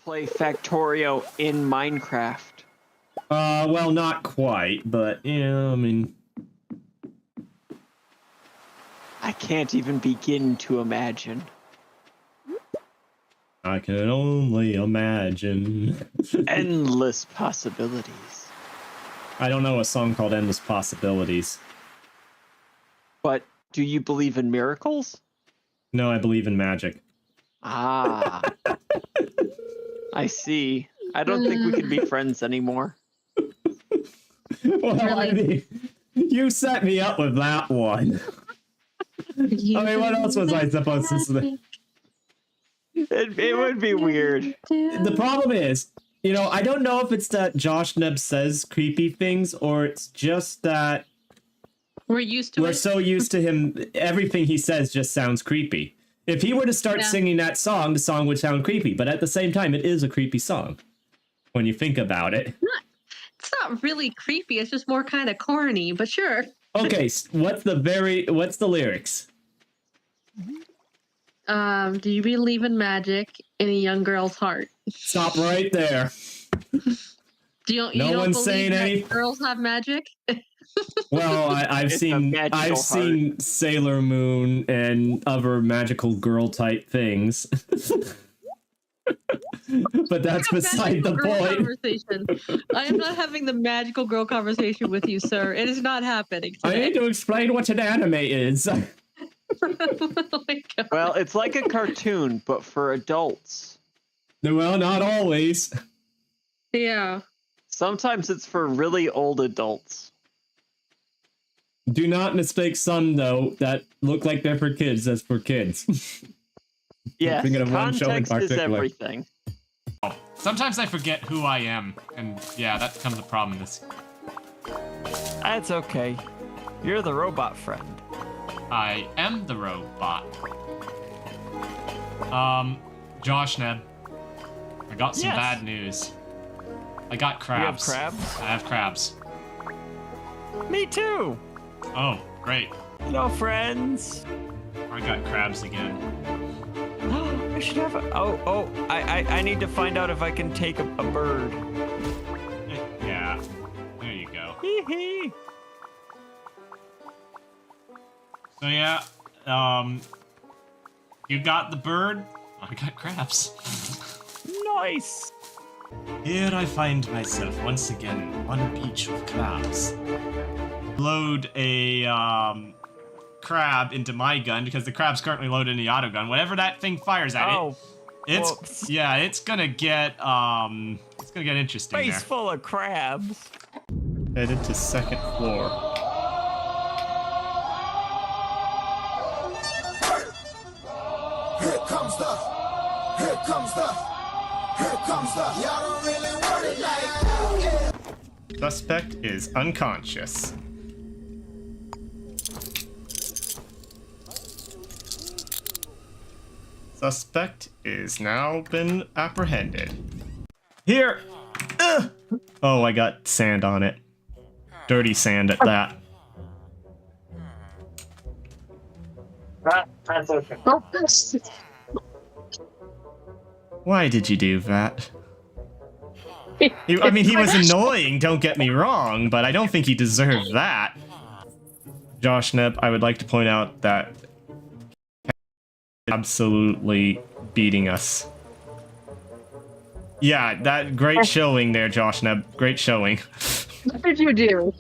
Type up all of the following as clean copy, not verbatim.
play Factorio in Minecraft? Well, not quite, but, yeah, I mean... I can't even begin to imagine. I can only imagine. Endless possibilities. I don't know a song called Endless Possibilities. But do you believe in miracles? No, I believe in magic. Ah. I see. I don't think we can be friends anymore. Well, Really? I mean, you set me up with that one. I mean, what else was I supposed to say? It would be weird. The problem is, you know, I don't know if it's that Josh Neb says creepy things, or it's just that We're used to we're it. so used to him, everything he says just sounds creepy. If he were to start singing that song, the song would sound creepy, but at the same time, it is a creepy song when you think about it. It's not really creepy. It's just more kind of corny, but sure. Okay, what's the lyrics? Do you believe in magic in a young girl's heart? Stop right there. You No don't one's believe saying that any. girls have magic? Well, I've It's a seen magical seen Sailor Moon and other magical girl type things. But that's beside the Girl point. conversation. I am not having the magical girl conversation with you, sir. It is not happening I today. need to explain what an anime is. Oh my God. Well, it's like a cartoon, but for adults. Well, not always. Yeah. Sometimes it's for really old adults. Do not mistake some, though, that look like they're for kids as for kids. Yes, thinking of one show in context is particular. everything. Sometimes I forget who I am, and yeah, that becomes a problem. That's okay. You're the robot friend. I am the robot. Josh Neb, I got some Yes. bad news. I got crabs. You have crabs? I have crabs. Me too. Oh, great. No friends. I got crabs again. I should have a... Oh, I need to find out if I can take a bird. Yeah, there you go. Hee hee. So yeah, you got the bird. I got crabs. Nice. Here I find myself once again on a beach with crabs. Load a crab into my gun because the crab's currently loaded in the auto gun. Whatever that thing fires at it's whoops. yeah, it's gonna get interesting Face there. full of crabs. Headed to second floor. Here comes the, y'all don't really want it like that. Suspect is unconscious. Suspect is now been apprehended. Here! Ugh! Oh, I got sand on it. Dirty sand at that. That's okay. Why did you do that? I mean, he was annoying, don't get me wrong, but I don't think he deserved that. Josh Neb, I would like to point out that absolutely beating us. Yeah, that great showing there, Josh Neb. Great showing. What did you do?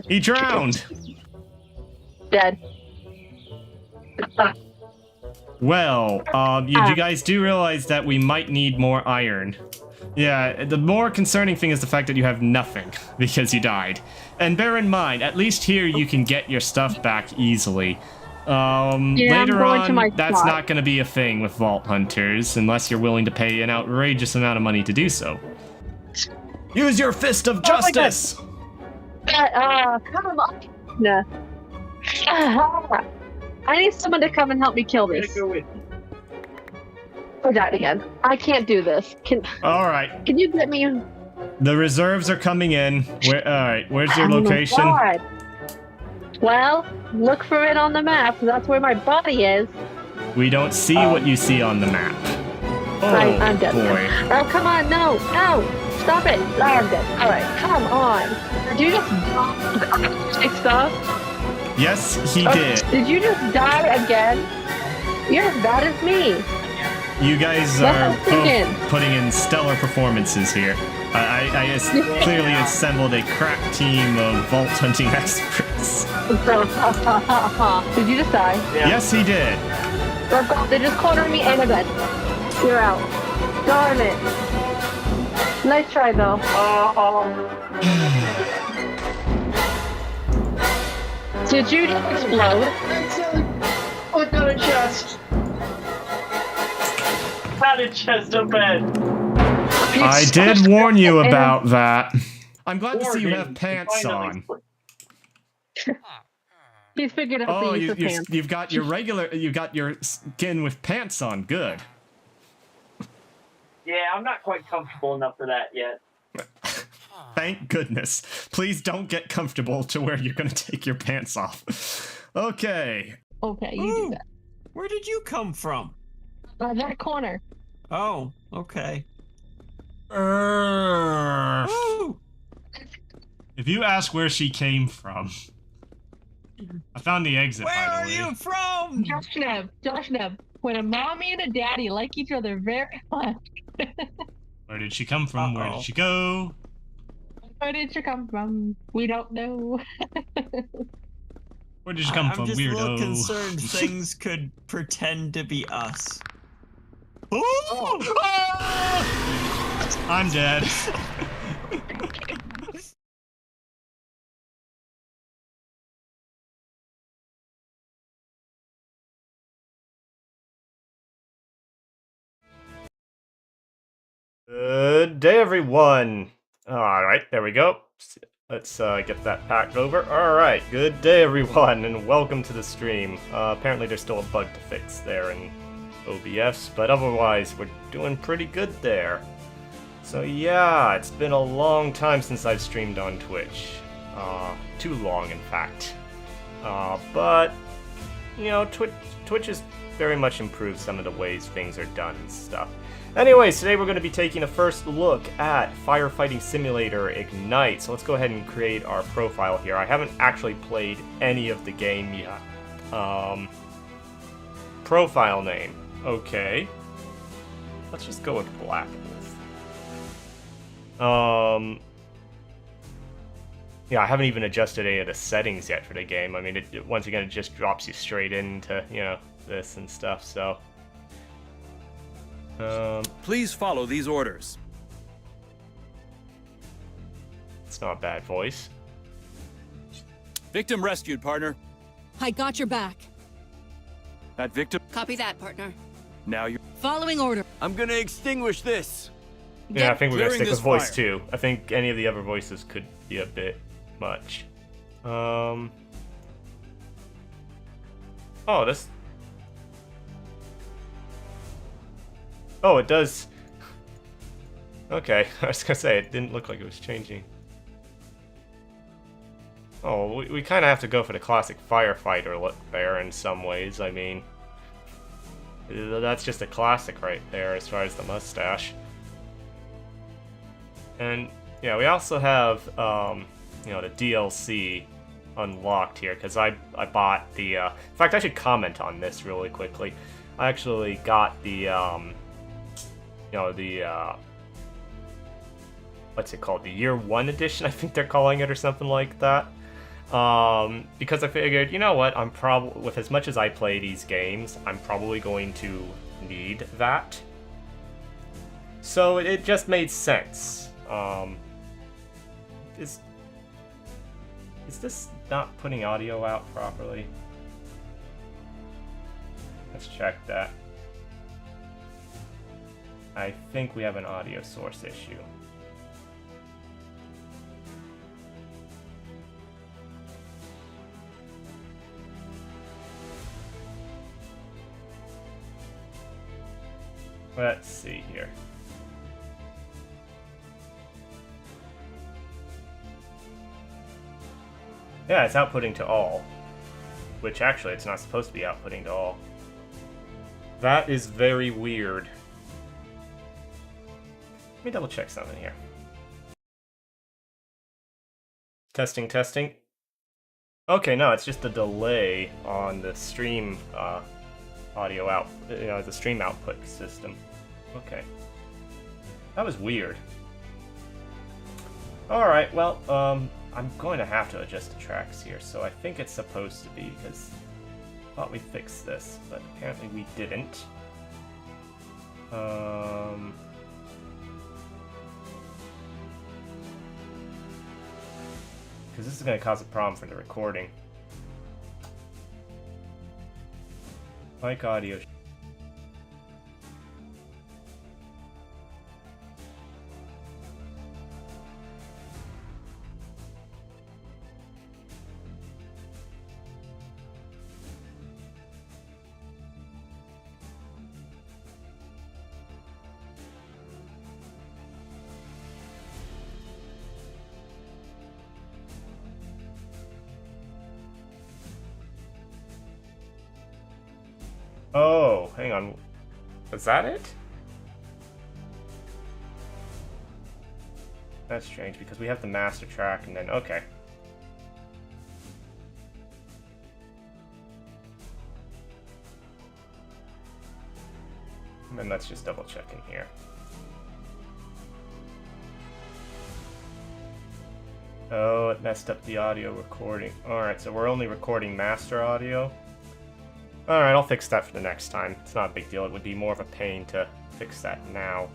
He drowned. Dead. Well, you guys do realize that we might need more iron. Yeah, the more concerning thing is the fact that you have nothing because you died. And bear in mind, at least here you can get your stuff back easily. Later on, that's not going to be a thing with Vault Hunters unless you're willing to pay an outrageous amount of money to do so. Use your fist of justice! Come on. No. I need someone to come and help me kill this. I died again. I can't do this. Alright, Can you get me? the reserves are coming in. Alright, where's your Oh my location? God. Well, look for it on the map. That's where my body is. We don't see what you see on the map. I'm dead. boy. Oh, come on, no, stop it. Oh, I'm dead. All right, come on. Did you just take stuff? Yes, he did. Did you just die again? You're as bad as me. You guys That's are what I'm thinking. both putting in stellar performances here. I clearly assembled a crack team of vault hunting experts. Did you just die? Yeah. Yes, he did. Oh God, they just cornered me and a bed. You're out. Darn it. Nice try though. Did you just explode? Look at a chest. Had a chest open. I did warn you about that. I'm glad to see you have pants on. He's figured out Oh, the use of pants. you've got your skin with pants on. Good. Yeah, I'm not quite comfortable enough for that yet. Thank goodness. Please don't get comfortable to where you're gonna take your pants off. Okay. Okay, you do that. Where did you come from? That corner. Oh, okay. Urgh. Ooh. If you ask where she came from, I found the exit. Where by are the way. you from? Josh Neb. When a mommy and a daddy like each other very much. Where did she come from? Where Uh-oh. did she go? Where did she come from? We don't know. Where did she come I'm from, just a little weirdo? concerned things could pretend to be us. Ooh! I'm dead. Good day, everyone. All right, there we go. Let's get that packed over. All right, good day, everyone, and welcome to the stream. Apparently, there's still a bug to fix there in OBS, but otherwise, we're doing pretty good there. So yeah, it's been a long time since I've streamed on Twitch. Too long, in fact. But you know, Twitch has very much improved some of the ways things are done and stuff. Anyways, today we're going to be taking a first look at Firefighting Simulator Ignite. So let's go ahead and create our profile here. I haven't actually played any of the game yet. Profile name. Okay. Let's just go with Black Wolf. Yeah, I haven't even adjusted any of the settings yet for the game. I mean, once again, it just drops you straight into, you know, this and stuff, so... Please follow these orders. It's not a bad voice. Victim rescued, partner. I got your back. That victim. Copy that, partner. Now you're. Following order. I'm gonna extinguish this. Yeah, I think we're gonna Clearing stick with this voice fire. 2. I think any of the other voices could be a bit much. Oh, this... Oh, it does... Okay, I was gonna say, it didn't look like it was changing. Oh, we kind of have to go for the classic firefighter look there in some ways. I mean, that's just a classic right there as far as the mustache. And yeah, we also have you know, the DLC unlocked here because I bought the. In fact, I should comment on this really quickly. I actually got the you know, the what's it called? The Year 1 edition, I think they're calling it, or something like that. Because I figured, you know what, I'm probably, with as much as I play these games, I'm probably going to need that. So it just made sense. Is this not putting audio out properly? Let's check that. I think we have an audio source issue. Let's see here. Yeah, it's outputting to all. Which actually, it's not supposed to be outputting to all. That is very weird. me double check something here. Testing, testing. Okay, no, it's just a delay on the stream audio out, the stream output system. Okay. That was weird. Alright, well, I'm going to have to adjust the tracks here, so I think it's supposed to be, because I thought we fixed this, but apparently we didn't. Because this is going to cause a problem for the recording. Mic audio. Oh, hang on. Was that it? That's strange because we have the master track and then, okay. And then let's just double check in here. Oh, it messed up the audio recording. Alright, so we're only recording master audio. Alright, I'll fix that for the next time. It's not a big deal. It would be more of a pain to fix that now.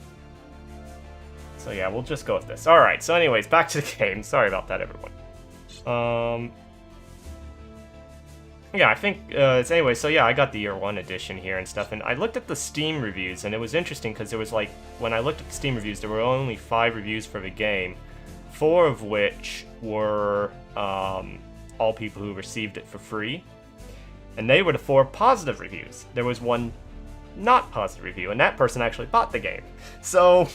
So yeah, we'll just go with this. Alright, so anyways, back to the game. Sorry about that, everyone. Yeah, I think, anyway, so yeah, I got the Year 1 edition here and stuff, and I looked at the Steam reviews, and it was interesting because there was like, when I looked at the Steam reviews, there were only 5 reviews for the game, 4 of which were all people who received it for free. And they were the 4 positive reviews. There was 1 not positive review, and that person actually bought the game. So,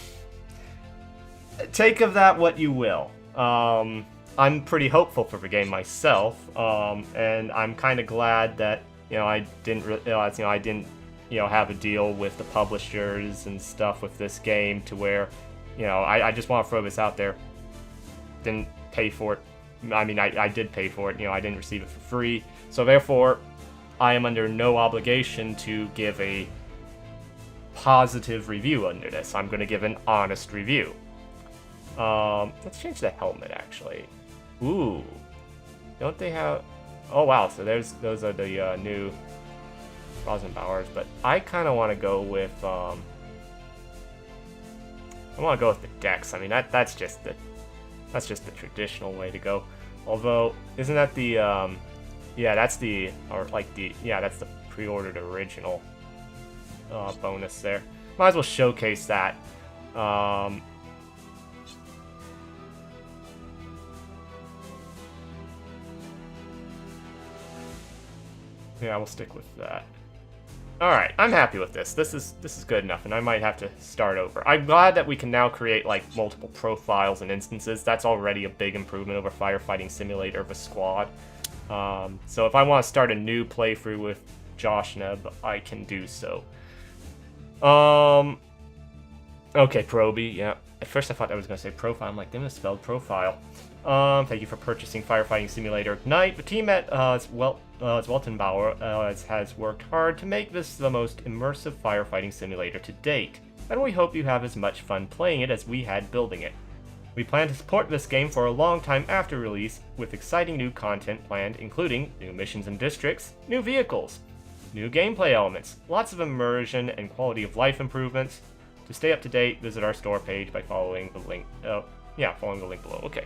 take of that what you will. I'm pretty hopeful for the game myself, and I'm kind of glad that I didn't realize I didn't have a deal with the publishers and stuff with this game to where I just want to throw this out there. Didn't pay for it. I mean, I did pay for it. I didn't receive it for free, so therefore, I am under no obligation to give a positive review under this. I'm going to give an honest review. Let's change the helmet, actually. Ooh. Don't they have... Oh, wow. So those are the new Rosenbauers. But I kind of want to go with... I want to go with the Dex. I mean, that's just the traditional way to go. Although, isn't that the... Yeah, that's the, that's the pre-ordered original bonus there. Might as well showcase that. Yeah, we'll stick with that. Alright, I'm happy with this. This is good enough, and I might have to start over. I'm glad that we can now create, like, multiple profiles and instances. That's already a big improvement over Firefighting Simulator of a squad. So if I want to start a new playthrough with Josh Neb, I can do so. Okay, Proby, yeah. At first I thought I was going to say profile. I'm like, they misspelled profile. Thank you for purchasing Firefighting Simulator Ignite. The team at Weltenbauer has worked hard to make this the most immersive firefighting simulator to date, and we hope you have as much fun playing it as we had building it. We plan to support this game for a long time after release, with exciting new content planned, including new missions and districts, new vehicles, new gameplay elements, lots of immersion and quality of life improvements. To stay up to date, visit our store page by following the link. Following the link below. Okay.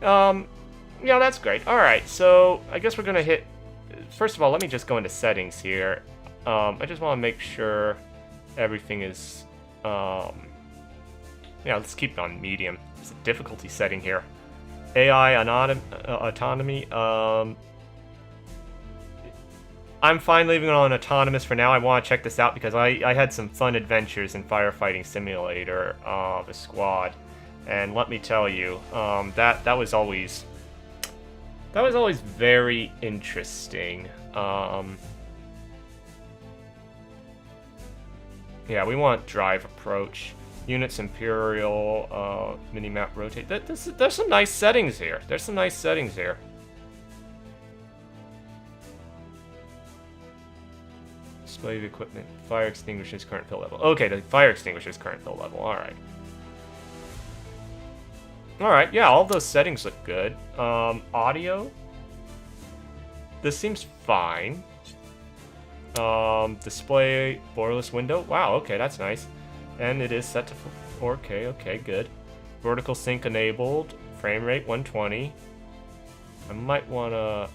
Yeah, that's great. Alright, so I guess we're gonna hit... First of all, let me just go into settings here. I just want to make sure everything is... let's keep it on medium. There's a difficulty setting here. AI autonomy. I'm fine leaving it on autonomous for now. I want to check this out because I had some fun adventures in Firefighting Simulator, the squad, and let me tell you, that was always very interesting. Yeah, we want drive approach. Units Imperial, mini-map rotate. There's some nice settings here. There's some nice settings here. Display of equipment. Fire extinguishers current fill level. Okay, the fire extinguishers current fill level. Alright. Alright, yeah, all those settings look good. Audio. This seems fine. Display borderless window. Wow, okay, that's nice. And it is set to 4K. Okay, good. Vertical sync enabled. Frame rate 120. I might wanna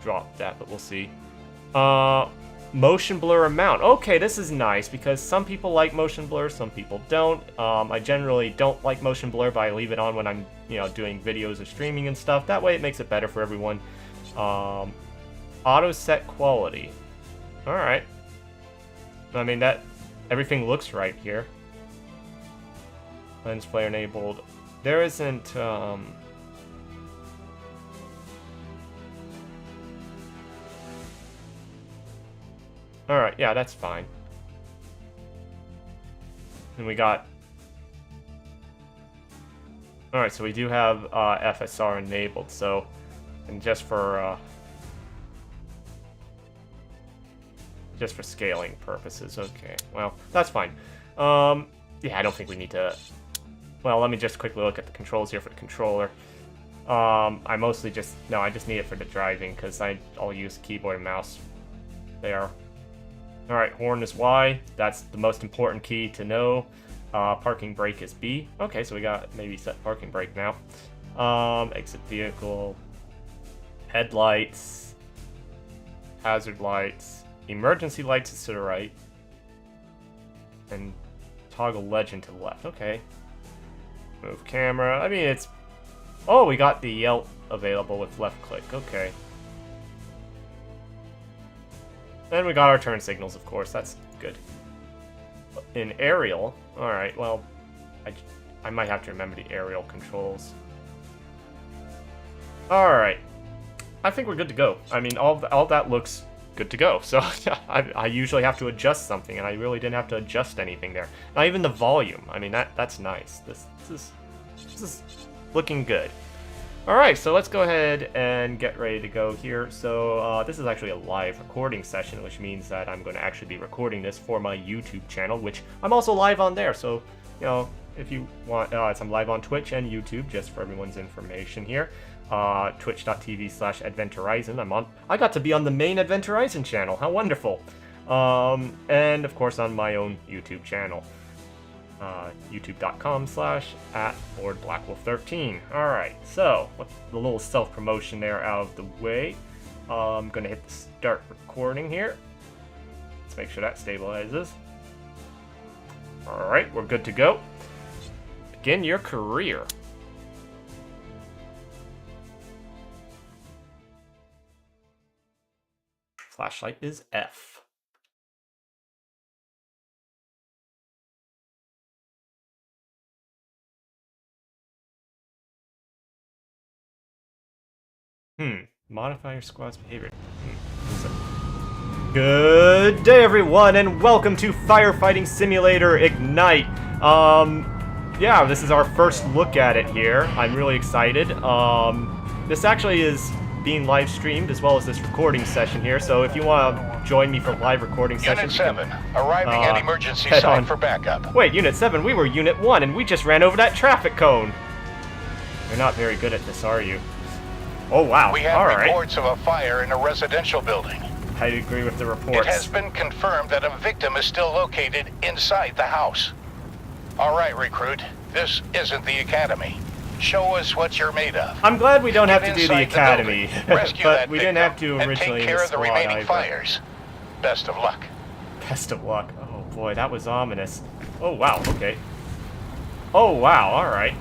drop that, but we'll see. Motion blur amount. Okay, this is nice because some people like motion blur, some people don't. I generally don't like motion blur, but I leave it on when I'm, doing videos or streaming and stuff. That way it makes it better for everyone. Auto set quality. Alright. I mean, everything looks right here. Lens flare enabled. There isn't, Alright, yeah, that's fine. And we got... Alright, so we do have FSR enabled, so... And just for scaling purposes, okay. Well, that's fine. Yeah, I don't think we need to... Well, let me just quickly look at the controls here for the controller. I mostly just... No, I just need it for the driving, because I'll use keyboard and mouse there. Alright, horn is Y. That's the most important key to know. Parking brake is B. Okay, so we got maybe set parking brake now. Exit vehicle. Headlights. Hazard lights. Emergency lights is to the right. And toggle legend to the left. Okay. Move camera. I mean, it's... Oh, we got the Yelp available with left click. Okay. And we got our turn signals, of course. That's good. In aerial, alright, well, I might have to remember the aerial controls. Alright. I think we're good to go. I mean, all that looks good to go. So, I usually have to adjust something, and I really didn't have to adjust anything there. Not even the volume. I mean, that's nice. This is looking good. Alright, so let's go ahead and get ready to go here. So, this is actually a live recording session, which means that I'm going to actually be recording this for my YouTube channel, which I'm also live on there. So, if you want, I'm live on Twitch and YouTube, just for everyone's information here. Twitch.tv/adventorizon. I got to be on the main Adventorizon channel. How wonderful. And, of course, on my own YouTube channel. youtube.com/@LordBlackwolf13. Alright, so, with the little self-promotion there out of the way, I'm going to hit the start recording here. Let's make sure that stabilizes. Alright, we're good to go. Begin your career. Flashlight is F. Modify your squad's behavior. Good day, everyone, and welcome to Firefighting Simulator Ignite. Yeah, this is our first look at it here. I'm really excited. This actually is being live streamed as well as this recording session here, so if you want to join me for live recording sessions... Unit 7, arriving at emergency site for backup. Wait, Unit 7, we were Unit 1, and we just ran over that traffic cone. You're not very good at this, are you? Oh, wow. We have reports of a fire in a residential building. I agree with the reports. It has been confirmed that a victim is still located inside the house. All right, recruit. This isn't the academy. Show us what you're made of. I'm glad we don't have to do the academy, rescue but that we didn't have to originally and take care of the remaining fires. Best of luck. Best of luck. Oh boy, that was ominous. Oh wow. Okay. Oh wow. All right.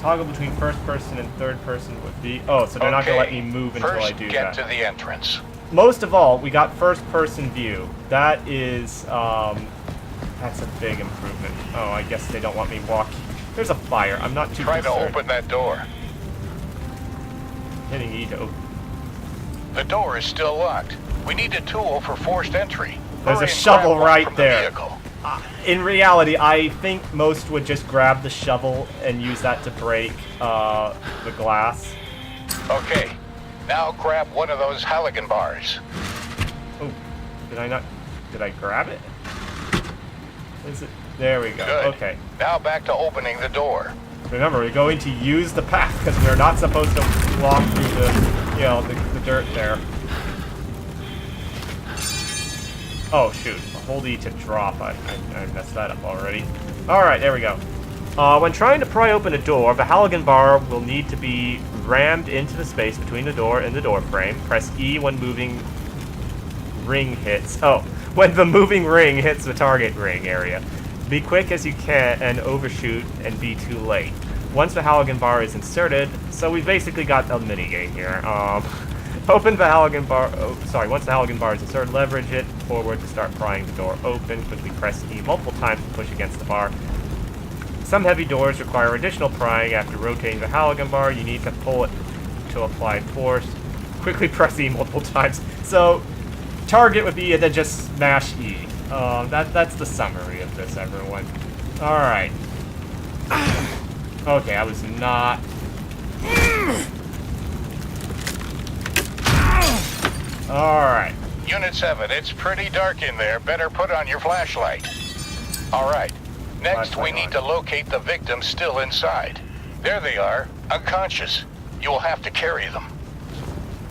Toggle between first person and third person would be... Oh, so they're not going to let me move until I do that. First, get to the entrance. Most of all, we got first person view. That is, that's a big improvement. Oh, I guess they don't want me walking. There's a fire. I'm not too concerned. Try to open that door. Hitting E to open. The door is still locked. We need a tool for forced entry. There's Hurry a and shovel grab one right from the there. vehicle. In reality, I think most would just grab the shovel and use that to break the glass. Okay, now grab one of those Halligan bars. Oh, did I not? Did I grab it? Is it? There we go. Good. Okay. Now back to opening the door. Remember, we're going to use the path because we're not supposed to walk through the, you know, the dirt there. Oh shoot! Hold E to drop. I messed that up already. All right, there we go. When trying to pry open a door, the Halligan bar will need to be rammed into the space between the door and the door frame. Press E when moving ring hits. Oh, when the moving ring hits the target ring area. Be quick as you can and overshoot and be too late. Once the Halligan bar is inserted, so we've basically got a mini game here. Open the Halligan bar. Oh, sorry. Once the Halligan bar is inserted, leverage it forward to start prying the door open. Quickly press E multiple times to push against the bar. Some heavy doors require additional prying. After rotating the Halligan bar, you need to pull it to apply force. Quickly press E multiple times. So, target would be to just smash E. That's the summary of this, everyone. All right. Okay, I was not. All right. Unit 7, it's pretty dark in there. Better put on your flashlight. All right. Next, we need to locate the victims still inside. There they are, unconscious. You will have to carry them.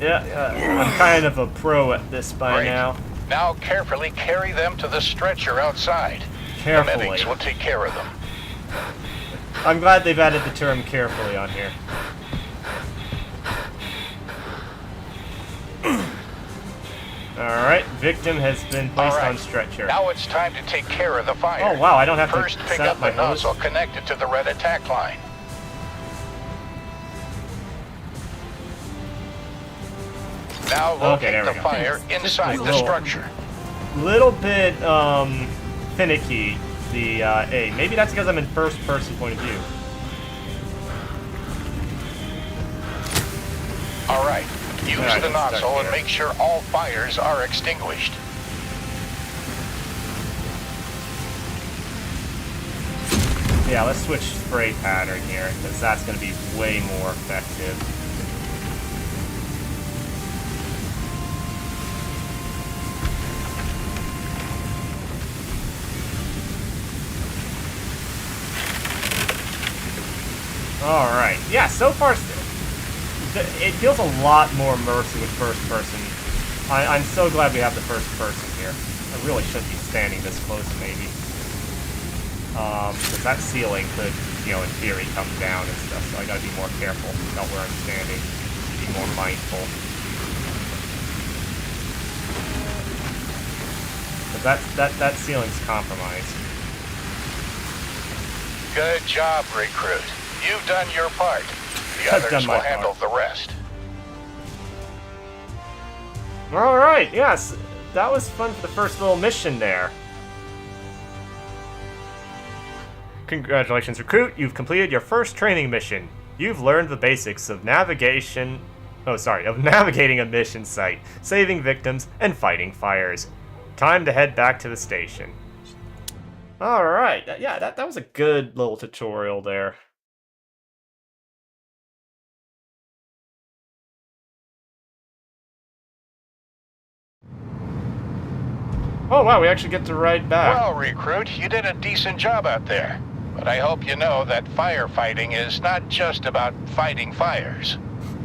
Yeah, I'm kind of a pro at this by Great. now. Now carefully carry them to the stretcher outside. Carefully. The medics will take care of them. I'm glad they've added the term carefully on here. Alright, victim has been placed on stretcher. Now it's time to take care of the fire. Oh wow, I don't have First, to pick set up up my the hose. nozzle connected to the red attack line. Now locate the fire inside the structure. Little bit finicky, the A. Maybe that's because I'm in first person point of view. Alright, use the nozzle and make sure all fires are extinguished. Yeah, let's switch spray pattern here, because that's going to be way more effective. Alright, yeah, so far it feels a lot more immersive with first person. I'm so glad we have the first person here. I really shouldn't be standing this close, maybe. Because that ceiling could, you know, in theory come down and stuff, so I gotta be more careful about where I'm standing. Be more mindful. Because that ceiling's compromised. Good job, recruit. You've done your part. The others will handle the rest. Alright, yes. That was fun for the first little mission there. Congratulations, recruit. You've completed your first training mission. You've learned the basics of navigating a mission site, saving victims, and fighting fires. Time to head back to the station. Alright, yeah, that was a good little tutorial there. Oh wow, we actually get to ride back. Well, recruit, you did a decent job out there. But I hope you know that firefighting is not just about fighting fires.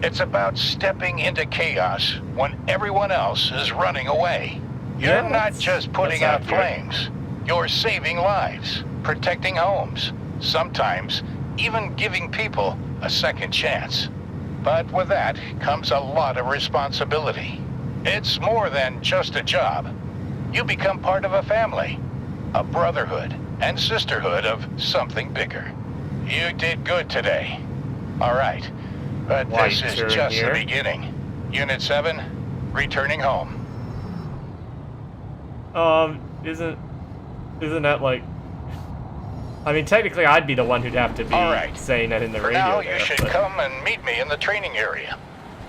It's about stepping into chaos when everyone else is running away. You're not just putting out flames. You're saving lives, protecting homes, sometimes even giving people a second chance. But with that comes a lot of responsibility. It's more than just a job. You become part of a family, a brotherhood and sisterhood of something bigger. You did good today. All right, but this is just the beginning. Unit 7, returning home. Isn't that like... I mean, technically I'd be the one who'd have to be saying that in the radio. Now you should come and meet me in the training area.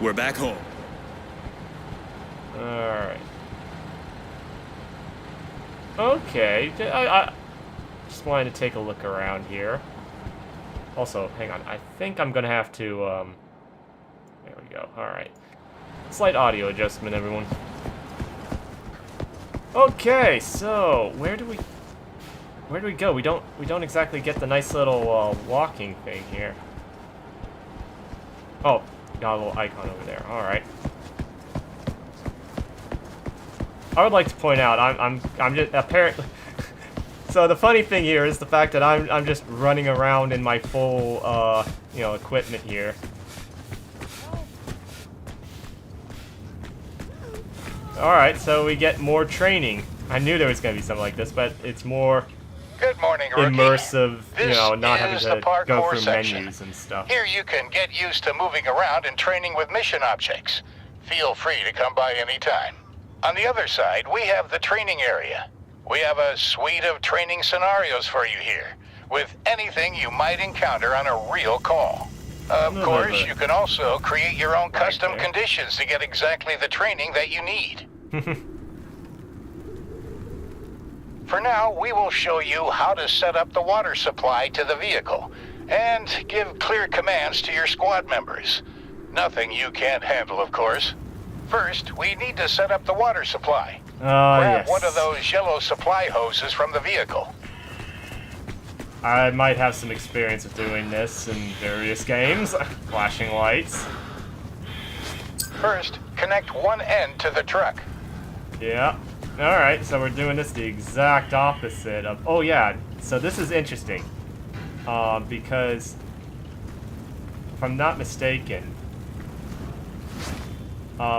We're back home. Alright. Okay. I just wanted to take a look around here. Also, hang on. I think I'm gonna have to, there we go. Alright. Slight audio adjustment, everyone. Okay, so where do we go? We don't exactly get the nice little walking thing here. Oh, got a little icon over there. All right. I would like to point out I'm just apparently. So the funny thing here is the fact that I'm just running around in my full you know, equipment here. Alright, so we get more training. I knew there was going to be something like this, but it's more Good morning, Rookie. immersive, you This know, not having is to the go parkour through section. menus and stuff. Here you can get used to moving around and training with mission objects. Feel free to come by anytime. On the other side, we have the training area. We have a suite of training scenarios for you here, with anything you might encounter on a real call. Of course, you can also create your own custom conditions to get exactly the training that you need. For now, we will show you how to set up the water supply to the vehicle and give clear commands to your squad members. Nothing you can't handle, of course. First, we need to set up the water supply. Grab one of those yellow supply hoses from the vehicle. I might have some experience with doing this in various games. Flashing lights. First, connect one end to the truck. Yeah. Alright, so we're doing this the exact opposite of... Oh, yeah. So this is interesting. Because... if I'm not mistaken...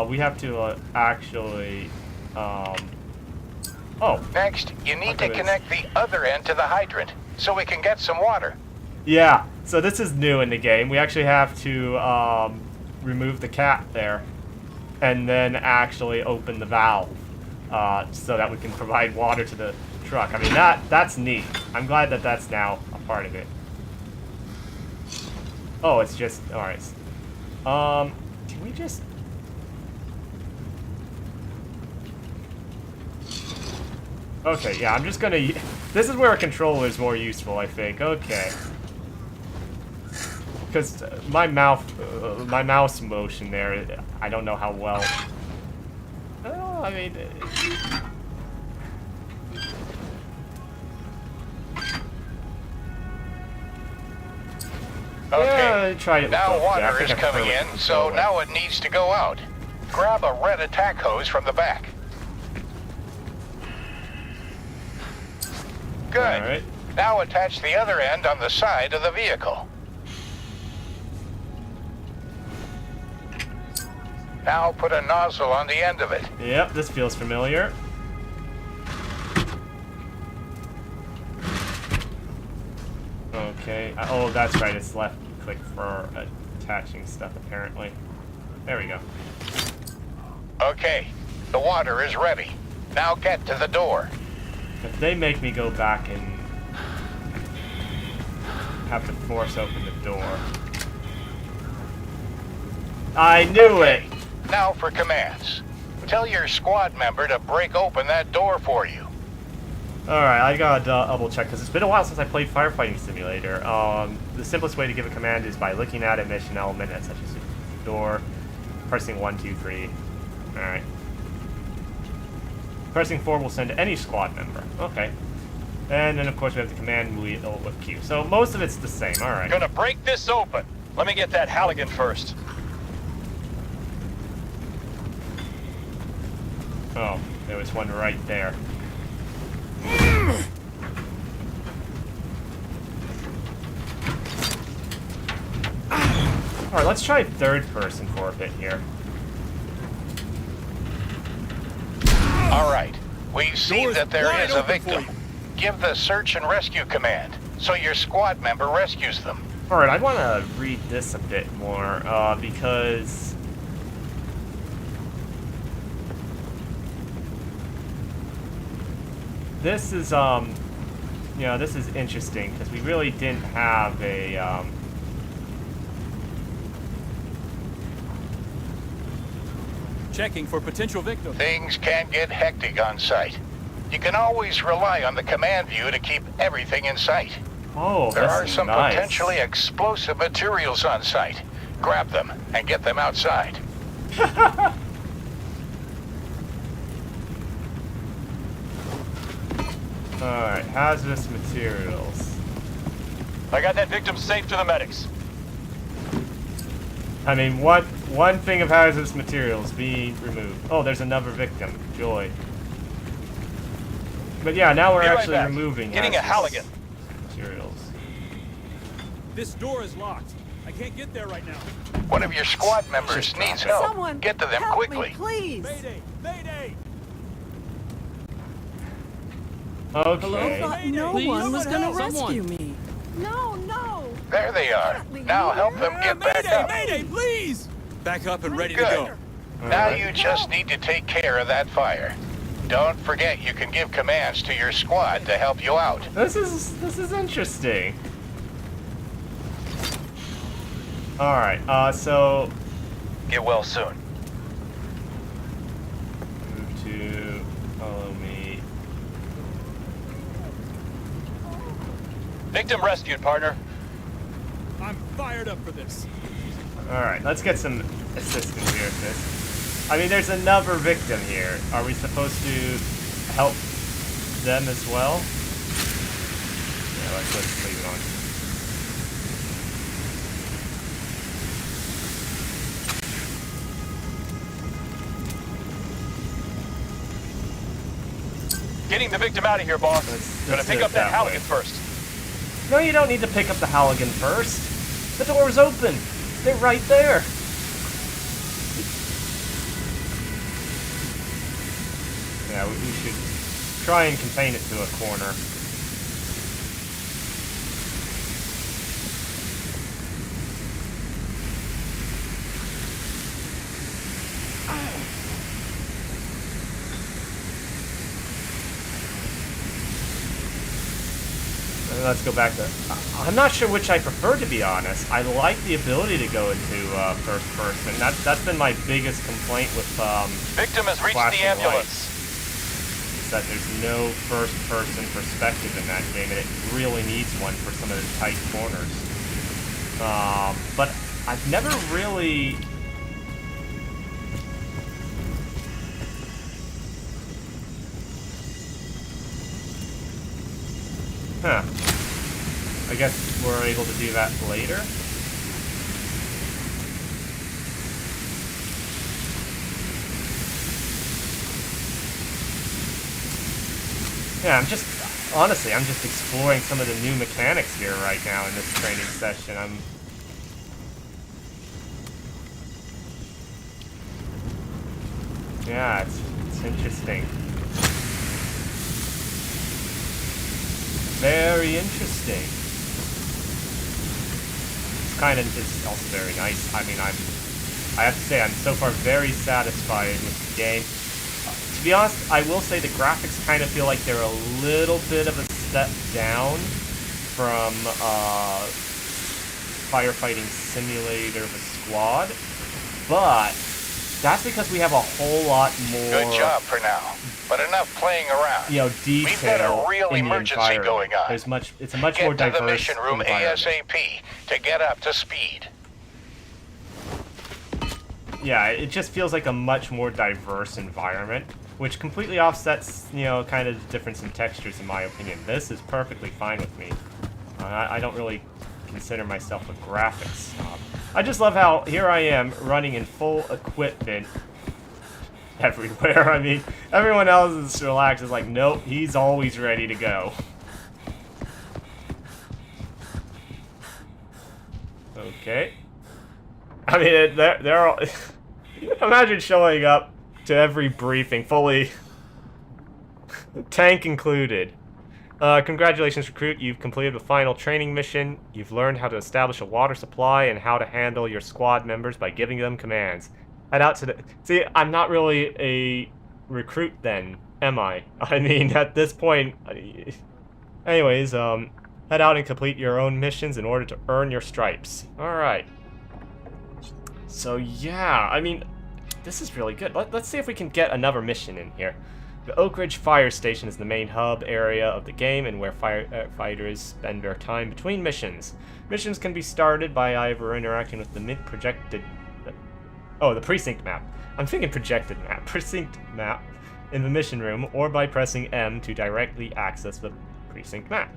we have to actually... Oh. Next, you need to connect the other end to the hydrant, so we can get some water. Yeah. So this is new in the game. We actually have to remove the cap there. And then actually open the valve. So that we can provide water to the truck. I mean, that's neat. I'm glad that that's now a part of it. Oh, it's just... Alright. Can we just... Okay, yeah, I'm just gonna... This is where a controller is more useful, I think. Okay. Because my mouse motion there, I don't know how well... Oh, I mean... Okay, yeah, try it. now Yeah, I water think is I prefer coming with in, the so controller. now it needs to go out. Grab a red attack hose from the back. Good. Alright. Now attach the other end on the side of the vehicle. Now put a nozzle on the end of it. Yep, this feels familiar. Okay. Oh, that's right. It's left click for attaching stuff, apparently. There we go. Okay, the water is ready. Now get to the door. If they make me go back and have to force open the door. I knew it! Now for commands. Tell your squad member to break open that door for you. Alright, I gotta double check because it's been a while since I played Firefighting Simulator. The simplest way to give a command is by looking at a mission element such as a door, pressing 1, 2, 3. Alright. Pressing 4 will send to any squad member. Okay. And then of course we have the command wheel with Q. So most of it's the same, alright. Gonna break this open. Let me get that Halligan first. Oh, there was one right there. Alright, let's try third person for a bit here. Alright, we've seen Door's that there wide is a open for victim. you. Give the search and rescue command, so your squad member rescues them. Alright, I want to read this a bit more, because... This is, you know, this is interesting, because we really didn't have a, Checking for potential victims. Things can get hectic on site. You can always rely on the command view to keep everything in sight. Oh, There are this is some nice. potentially explosive materials on site. Grab them and get them outside. Alright, hazardous materials. I got that victim safe to the medics. I mean, one thing of hazardous materials being removed. Oh, there's another victim. Joy. But yeah, now we're Be right actually back. removing Getting a hazardous Halligan. materials. This door is locked. I can't get there right now. One of your squad members Just needs drop it. help. Someone Get to them help quickly. me, please. Mayday! Mayday! Okay. Thought no Please, one was someone gonna help. rescue me. No, no. There they are. Now help them get back up. Mayday, please! Back up and ready Good. to go. Now you just need to take care of that fire. Don't forget you can give commands to your squad to help you out. This is interesting. Alright, so Get well soon. move to follow me. Victim rescued, partner. I'm fired up for this. Alright, let's get some assistance here, sis. I mean, there's another victim here. Are we supposed to help them as well? Yeah, let's leave it on. Getting the victim out of here, boss. Gonna let's pick do up it that that way. Halligan first. No, you don't need to pick up the Halligan first. The door's open. They're right there. Yeah, we should try and contain it to a corner. Let's go back to... I'm not sure which I prefer, to be honest. I like the ability to go into first person. That's been my biggest complaint with Victim has reached flashing the ambulance. lights, is that there's no first person perspective in that game, and it really needs one for some of the tight corners. But I've never really... Huh. I guess we're able to do that later. Yeah, honestly, I'm just exploring some of the new mechanics here right now in this training session. Yeah, it's interesting. Very interesting. It's also very nice. I mean, I have to say, I'm so far very satisfied with the game. To be honest, I will say the graphics kind of feel like they're a little bit of a step down from Firefighting Simulator the Squad, but that's because we have a whole lot more... Good job for now, but enough playing around. You know, detail. We've got a real in the emergency environment. going on. It's a much more Get to diverse the mission room environment. ASAP to get up to speed. Yeah, it just feels like a much more diverse environment, which completely offsets, you know, kind of the difference in textures, in my opinion. This is perfectly fine with me. I don't really consider myself a graphics snob. I just love how here I am running in full equipment everywhere. I mean, everyone else is relaxed. Is like, nope, he's always ready to go. Okay. I mean, they're all... Imagine showing up to every briefing, fully... tank included. Congratulations, recruit. You've completed the final training mission. You've learned how to establish a water supply and how to handle your squad members by giving them commands. Head out to the... See, I'm not really a recruit then, am I? I mean, at this point... Anyways, head out and complete your own missions in order to earn your stripes. Alright. So, yeah, I mean... this is really good. Let's see if we can get another mission in here. The Oak Ridge Fire Station is the main hub area of the game and where firefighters spend their time between missions. Missions can be started by either interacting with the the precinct map. I'm thinking projected map. Precinct map in the mission room, or by pressing M to directly access the precinct map.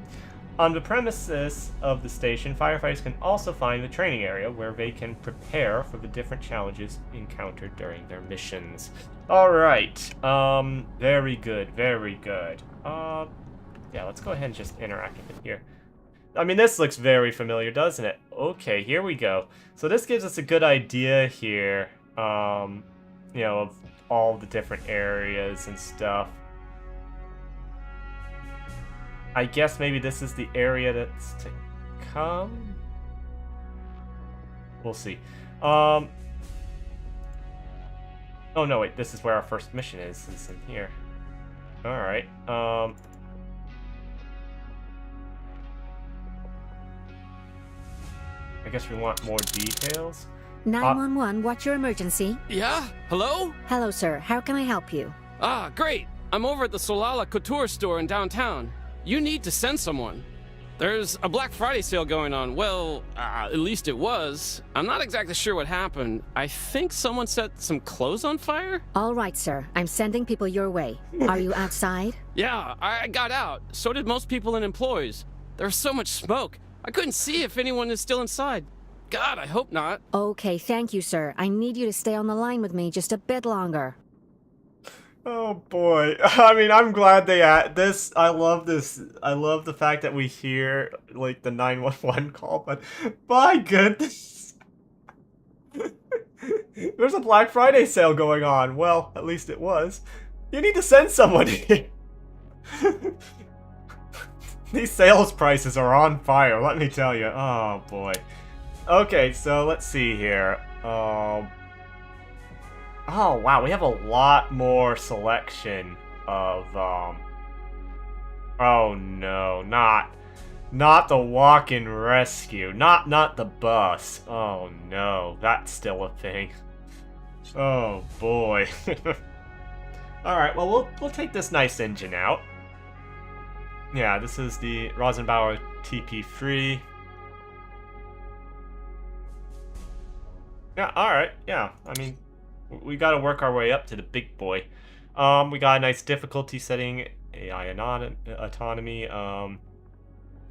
On the premises of the station, firefighters can also find the training area where they can prepare for the different challenges encountered during their missions. Alright, very good, very good. Yeah, let's go ahead and just interact with it here. I mean, this looks very familiar, doesn't it? Okay, here we go. So this gives us a good idea here, you know, of all the different areas and stuff. I guess maybe this is the area that's to come? We'll see. Oh no, wait, this is where our first mission is in here. Alright, I guess we want more details. 911, what's your emergency? Yeah? Hello? Hello, sir. How can I help you? Ah, great. I'm over at the Solala Couture store in downtown. You need to send someone. There's a Black Friday sale going on. Well, at least it was. I'm not exactly sure what happened. I think someone set some clothes on fire? All right, sir. I'm sending people your way. Are you outside? Yeah, I got out. So did most people and employees. There's so much smoke. I couldn't see if anyone is still inside. God, I hope not. Okay, thank you, sir. I need you to stay on the line with me just a bit longer. Oh boy. I mean, I'm glad they add this. I love this. I love the fact that we hear, like, the 911 call, but my goodness. There's a Black Friday sale going on. Well, at least it was. You need to send someone here. These sales prices are on fire, let me tell you. Oh boy. Okay, so let's see here. Oh wow, we have a lot more selection of oh no, not the walk-in rescue. Not the bus. Oh no, that's still a thing. Oh boy. Alright, well we'll take this nice engine out. Yeah, this is the Rosenbauer TP3. Yeah, alright, yeah. I mean, we gotta work our way up to the big boy. We got a nice difficulty setting, AI autonomy,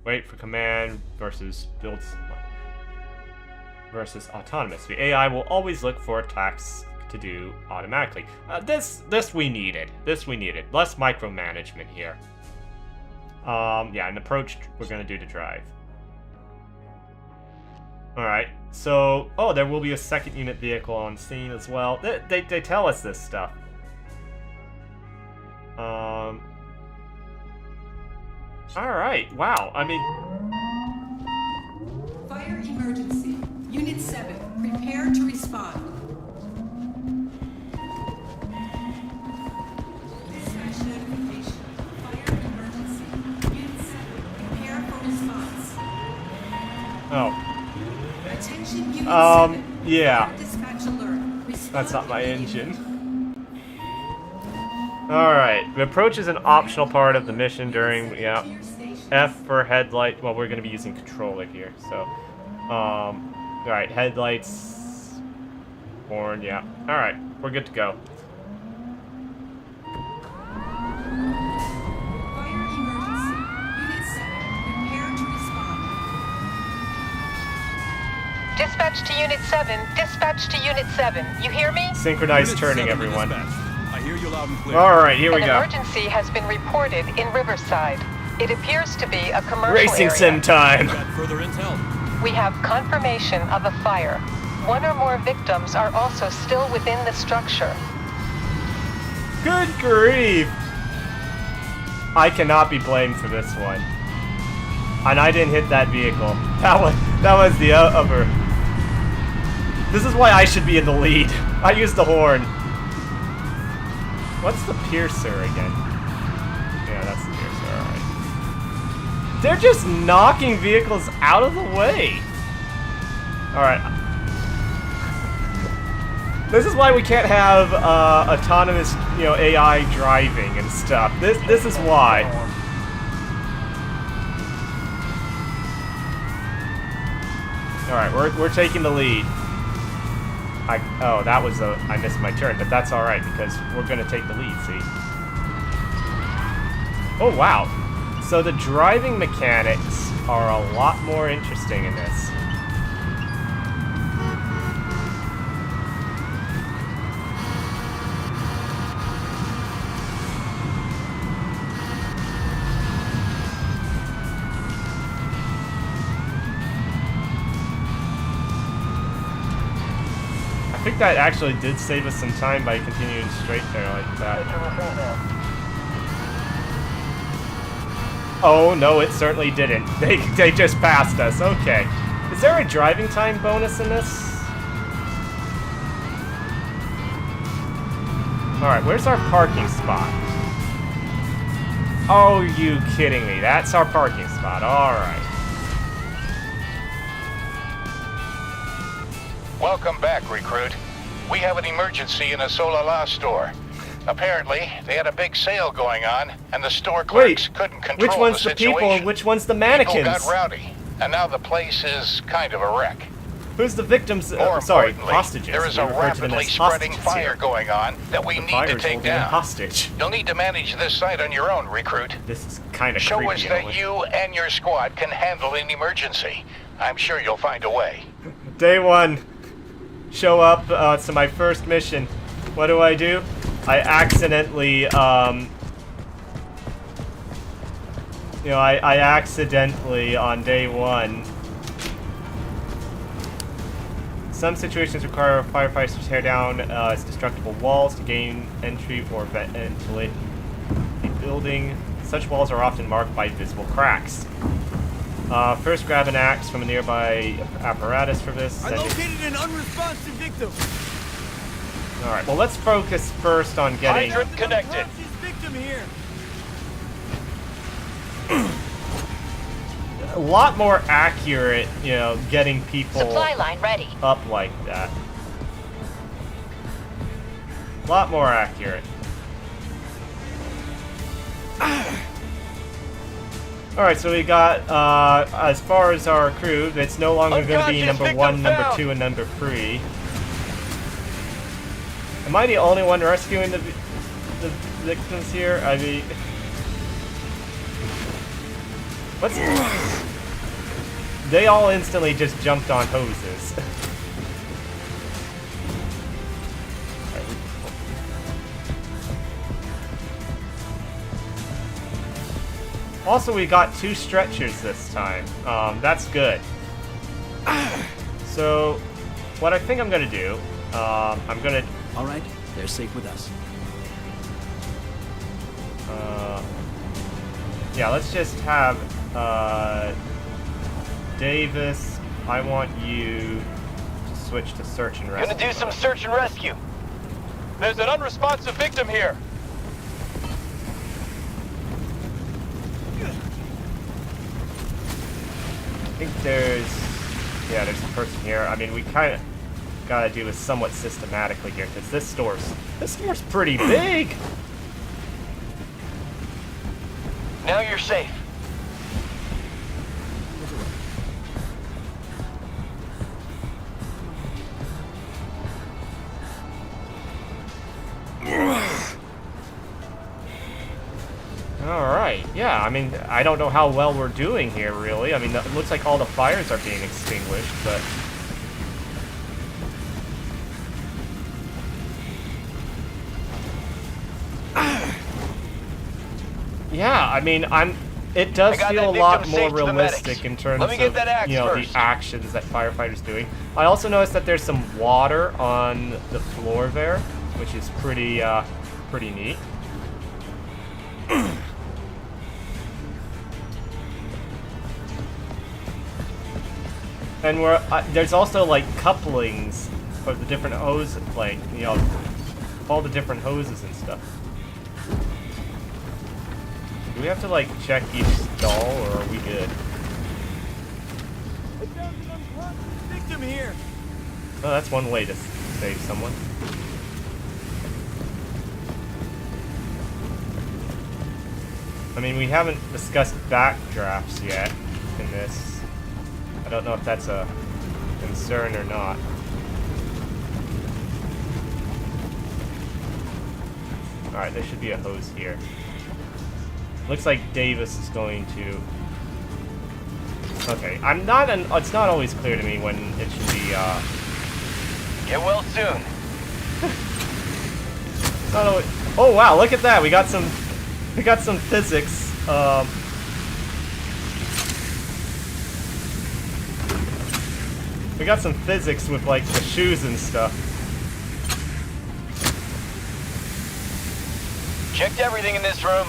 wait for command versus builds versus autonomous. The AI will always look for tasks to do automatically. This we needed. This we needed. Less micromanagement here. Yeah, an approach we're gonna do to drive. Alright, so, oh, there will be a second unit vehicle on scene as well. They tell us this stuff. Alright, wow, I mean... Fire emergency. Unit 7, prepare to respond. Dispatch notification. Fire emergency. Unit 7, prepare for response. Oh. Attention Unit 7. Yeah. Fire dispatch alert. Respond That's not my immediately. engine. Alright, the approach is an optional part of the mission during, yeah. F for headlight, well, we're going to be using controller here, so, alright, headlights, horn, yeah. Alright, we're good to go. Fire emergency. Unit 7, prepare to respond. Dispatch to Unit 7. Dispatch to Unit 7. You hear me? Synchronized Unit turning, 7 everyone. dispatched. I hear you loud and clear. Alright, here we An go. emergency has been reported in Riverside. It appears to be a commercial Racing area. sim time. Got further intel. We have confirmation of a fire. One or more victims are also still within the structure. Good grief! I cannot be blamed for this one. And I didn't hit that vehicle. That was the other. This is why I should be in the lead. I used the horn. What's the piercer again? Yeah, that's the piercer, alright. They're just knocking vehicles out of the way. Alright. This is why we can't have autonomous, you know, AI driving and stuff. This is why. All right, we're taking the lead. That was I missed my turn, but that's all right because we're gonna take the lead. See? Oh wow! So the driving mechanics are a lot more interesting in this. I think that actually did save us some time by continuing straight there like that. Oh, no, it certainly didn't. They just passed us. Okay. Is there a driving time bonus in this? Alright, where's our parking spot? Oh, are you kidding me? That's our parking spot. Alright. Welcome back, recruit. We have an emergency in a Solala store. Apparently, they had a big sale going on, and the store clerks couldn't control which one's the the situation. people and which one's the mannequins? People got rowdy, and now the place is kind of a wreck. Who's the victims? Sorry, hostages. There is We a refer to them rapidly as spreading hostages fire here. going on that we The need fire to is take holding them down. hostage. You'll need to manage this site on your own, recruit. This is kind of Show creepy. us that you and your squad can handle an emergency. I'm sure you'll find a way. Day one. Show up to my first mission. What do? I accidentally, I accidentally, on day one, some situations require firefighters to tear down destructible walls to gain entry or ventilate a building. Such walls are often marked by visible cracks. First, grab an axe from a nearby apparatus for this. I located an unresponsive victim. Alright, well, let's focus first on getting... Hydrant connected. Victim here. a lot more accurate, you know, getting people Supply line ready. up like that. A lot more accurate. Alright, so we got, as far as our crew, it's no longer going to be number 1, number 2, and number 3. Am I the only one rescuing the victims here? I mean... What's... They all instantly just jumped on hoses. Also, we got 2 stretchers this time. That's good. So, what I think I'm gonna do, I'm gonna... Alright, they're safe with us. Yeah, let's just have, Davis, I want you to switch to search and rescue. Gonna do some search and rescue. There's an unresponsive victim here. I think there's a person here. I mean, we kind of gotta do this somewhat systematically here, because this store's pretty big. Now you're safe. Alright, yeah, I mean, I don't know how well we're doing here, really. I mean, it looks like all the fires are being extinguished, but... Yeah, I mean, it does feel a lot more realistic in terms of, you know, the actions that firefighters doing. I also noticed that there's some water on the floor there, which is pretty neat. And there's also like couplings for the different hoses, like, you know, all the different hoses and stuff. Do we have to like check each stall, or are we good? Victim here. Oh, that's one way to save someone. I mean, we haven't discussed backdrafts yet in this. I don't know if that's a concern or not. Alright, there should be a hose here. Looks like Davis is going to... Okay, it's not always clear to me when it should be, Get well soon. It's not always... Oh wow, look at that! We got some physics. We got some physics with like the shoes and stuff. Checked everything in this room.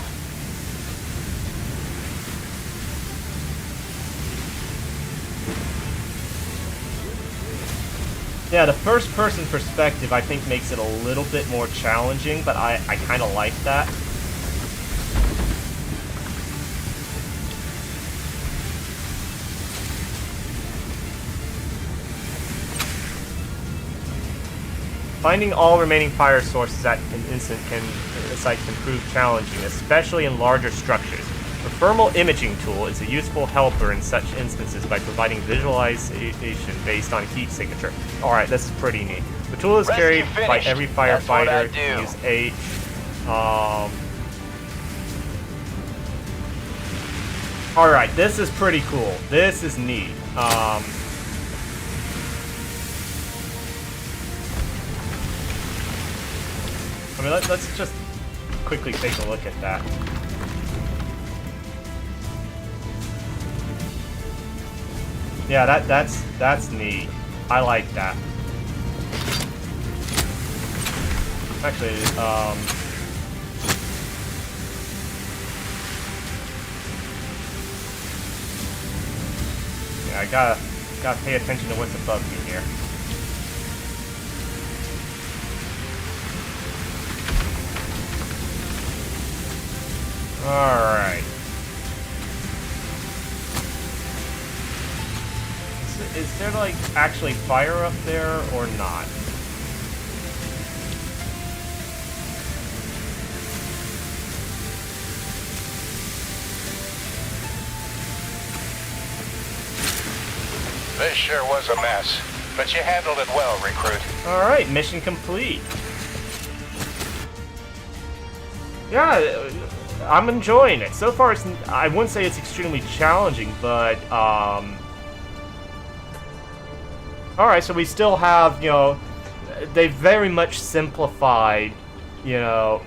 Yeah, the first-person perspective I think makes it a little bit more challenging, but I kind of like that. Finding all remaining fire sources at an site can prove challenging, especially in larger structures. A thermal imaging tool is a useful helper in such instances by providing visualization based on heat signature. Alright, this is pretty neat. The tool is carried by every firefighter. Use H. Alright, this is pretty cool. This is neat. I mean, let's just quickly take a look at that. Yeah, that's neat. I like that. Actually, yeah, I gotta pay attention to what's above me here. Alright. Is there, like, actually fire up there, or not? This sure was a mess, but you handled it well, recruit. Alright, mission complete. Yeah, I'm enjoying it. So far, I wouldn't say it's extremely challenging, but, Alright, so we still have, you know, they very much simplified, you know...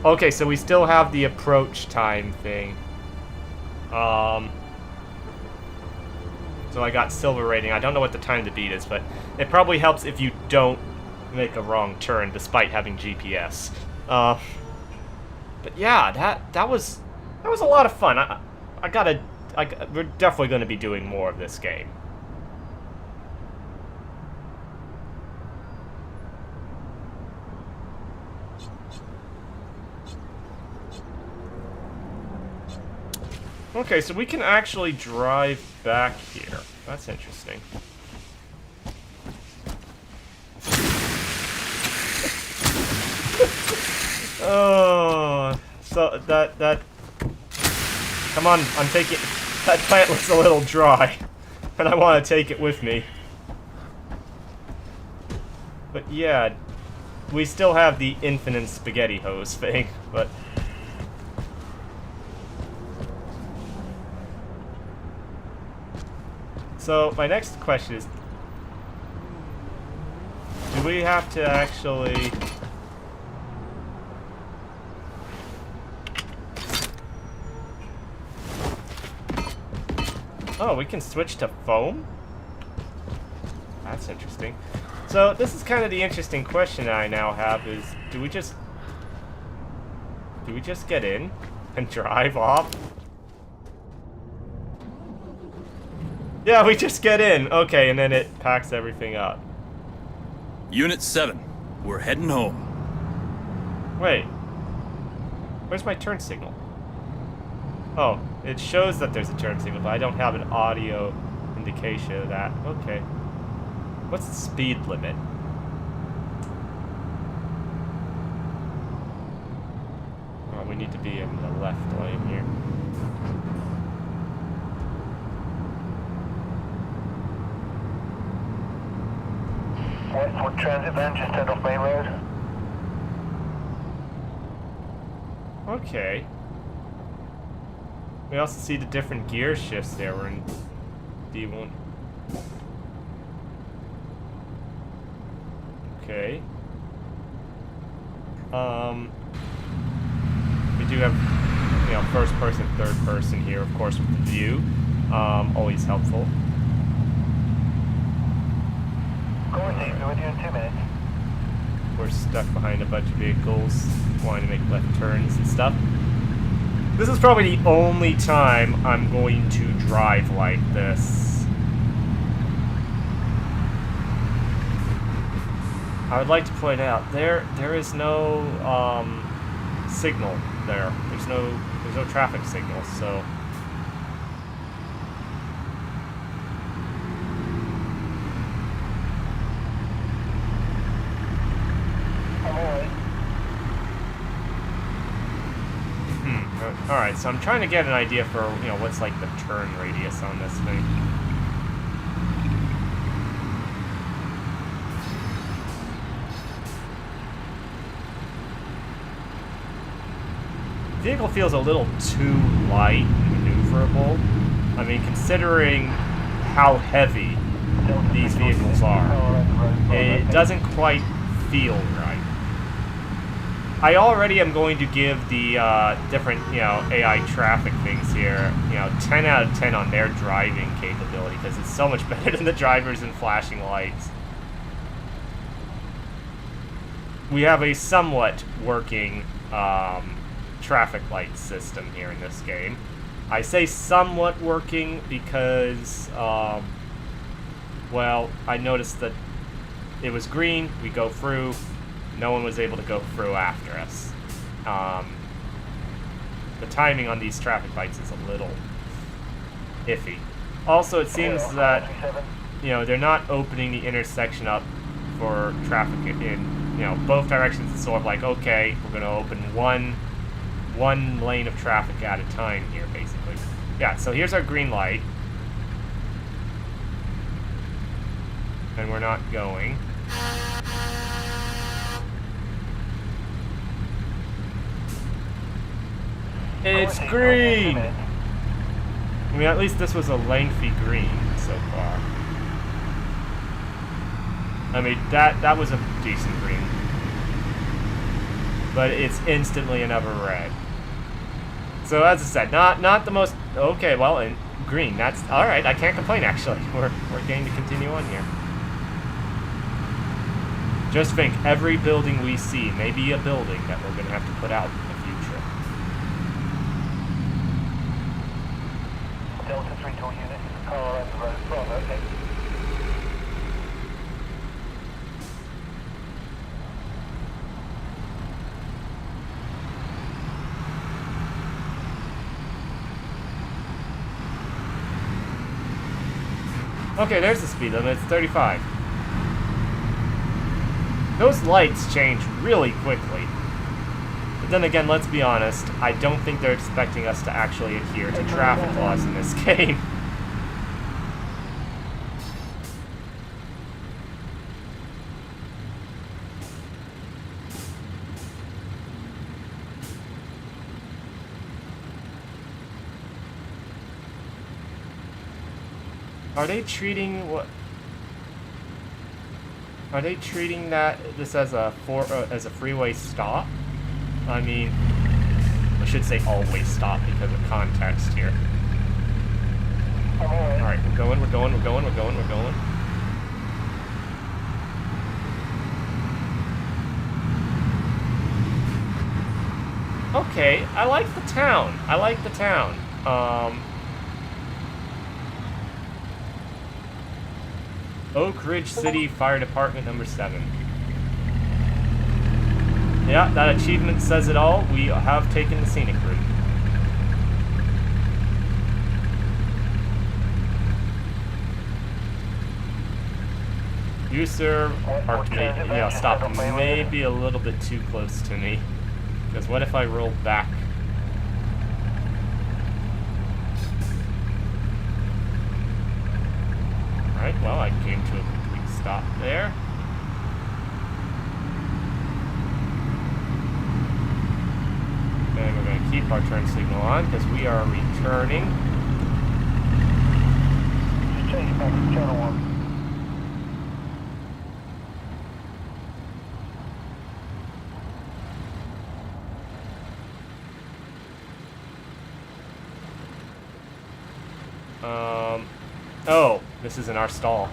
Okay, so we still have the approach time thing. So I got silver rating. I don't know what the time to beat is, but it probably helps if you don't make a wrong turn despite having GPS. But yeah, that was a lot of fun. We're definitely going to be doing more of this game. Okay, so we can actually drive back here. That's interesting. Oh, so that. Come on, I'm taking. That plant looks a little dry, and I want to take it with me. But yeah, we still have the infinite spaghetti hose thing, but. So, my next question is, do we have to actually... Oh, we can switch to foam? That's interesting. So, this is kind of the interesting question I now have is, do we just get in and drive off? Yeah, we just get in. Okay, and then it packs everything up. Unit 7, we're heading home. Wait. Where's my turn signal? Oh, it shows that there's a turn signal, but I don't have an audio indication of that. Okay. What's the speed limit? Oh, we need to be in the left lane here. Westwood Transit van just turned off Main Road. Okay. We also see the different gear shifts there. We're in D1. Okay. We do have, you know, first person, third person here, of course, with the view. Always helpful. Quarantine, be with you in 2 minutes. We're stuck behind a bunch of vehicles, wanting to make left turns and stuff. This is probably the only time I'm going to drive like this. I would like to point out there is no signal there. There's no traffic signal, so Alright, so I'm trying to get an idea for, you know, what's like the turn radius on this thing. The vehicle feels a little too light and maneuverable. I mean, considering how heavy these vehicles are, it doesn't quite feel right. I already am going to give the different, you know, AI traffic things here, you know, 10 out of 10 on their driving capability, because it's so much better than the drivers and flashing lights. We have a somewhat working traffic light system here in this game. I say somewhat working because, well, I noticed that it was green, we go through. No one was able to go through after us. The timing on these traffic lights is a little iffy. Also, it seems that, you know, they're not opening the intersection up for traffic in, you know, both directions. It's sort of like, okay, we're going to open one lane of traffic at a time here, basically. Yeah, so here's our green light. And we're not going. It's green! I mean, at least this was a lengthy green so far. I mean, that was a decent green. But it's instantly another red. So as I said, not the most... Okay, well, and green, that's... Alright, I can't complain, actually. We're going to continue on here. Just think, every building we see may be a building that we're going to have to put out in the future. Delta 3 to unit, car around the road, Bravo, okay. Okay, there's the speed limit, it's 35. Those lights change really quickly. But then again, let's be honest, I don't think they're expecting us to actually adhere to traffic laws in this game. Are they treating what? Are they treating this as a freeway stop? I mean, I should say always stop because of context here. All right, we're going. Okay, I like the town. Oak Ridge City Fire Department number 7. Yeah, that achievement says it all. We have taken the scenic route. You, sir, are stop maybe a little bit too close to me. Because what if I roll back? Alright, well, I came to a complete stop there. And we're going to keep our turn signal on because we are returning. Change back to channel 1. Oh, this is in our stall.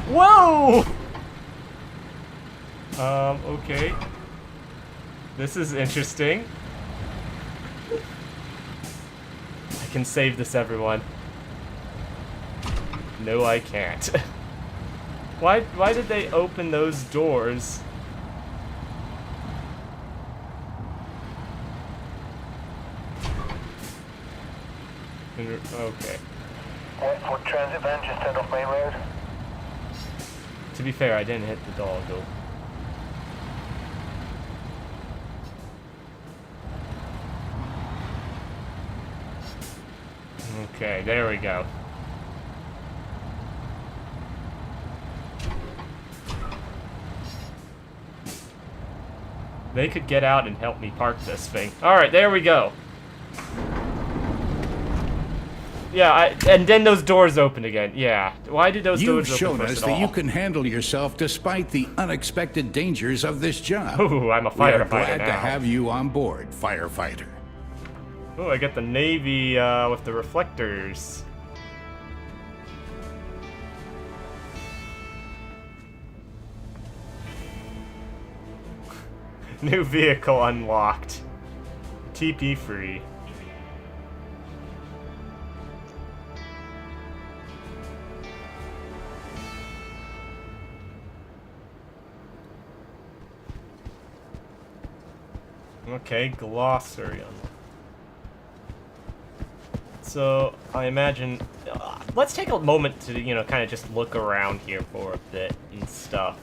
Whoa! Okay. This is interesting. I can save this, everyone. No, I can't. Why did they open those doors? Okay. For transit van, just head off main road. To be fair, I didn't hit the dog though. Okay, there we go. They could get out and help me park this thing. Alright, there we go. Yeah, and then those doors open again. Yeah. Why did those doors open You've shown first us at all? that you can handle yourself despite the unexpected dangers of this job. Ooh, I'm a We are firefighter glad now. to have you on board, firefighter. Oh, I got the Navy with the reflectors. New vehicle unlocked. TP free. Okay, glossary. So, I imagine... let's take a moment to, kind of just look around here for a bit and stuff.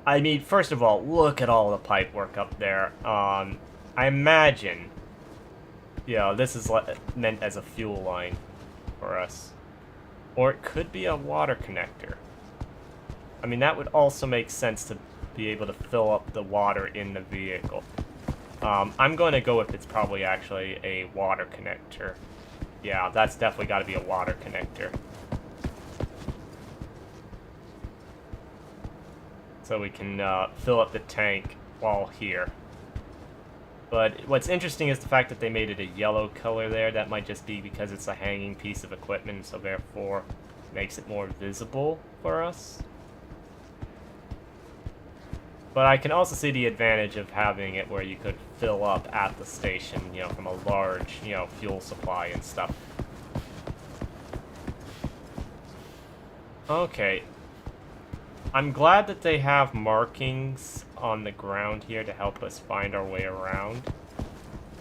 I mean, first of all, look at all the pipe work up there. I imagine... this is meant as a fuel line for us. Or it could be a water connector. I mean, that would also make sense to be able to fill up the water in the vehicle. I'm going to go with it's probably actually a water connector. Yeah, that's definitely got to be a water connector. So we can fill up the tank while here. But what's interesting is the fact that they made it a yellow color there. That might just be because it's a hanging piece of equipment, so therefore makes it more visible for us. But I can also see the advantage of having it where you could fill up at the station, from a large, fuel supply and stuff. Okay. I'm glad that they have markings on the ground here to help us find our way around.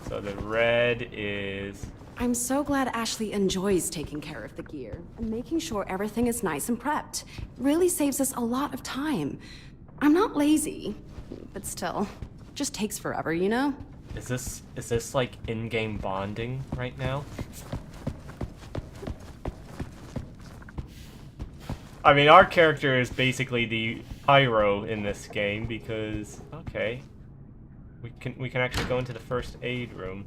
So the red is... I'm so glad Ashley enjoys taking care of the gear and making sure everything is nice and prepped. Really saves us a lot of time. I'm not lazy, but still, just takes forever, you know? Is this like in-game bonding right now? I mean, our character is basically the pyro in this game because okay, we can actually go into the first aid room.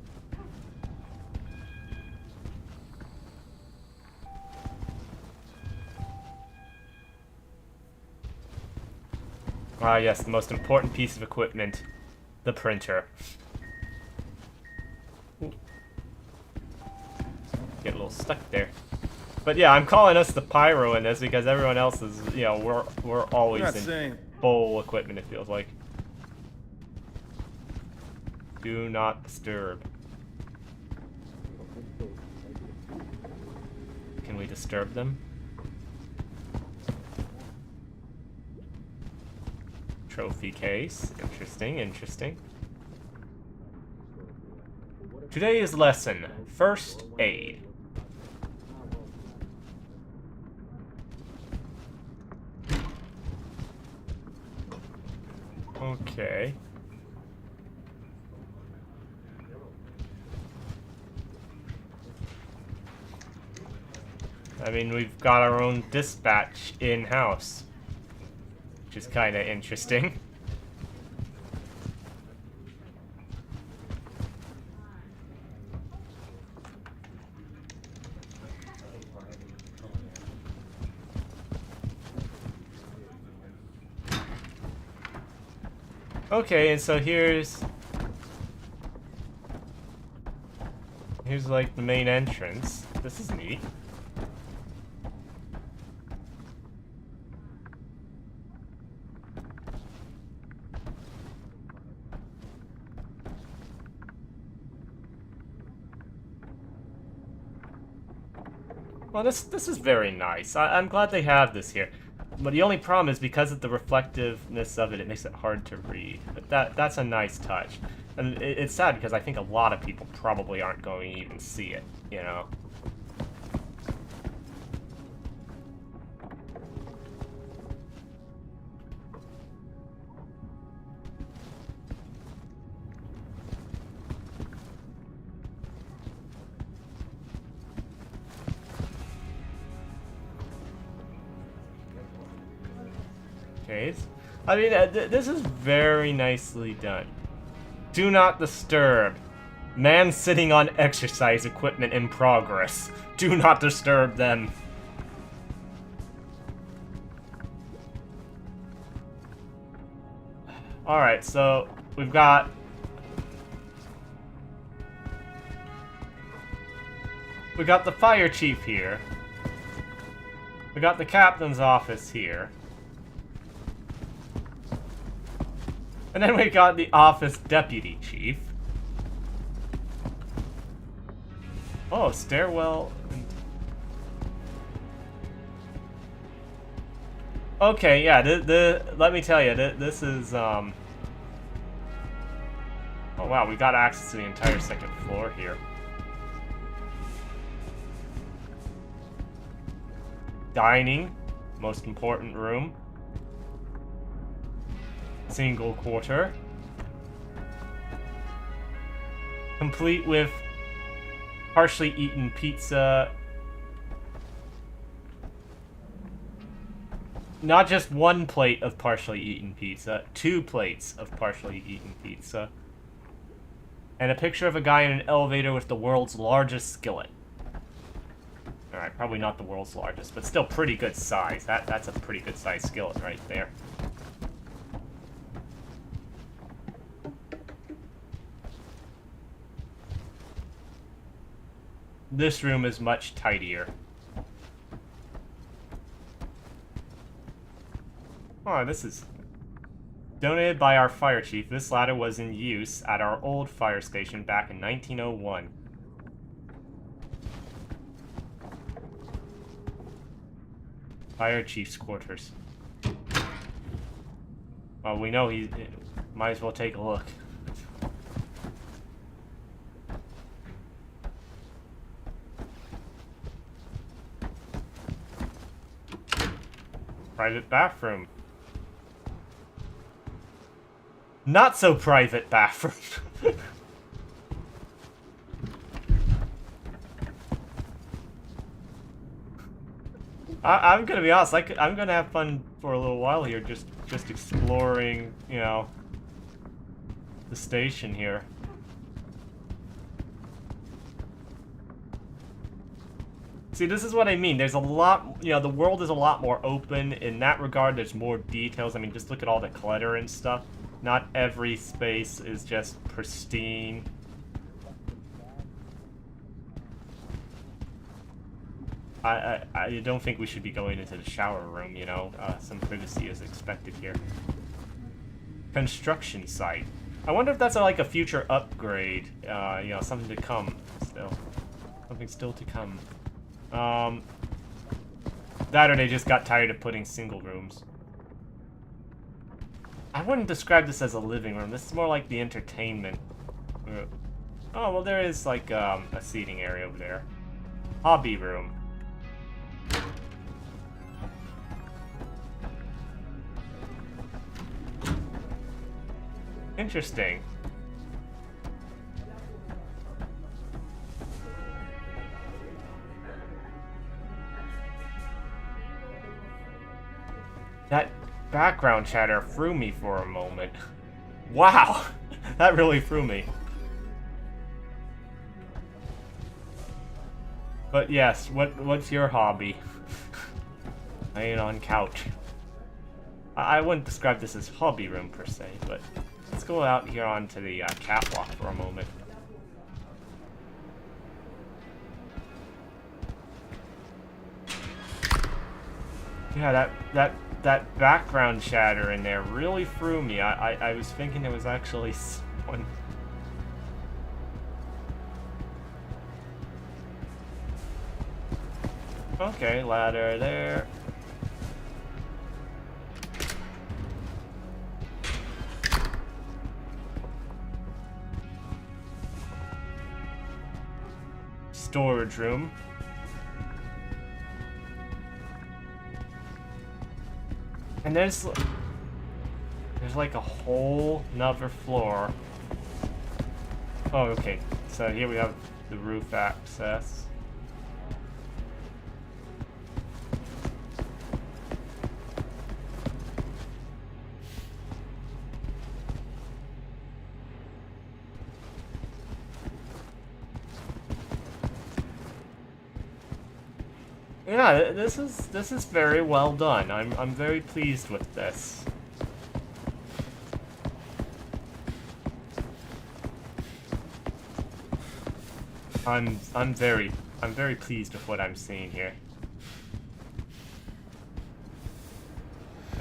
Ah, yes, the most important piece of equipment, the printer. Ooh. Get a little stuck there. But yeah, I'm calling us the pyro in this because everyone else is, we're always in full equipment, it feels like. Do not disturb. Can we disturb them? Trophy case. Interesting, interesting. Today's lesson, first aid. Okay. I mean, we've got our own dispatch in-house, which is kind of interesting. Okay, and so here's like the main entrance. This is neat. Well, this is very nice. I'm glad they have this here. But the only problem is because of the reflectiveness of it, it makes it hard to read. But that's a nice touch. And it's sad because I think a lot of people probably aren't going to even see it, you know? Okay, I mean, this is very nicely done. Do not disturb. Man sitting on exercise equipment in progress. Do not disturb them. Alright, so we've got... we got the fire chief here. We got the captain's office here. And then we got the office deputy chief. Oh, stairwell. Okay, yeah, let me tell you, this is, oh wow, we got access to the entire second floor here. Dining, most important room. Single quarter. Complete with partially eaten pizza. Not just one plate of partially eaten pizza, 2 plates of partially eaten pizza. And a picture of a guy in an elevator with the world's largest skillet. Alright, probably not the world's largest, but still pretty good size. That's a pretty good size skillet right there. This room is much tidier. Oh, this is donated by our fire chief. This ladder was in use at our old fire station back in 1901. Fire chief's quarters. Well, we know he might as well take a look. Private bathroom. Not so private bathroom. I'm gonna be honest, I'm gonna have fun for a little while here, just exploring, you know, the station here. See, this is what I mean. There's a lot, you know, the world is a lot more open. In that regard, there's more details. I mean, just look at all the clutter and stuff. Not every space is just pristine. I don't think we should be going into the shower room, you know. Some privacy is expected here. Construction site. I wonder if that's like a future upgrade. You know, something to come still. Something still to come. That or they just got tired of putting single rooms. I wouldn't describe this as a living room. This is more like the entertainment. Oh, well, there is like a seating area over there. Hobby room. Interesting. That background chatter threw me for a moment. Wow! That really threw me. But yes, what's your hobby? Laying on couch. I wouldn't describe this as hobby room per se, but let's go out here onto the catwalk for a moment. Yeah, that background chatter in there really threw me. I was thinking it was actually someone. Okay, ladder there. Storage room. And there's like a whole nother floor. Oh, okay. So here we have the roof access. Yeah, this is very well done. I'm very pleased with this. I'm very pleased with what I'm seeing here.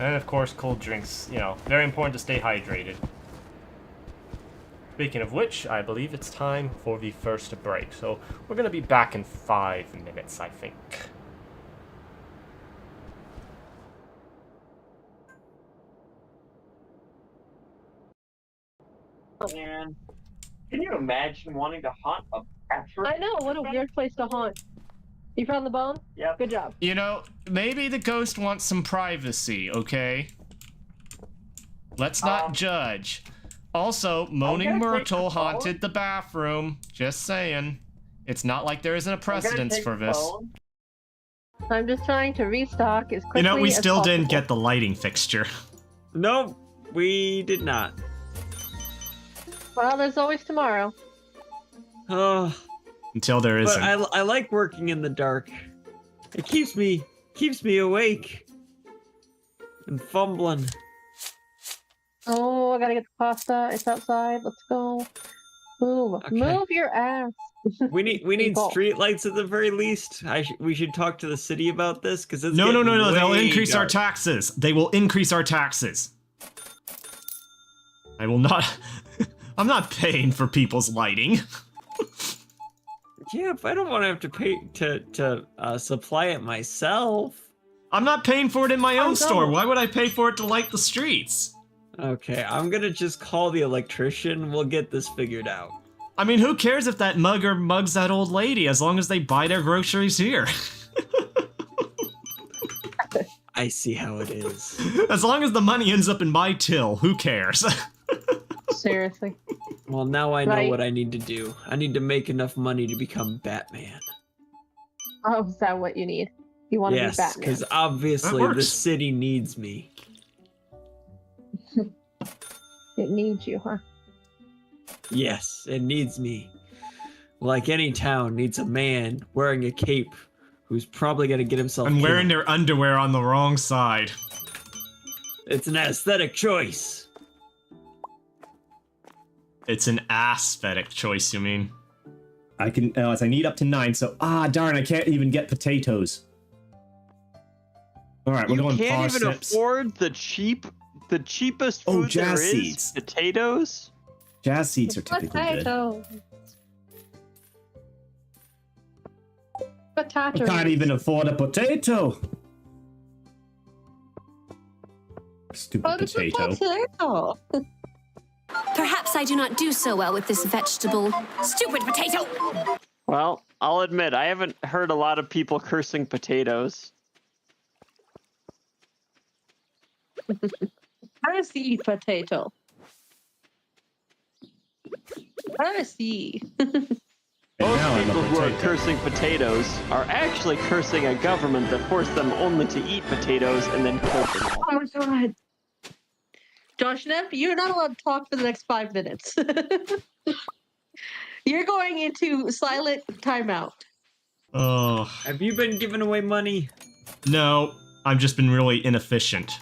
And of course, cold drinks, you know, very important to stay hydrated. Speaking of which, I believe it's time for the first break. So we're gonna be back in 5 minutes, I think. Man, can you imagine wanting to haunt a bathroom? I know, what a weird place to haunt. You found the bone? Yep. Good job. You know, maybe the ghost wants some privacy, okay? Let's not judge. Also, Moaning Myrtle haunted the bathroom. Just saying. It's not like there isn't a precedence for this. I'm just trying to restock as quickly You know, we as still didn't possible. get the lighting fixture. Nope, we did not. Well, there's always tomorrow. Oh, Until there but isn't. I like working in the dark. It keeps me awake and fumbling. Oh, I gotta get the pasta. It's outside. Let's go. Move. Okay. Move your ass. We need People. street lights at the very least. We should talk to the city about this because it's No. getting They'll way increase our dark. taxes. They will increase our taxes. I will not. I'm not paying for people's lighting. Yeah, but I don't want to have to pay to supply it myself. I'm not paying for it in my own store. Why would I pay for it to light the streets? Okay, I'm gonna just call the electrician. We'll get this figured out. I mean, who cares if that mugger mugs that old lady as long as they buy their groceries here? I see how it is. As long as the money ends up in my till, who cares? Seriously. Well, now I know Right. what I need to do. I need to make enough money to become Batman. Oh, is that what you need? You want to be Yes, Batman? because That obviously works. the city needs me. It needs you, huh? Yes, it needs me. Like any town needs a man wearing a cape who's probably gonna get himself And wearing killed. their underwear on the wrong side. It's an aesthetic choice. It's an aesthetic choice, you mean? I can, as I need up to 9, so darn, I can't even get potatoes. All right, we're You going can't even parsnips. afford the cheapest Oh, food there jazz is. seeds. Potatoes. Jazz seeds are typically good. Potato. I Potato. can't even afford a potato. Stupid potato. Potato. Perhaps I do not do so well with this vegetable. Stupid potato! Well, I'll admit I haven't heard a lot of people cursing potatoes. I see potato. I see. Most now I'm a people who are potato. cursing potatoes are actually cursing a government that forced them only to eat potatoes and then killed them all. Oh my god. Josh Neff, you're not allowed to talk for the next 5 minutes. You're going into silent timeout. Oh. Have you been giving away money? No, I've just been really inefficient.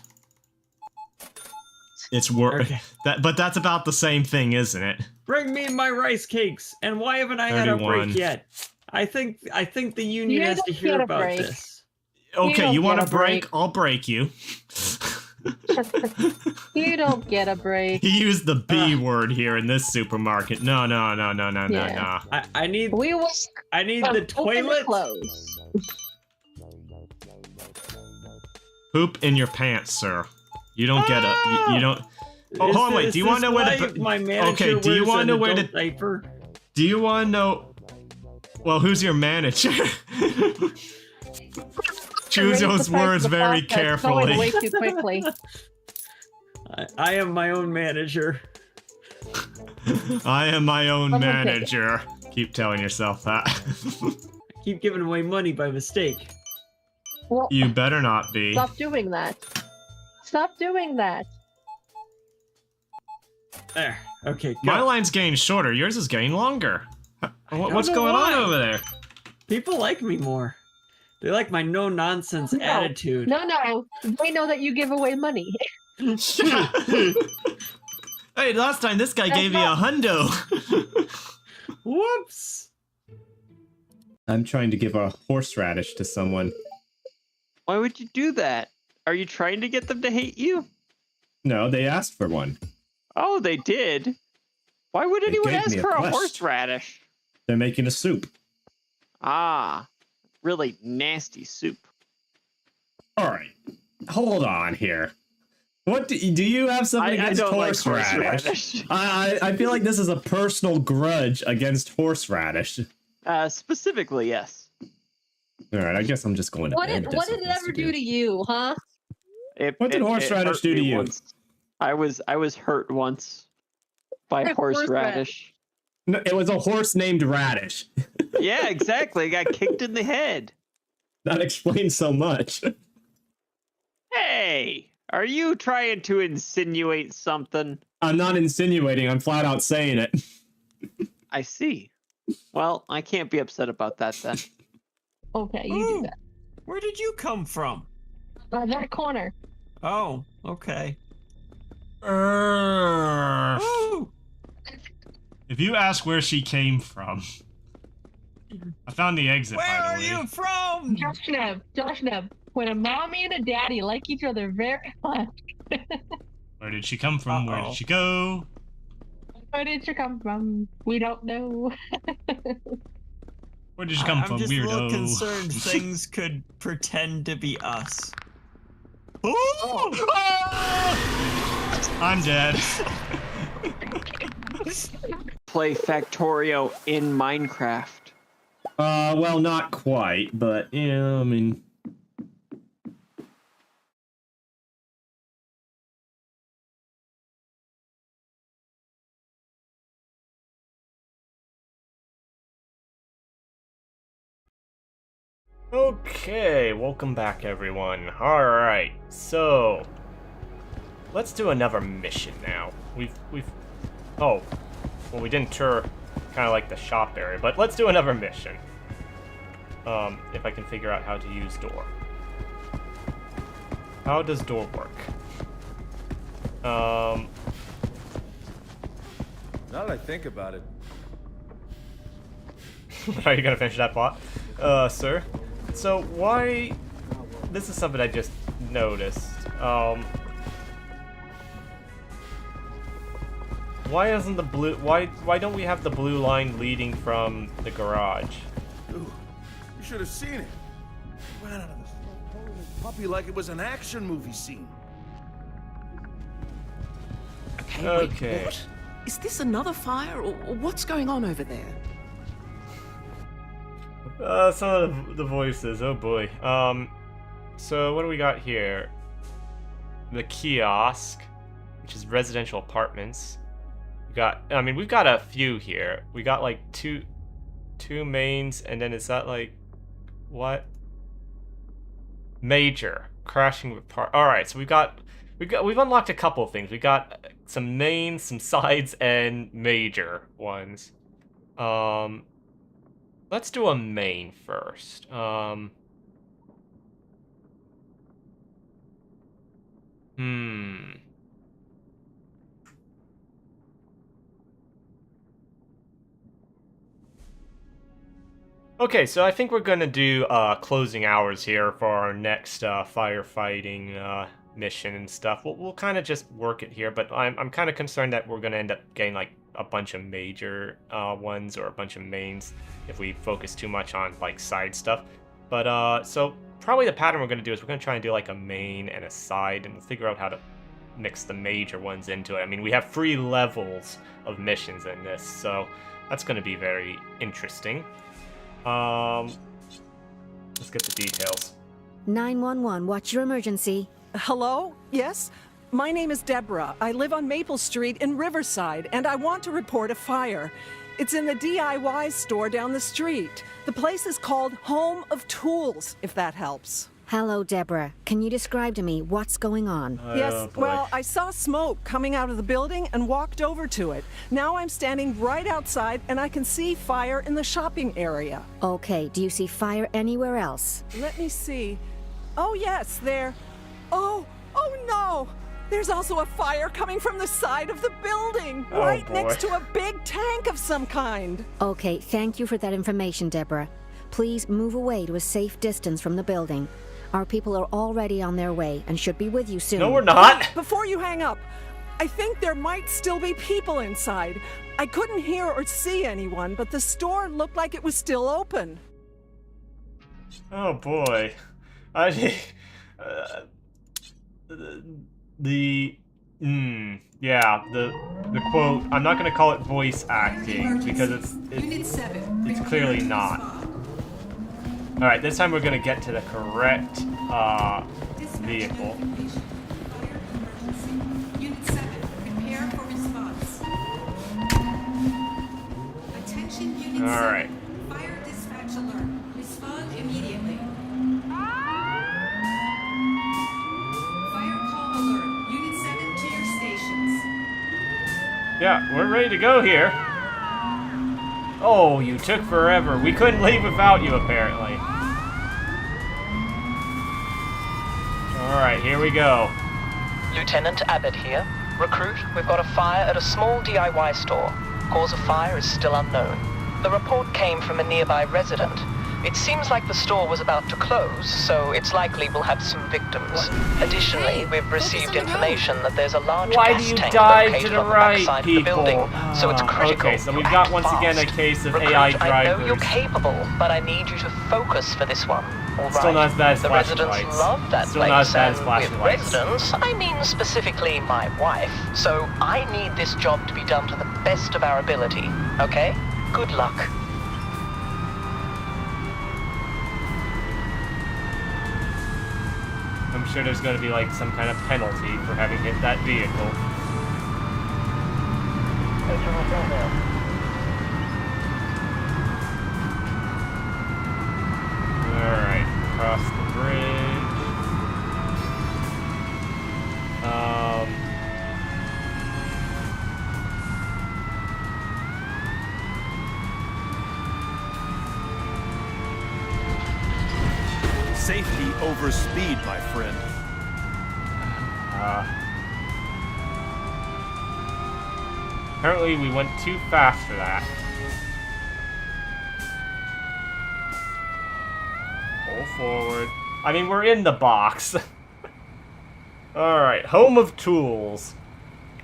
It's Okay. but that's about the same thing, isn't it? Bring me my rice cakes. And why haven't I had a 31. break yet? I think the union You has to don't hear get a about break. this. Okay, don't you want get a a break? break. I'll break you. You don't get a break. He used the B word here in this supermarket. No. Yeah. I need We will I need from the open to toilet. close. Poop in your pants, sir. You don't get a. You don't. Oh, hold on, wait. Do you want to know where to? My manager Okay. Do you wears want to an know where to? adult diaper? Do you want to know? Well, who's your manager? Choose Erase those the part words of the very process going way carefully. too quickly. I am my own manager. I am my own Someone take it. manager. Keep telling yourself that. I keep giving away money by mistake. Well, You better not be. stop doing that. Stop doing that. There. Okay. Go. My line's getting shorter. Yours is getting longer. What's know going on why. over there? People like me more. They like my no nonsense No. attitude. No. They know that you give away money. Hey, last time this guy That's gave me a not- hundo. Whoops. I'm trying to give a horseradish to someone. Why would you do that? Are you trying to get them to hate you? No, they asked for one. Oh, they did. Why would They anyone gave ask me a for a quest. horseradish? They're making a soup. Ah, really nasty soup. All right, hold on here. What do you have something I against don't like horseradish? horseradish. I feel like this is a personal grudge against horseradish. Specifically, yes. All right, I guess I'm just going to What bed. did it ever do to you, huh? What did horseradish hurt do to me you? Once. I was hurt once by horseradish. No, it was a horse named Radish. Yeah, exactly. I got kicked in the head. That explains so much. Hey, are you trying to insinuate something? I'm not insinuating. I'm flat out saying it. I see. Well, I can't be upset about that then. Okay, you do that. Where did you come from? That corner. Oh, okay. If you ask where she came from, I found the exit. Where by the are way. you from? Josh Neb. When a mommy and a daddy like each other very much. Where did she come from? Where did she go? Where did she come from? We don't know. Where did she come from? I'm just a little Weirdo. concerned things could pretend to be us. I'm dead. Play Factorio in Minecraft. Well, not quite, but yeah, I mean. Okay, welcome back everyone. Alright, so let's do another mission now. Oh, well we didn't tour kind of like the shop area, but let's do another mission. If I can figure out how to use door. How does door work? Now that I think about it. Are you gonna finish that plot? Sir? So why... This is something I just noticed. Why isn't the blue... Why don't we have the blue line leading from the garage? Ooh, you should have seen it. It ran out of this puppy like it was an action movie scene. Okay. Wait, what? Is this another fire, or what's going on over there? Some of the voices, oh boy. So what do we got here? The kiosk, which is residential apartments. We we've got a few here. We got like two mains, and then is that like what? Major crashing with part. All right, so we've unlocked a couple of things. We got some mains, some sides, and major ones. Let's do a main first. Okay, so I think we're gonna do closing hours here for our next firefighting mission and stuff. We'll kind of just work it here, but I'm kind of concerned that we're gonna end up getting like a bunch of major ones or a bunch of mains if we focus too much on like side stuff. But so probably the pattern we're gonna do is we're gonna try and do like a main and a side, and we'll figure out how to mix the major ones into it. I mean, we have 3 levels of missions in this, so that's gonna be very interesting. Let's get the details. 911, what's your emergency? Hello? Yes? My name is Deborah. I live on Maple Street in Riverside, and I want to report a fire. It's in the DIY store down the street. The place is called Home of Tools, if that helps. Hello, Deborah. Can you describe to me what's going on? Yes, well, I saw smoke coming out of the building and walked over to it. Now I'm standing right outside and I can see fire in the shopping area. Okay, do you see fire anywhere else? Let me see. Oh, yes, there. Oh no! There's also a fire coming from the side of the building, right next to a big tank of some kind. Okay, thank you for that information, Deborah. Please move away to a safe distance from the building. Our people are already on their way and should be with you soon. No, we're not. Before you hang up, I think there might still be people inside. I couldn't hear or see anyone, but the store looked like it was still open. Oh boy. I think the quote, I'm not going to call it voice acting because it's clearly not. All right, this time we're going to get to the correct vehicle. Unit 7, prepare for response. Attention, Unit 7. All right. Fire dispatch alert. Respond immediately. Fire call alert. Unit 7 to your stations. Yeah, we're ready to go here. Oh, you took forever. We couldn't leave without you, apparently. Alright, here we go. Lieutenant Abbott here. Recruit, we've got a fire at a small DIY store. Cause of fire is still unknown. The report came from a nearby resident. It seems like the store was about to close, so it's likely we'll have some victims. Additionally, we've received information that there's a large gas tank located on the backside of the building, so it's critical. Okay, so we've got once again a case of Recruit, AI drivers. I know you're capable, but I need you to focus for this one. All right. Still not as bad as the flashing residents lights. love that Still place, not as bad as and flashing with lights. residents, I mean specifically my wife. So I need this job to be done to the best of our ability. Okay? Good luck. I'm sure there's going to be like some kind of penalty for having hit that vehicle. Alright, cross the bridge. Safety over speed, my friend. Apparently we went too fast for that. Pull forward. I mean, we're in the box. Alright, Home of Tools.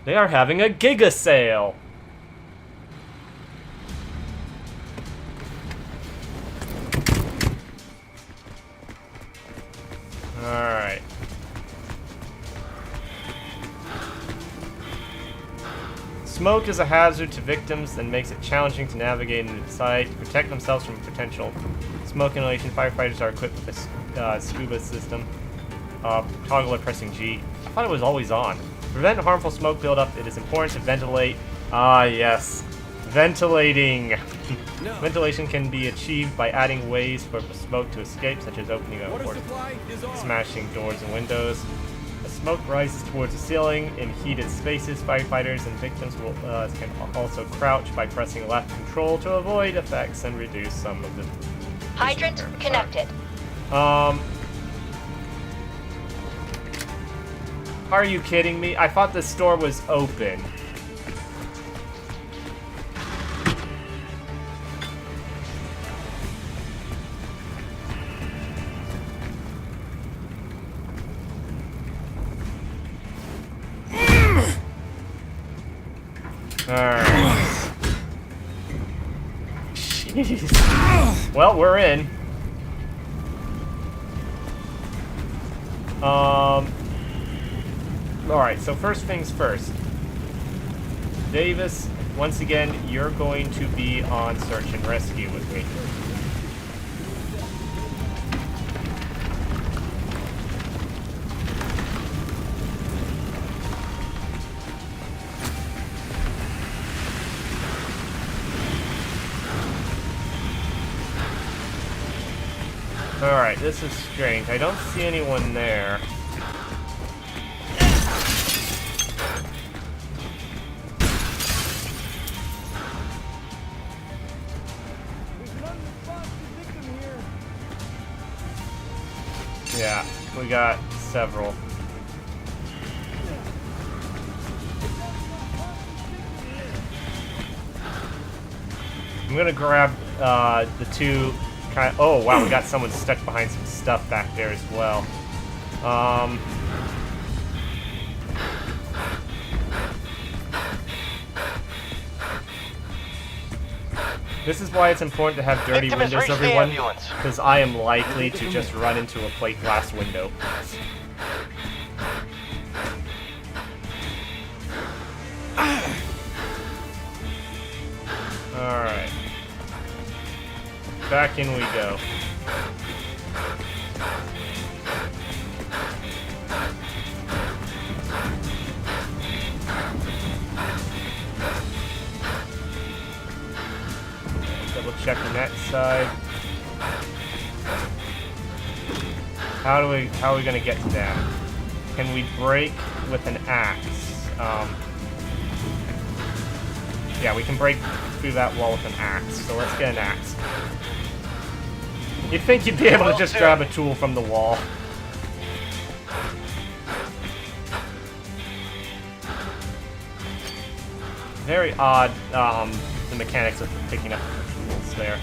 They are having a Giga sale. Alright. Smoke is a hazard to victims and makes it challenging to navigate into the site. To protect themselves from potential smoke inhalation, firefighters are equipped with a scuba system. Toggle by pressing G. I thought it was always on. To prevent harmful smoke buildup, it is important to ventilate Ah, yes. Ventilating. Ventilation can be achieved by adding ways for smoke to escape, such as opening a door, smashing doors and windows. As smoke rises towards the ceiling in heated spaces, firefighters and victims will, can also crouch by pressing left control to avoid effects and reduce some of the hydrant connected. Are you kidding me? I thought the store was open. Alright. Jeez. Well, we're in. Alright, so first things first. Davis, once again, you're going to be on search and rescue with me. Alright, this is strange. I don't see anyone there. Yeah, we got several. I'm gonna grab the two kind of, oh wow, we got someone stuck behind some stuff back there as well. This is why it's important to have dirty windows, everyone, because I am likely to just run into a plate glass window. Alright. Back in we go. Double check the net side. How are we gonna get to them? Can we break with an axe? Yeah, we can break through that wall with an axe, so let's get an axe. You'd think you'd be able to just grab a tool from the wall. Very odd, the mechanics of picking up the tools there.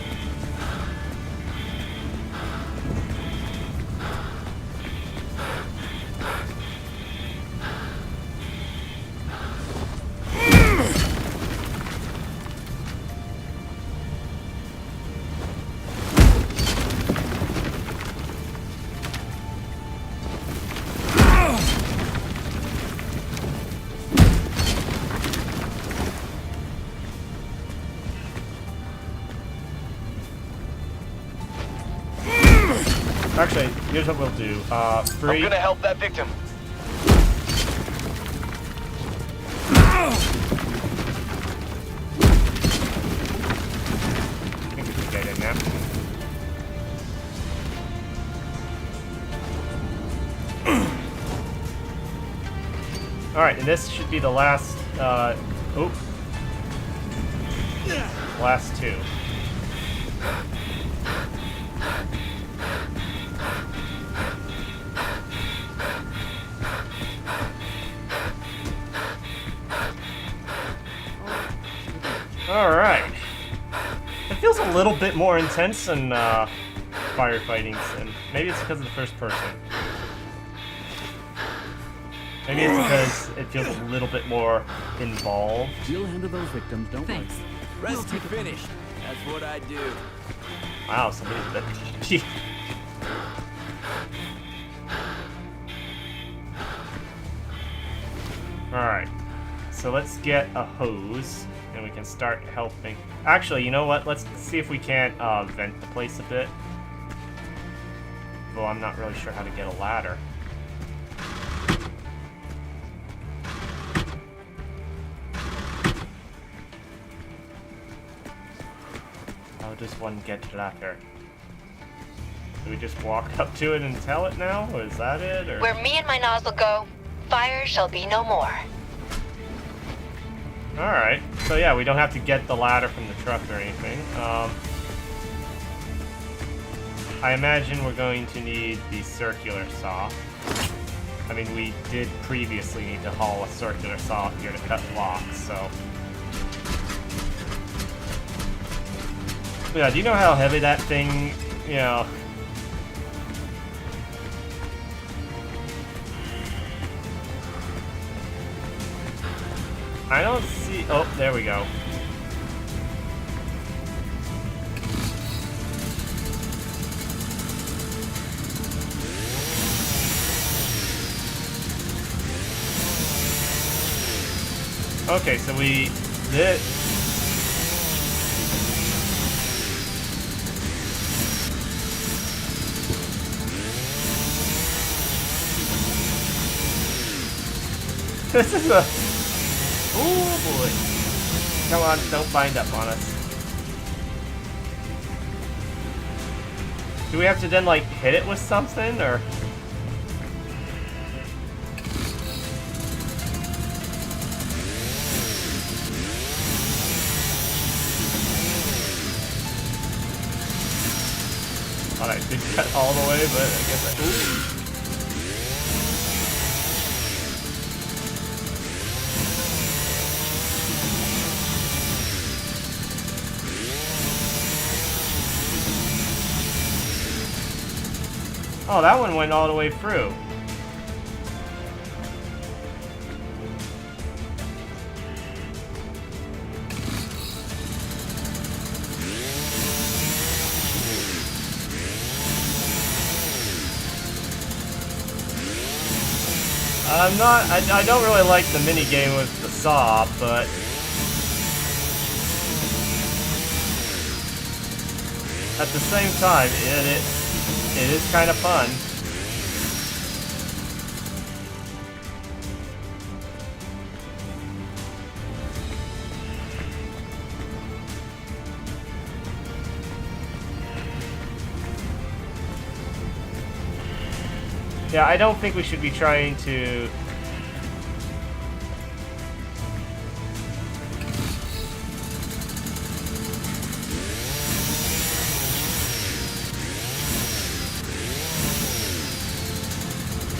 Actually, here's what we'll do. Free. I'm gonna help that victim. I think we can get in there. Alright, and this should be the last, last two. Alright. It feels a little bit more intense than Firefighting Sim. Maybe it's because of the first person. Maybe it's because it feels a little bit more involved. We'll handle those victims, don't Thanks. worry. Rescue finished. That's what I do. Wow, somebody's a bit... Alright. So let's get a hose, and we can start helping. Actually, you know what? Let's see if we can't vent the place a bit. Though I'm not really sure how to get a ladder. does one get ladder? Do we just walk up to it and tell it now? Or is that it? Or... Where me and my nozzle go, fire shall be no more. Alright. So yeah, we don't have to get the ladder from the truck or anything. I imagine we're going to need the circular saw. I mean, we did previously need to haul a circular saw here to cut blocks, so... Yeah, do you know how heavy that thing, you know... I don't see... Oh, there we go. Okay, so we did... This is a... Oh boy. Come on, don't bind up on us. Do we have to then, like, hit it with something, or...? Thought I did cut all the way, but I guess I... Ooh. Oh, that one went all the way through. I don't really like the mini game with the saw, but at the same time, it is kind of fun. Yeah, I don't think we should be trying to...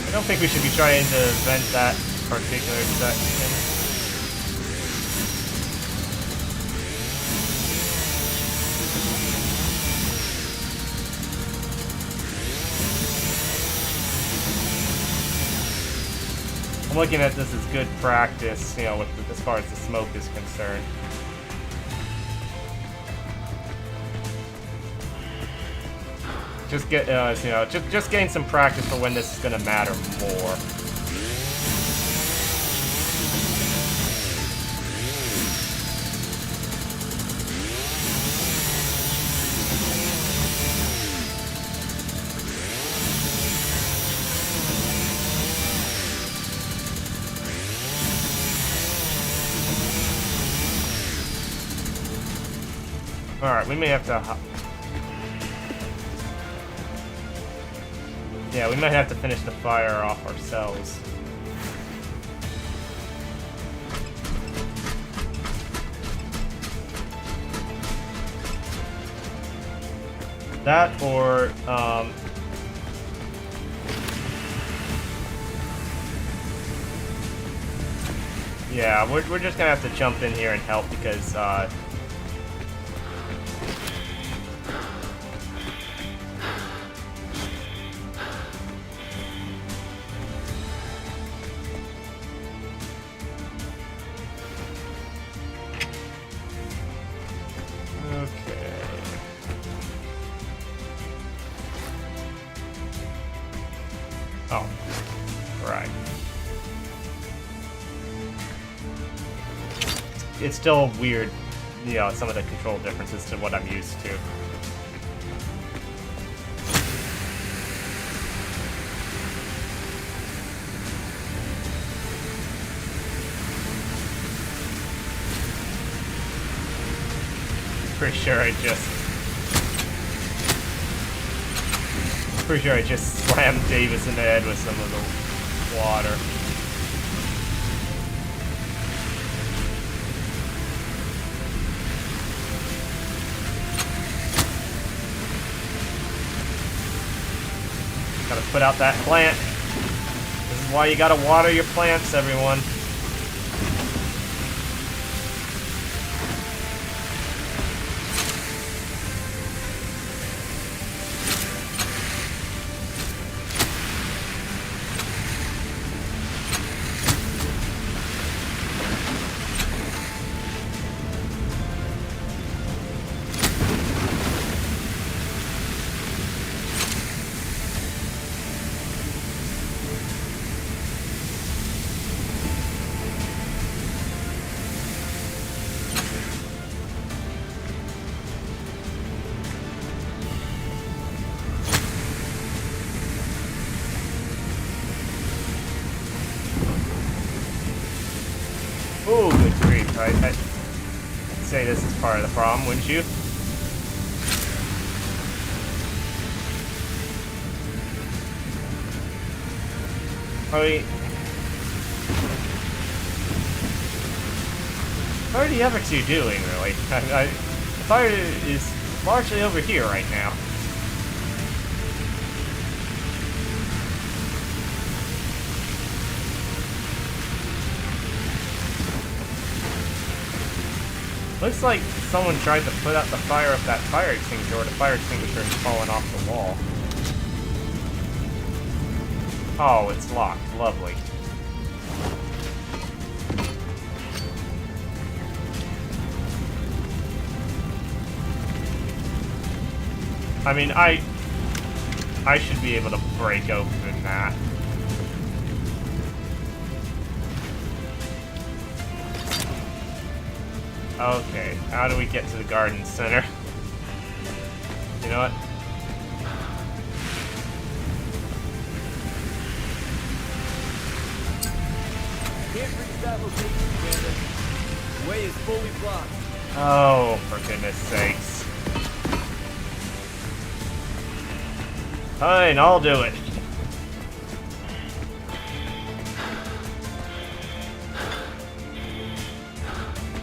I don't think we should be trying to vent that particular section. I'm looking at this as good practice, you know, as far as the smoke is concerned. Just get, you know, just getting some practice for when this is gonna matter more. All right, we may have to. Yeah, we might have to finish the fire off ourselves. That or, yeah, we're just gonna have to jump in here and help because, oh, right. It's still weird, you know, some of the control differences to what I'm used to. Pretty sure I just Pretty sure I just slammed Davis in the head with some of the water. Gotta put out that plant. This is why you gotta water your plants, everyone. Oh, good grief. I'd say this is part of the problem, wouldn't you? I mean, what are the other two doing, really? The fire is largely over here right now. Looks like someone tried to put out the fire of that fire extinguisher, or the fire extinguisher is falling off the wall. Oh, it's locked. Lovely. I mean, I should be able to break open that. Okay, how do we get to the garden center? You know what? Can't reach that location, Commander. The way is fully blocked. Oh, for goodness sakes. Fine, I'll do it.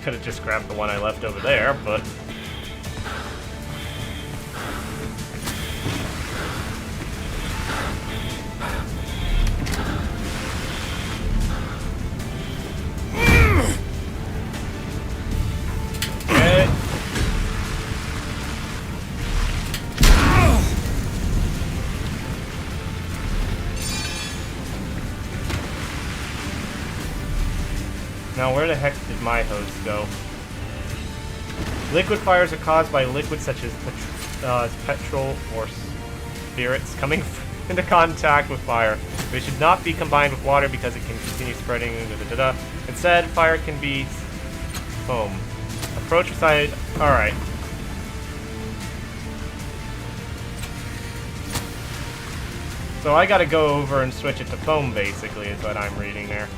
Could have just grabbed the one I left over there, but... Okay. Now, where the heck did my hose go? Liquid fires are caused by liquids such as petrol or spirits coming into contact with fire. They should not be combined with water because it can continue spreading. Instead, fire can be foam. Approach side. Alright. So I gotta go over and switch it to foam, basically, is what I'm reading there.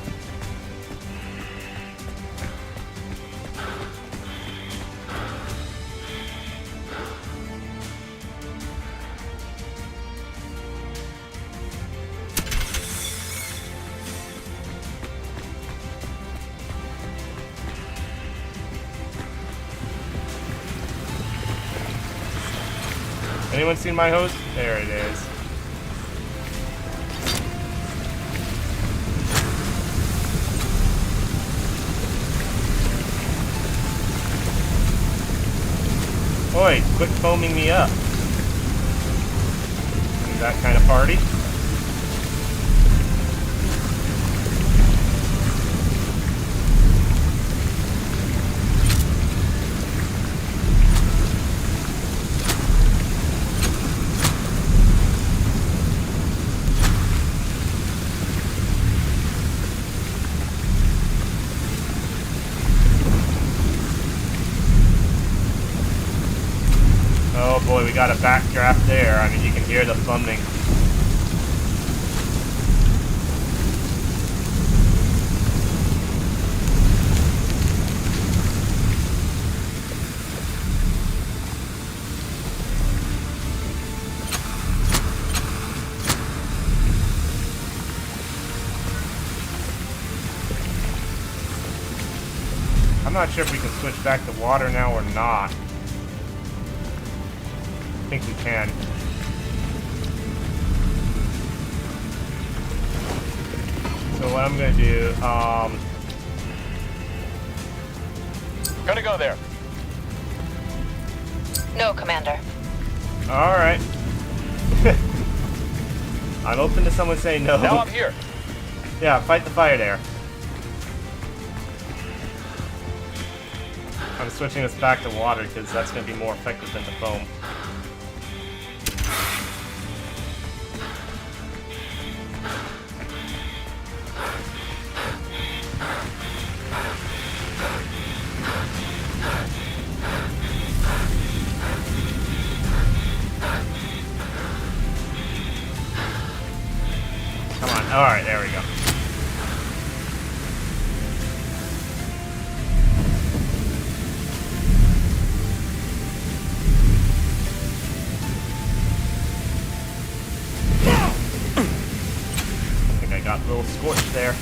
Anyone seen my hose? There it is. Oi, quit foaming me up. Is that kind of party? Oh boy, we got a backdraft there. I mean, you can hear the thumbing. not sure if we can switch back to water now or not. I think we can. So what I'm gonna do, Gonna go there. No, Commander. alright. I'm open to someone saying no. Now I'm here. Yeah, fight the fire there. I'm switching us back to water because that's going to be more effective than the foam. Come on. Alright, there we go. I think I got a little scorched there.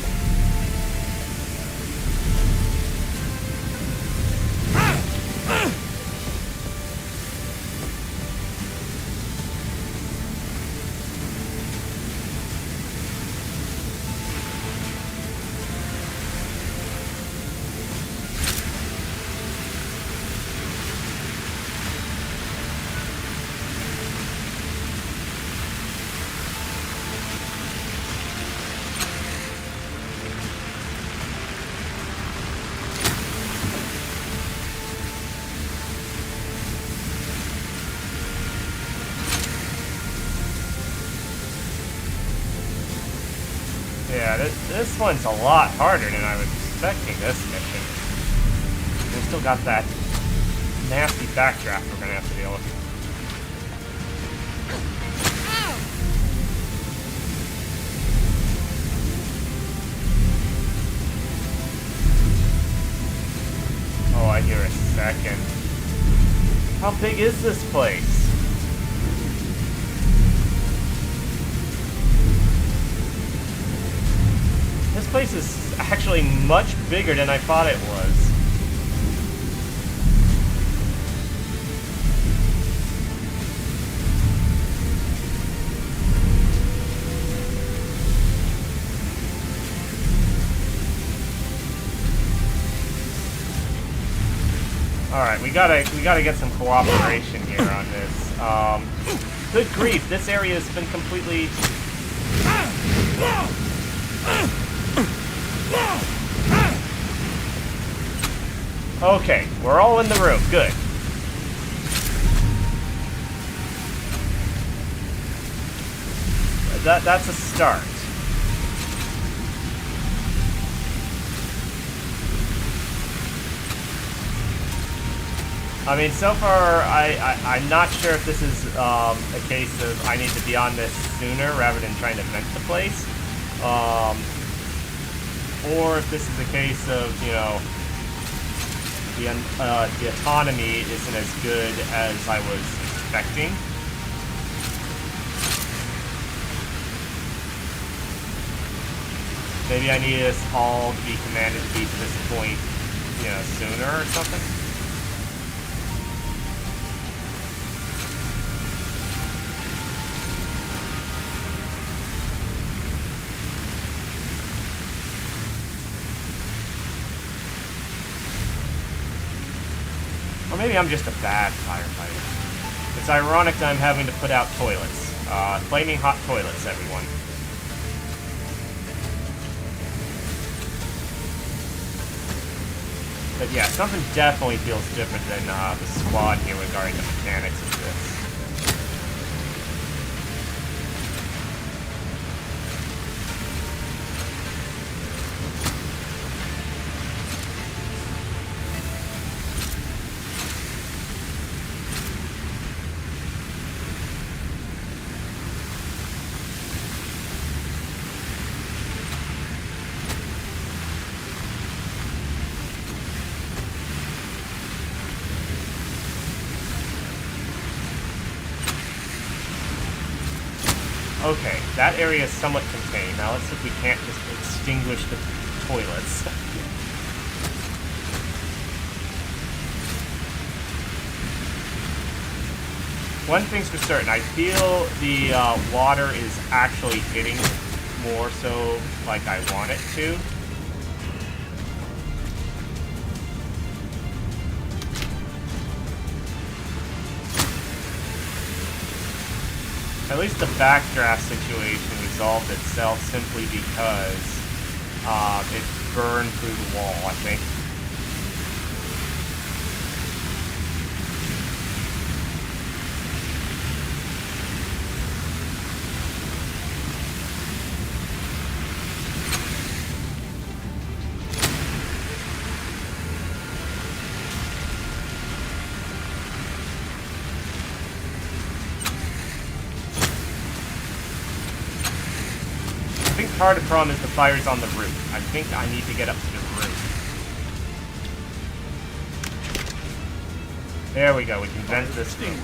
Yeah, this one's a lot harder than I was expecting this mission. We still got that nasty backdraft we're gonna have to deal with. Oh, I hear a second. How big is this place? This place is actually much bigger than I thought it was. Alright, we gotta get some cooperation here on this. Good grief, this area has been completely... Okay, we're all in the room. Good. That's a start. I mean, so far, I'm not sure if this is a case of I need to be on this sooner rather than trying to vent the place. Or if this is a case of, you know, the autonomy isn't as good as I was expecting. Maybe I need us all to be commanded to be to this point, you know, sooner or something. Or maybe I'm just a bad firefighter. It's ironic that I'm having to put out toilets. Flaming hot toilets, everyone. But yeah, something definitely feels different than the squad here regarding the mechanics of this. Okay, that area is somewhat contained. Now let's see if we can't just extinguish the toilets. one thing's for certain. I feel the water is actually hitting more so like I want it to. At least the backdraft situation resolved itself simply because it burned through the wall, I think. I think part of the problem is the fire's on the roof. I think I need to get up to the roof. There we go, we can vent this room.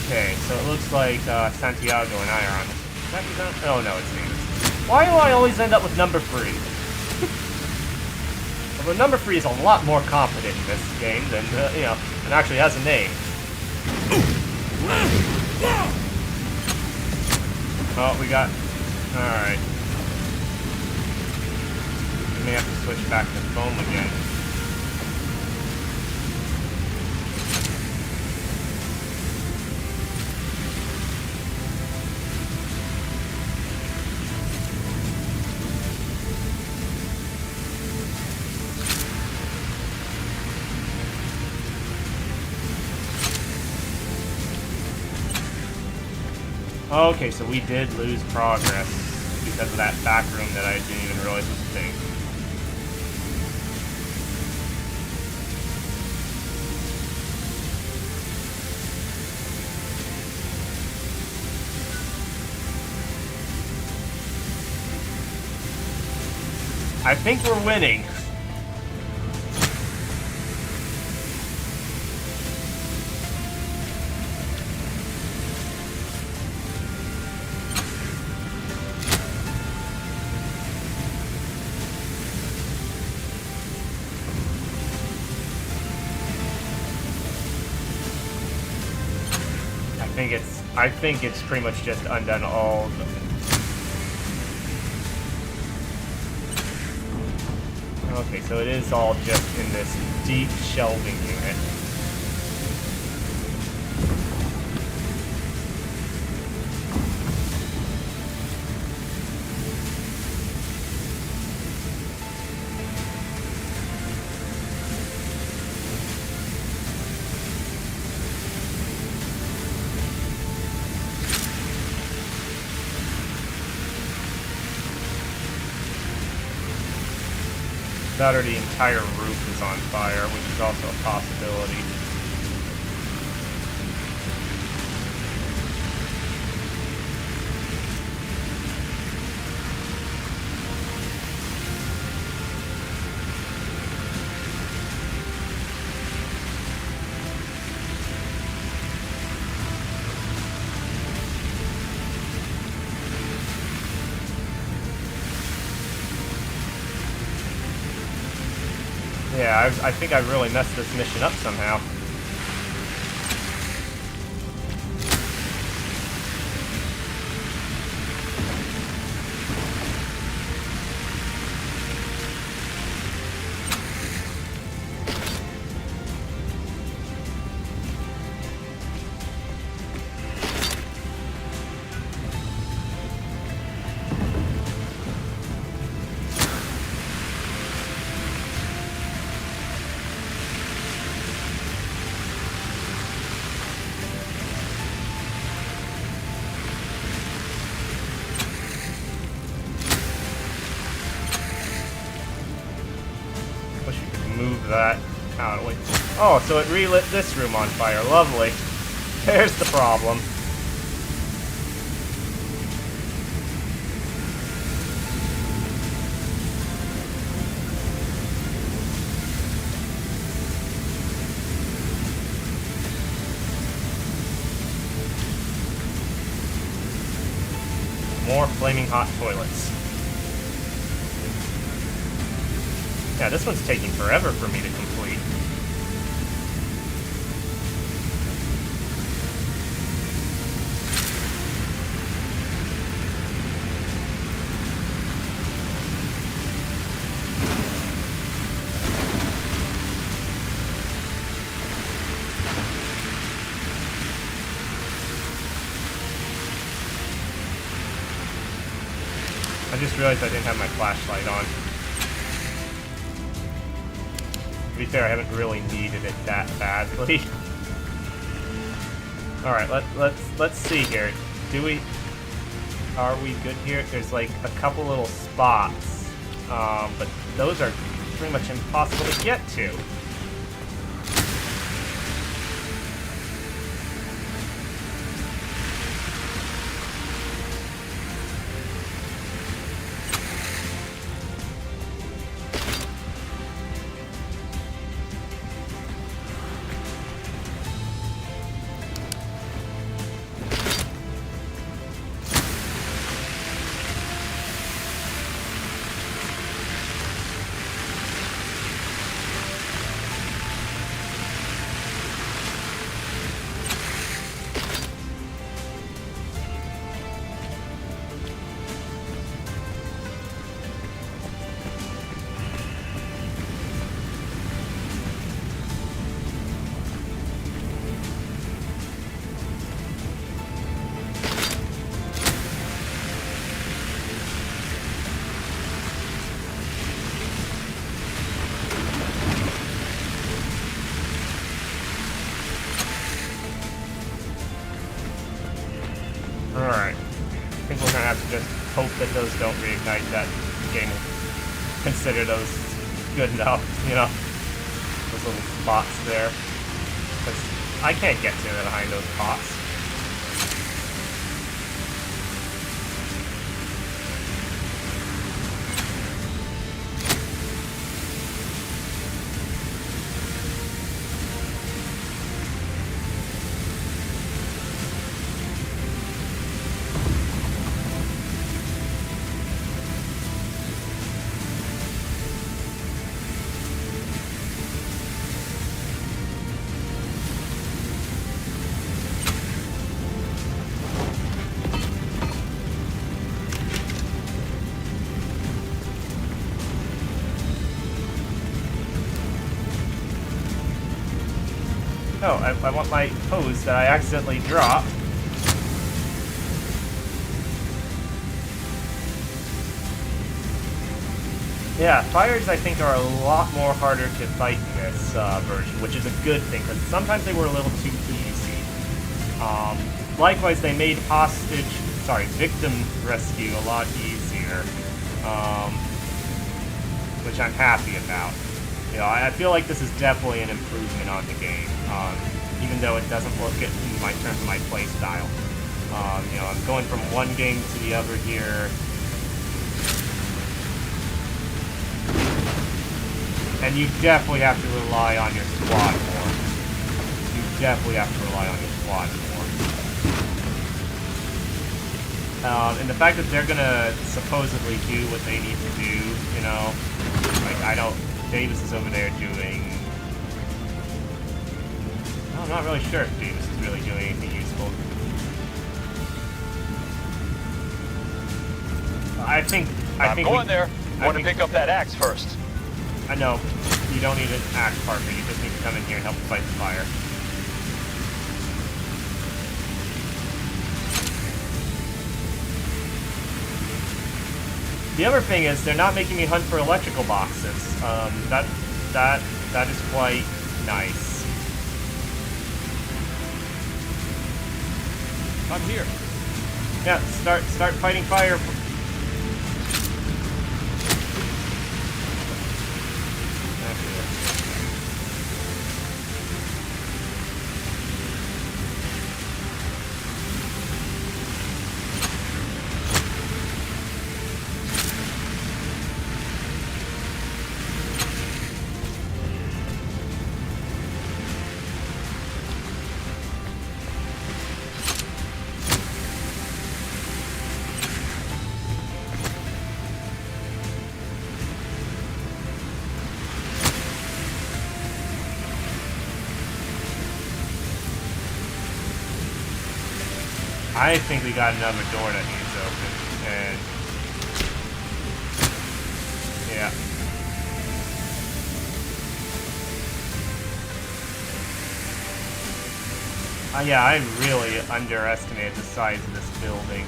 Okay, so it looks like Santiago and I are on this. Oh no, it's me. Why do I always end up with number 3? Although number 3 is a lot more confident in this game than, you know, and actually has a name. Oh, we got... Alright. We may have to switch back to foam again. Okay, so we did lose progress because of that back room that I didn't even realize was a thing. I think we're winning. I think it's pretty much just undone all the... Okay, so it is all just in this deep shelving unit. That or the entire roof is on fire, which is also a possibility. Yeah, I think I really messed this mission up somehow. that. Oh, wait. Oh, so it relit this room on fire. Lovely. There's the problem. More flaming hot toilets. Yeah, this one's taking forever for me to complete. I just realized I didn't have my flashlight on. To be fair, I haven't really needed it that badly. All right, let's see here. Are we good here? There's like a couple little spots, but those are pretty much impossible to get to. Alright. I think we're gonna have to just hope that those don't reignite. That game will consider those good enough, you know? Those little spots there. Because I can't get to behind those pots. Oh, I want my hose that I accidentally dropped. Yeah, fires I think are a lot more harder to fight in this version, which is a good thing, because sometimes they were a little too easy. Likewise, they made victim rescue a lot easier, which I'm happy about. You know, I feel like this is definitely an improvement on the game, even though it doesn't look it in terms of my play style. You know, I'm going from one game to the other here. And you definitely have to rely on your squad more. You definitely have to rely on your squad more. And the fact that they're gonna supposedly do what they need to do, you know, like Davis is over there doing... I'm not really sure if Davis is really doing anything useful. I'm going there. I want to pick up that axe first. I know. You don't need an axe, Parker. You just need to come in here and help fight the fire. The other thing is, they're not making me hunt for electrical boxes. That is quite nice. I'm here. Yeah, start fighting fire. I think we got another door that needs open, and yeah. Yeah, I really underestimated the size of this building.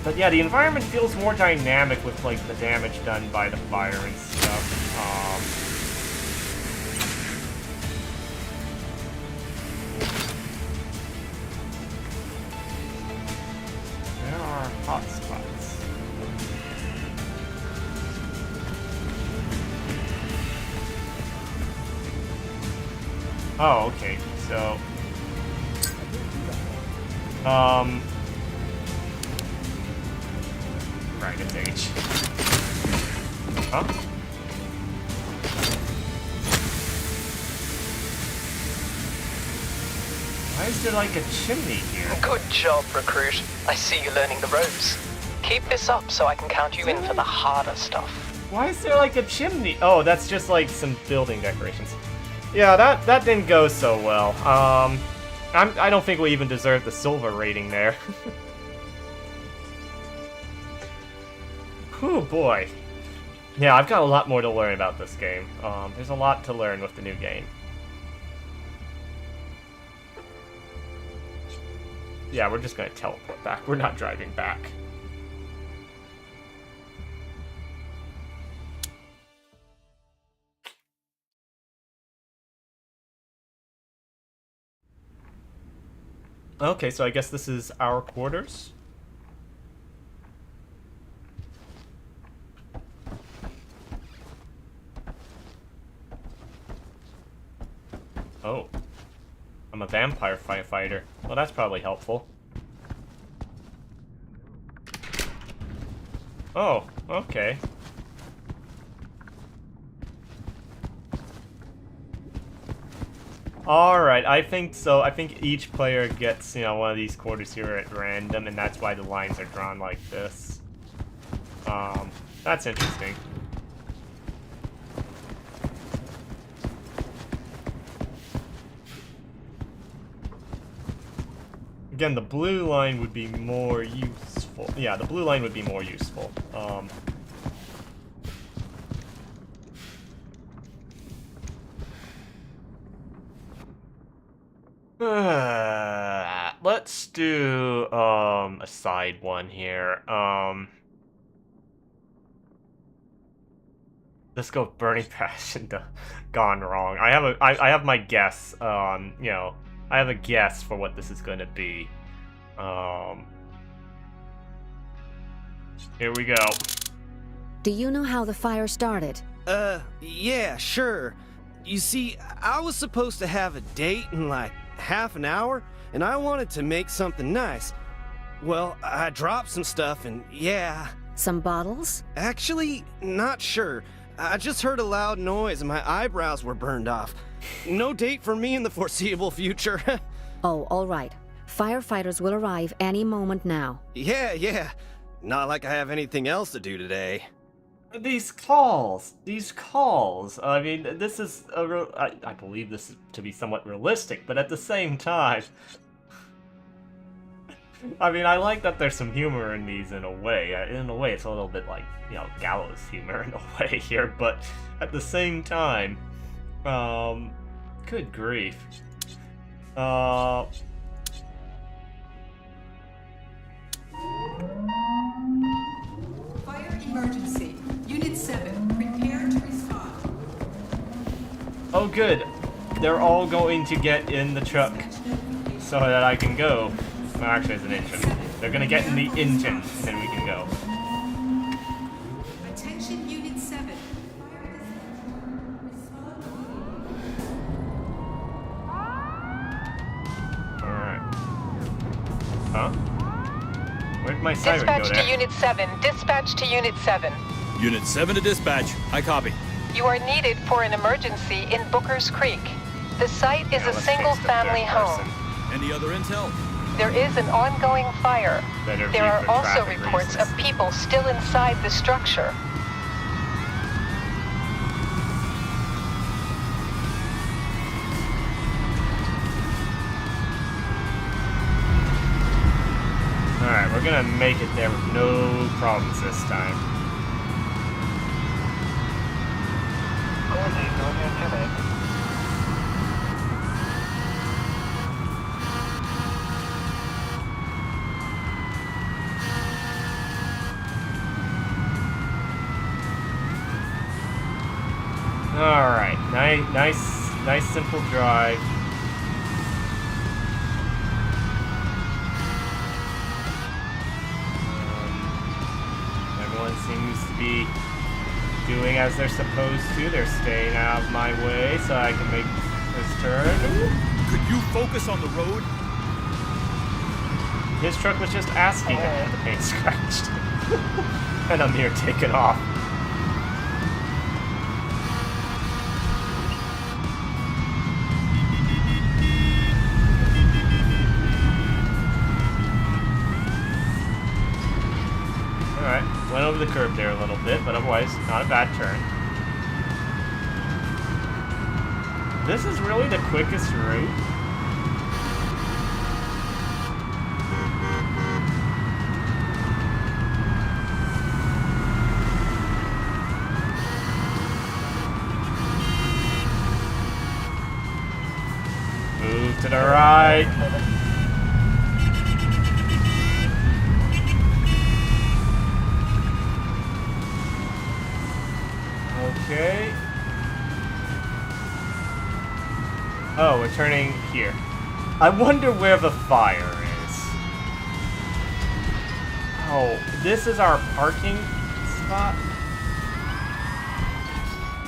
But yeah, the environment feels more dynamic with like the damage done by the fire and stuff. There are hot spots. Oh, okay. So, right, it's H. Huh? Why is there like a chimney here? Good job, recruit. I see you learning the ropes. Keep this up so I can count you in for the harder stuff. Why is there like a chimney? Oh, that's just like some building decorations. Yeah, that didn't go so well. I don't think we even deserve the silver rating there. Whew, boy. Yeah, I've got a lot more to learn about this game. There's a lot to learn with the new game. Yeah, we're just gonna teleport back. We're not driving back. Okay, so I guess this is our quarters. Oh. I'm a vampire firefighter. Well, that's probably helpful. Oh, okay. Alright, I think so. I think each player gets, you know, one of these quarters here at random, and that's why the lines are drawn like this. That's interesting. Again, the blue line would be more useful. Yeah, the blue line would be more useful. Let's do a side one here. Let's go Burning Passion gone wrong. I have my guess. You know, I have a guess for what this is going to be. Here we go. Do you know how the fire started? Yeah, sure. You see, I was supposed to have a date in like half an hour, and I wanted to make something nice. Well, I dropped some stuff, and yeah. Some bottles? Actually, not sure. I just heard a loud noise and my eyebrows were burned off. No date for me in the foreseeable future. Oh, all right. Firefighters will arrive any moment now. Yeah. Not like I have anything else to do today. These calls. I mean, this is I believe this is to be somewhat realistic, but at the same time, I mean, I like that there's some humor in these in a way. In a way, it's a little bit like, you know, gallows humor in a way here, but at the same time, good grief. Fire emergency. Unit 7, prepare to respond. Oh, good. They're all going to get in the truck so that I can go. Well, actually, it's an engine. They're gonna get in the engine, and then we can go. Attention, Unit 7. Alright. Huh? Where'd my siren go Dispatch there? to Unit 7. Dispatch to Unit 7. Unit 7 to dispatch. I copy. You are needed for an emergency in Booker's Creek. The site is a single-family home. Any other intel? There is an ongoing fire. Better There are be for also traffic reports races. of people still inside the structure. gonna make it there with no problems this time. Alright, nice simple drive. Everyone seems to be doing as they're supposed to. They're staying out of my way so I can make this turn. Could you focus on the road? His truck was just asking to have the paint scratched. And I'm here taking off. Alright, went over the curb there a little bit, but otherwise, not a bad turn. This is really the quickest route. Move to the right. Okay. Oh, we're turning here. I wonder where the fire is. Oh, this is our parking spot?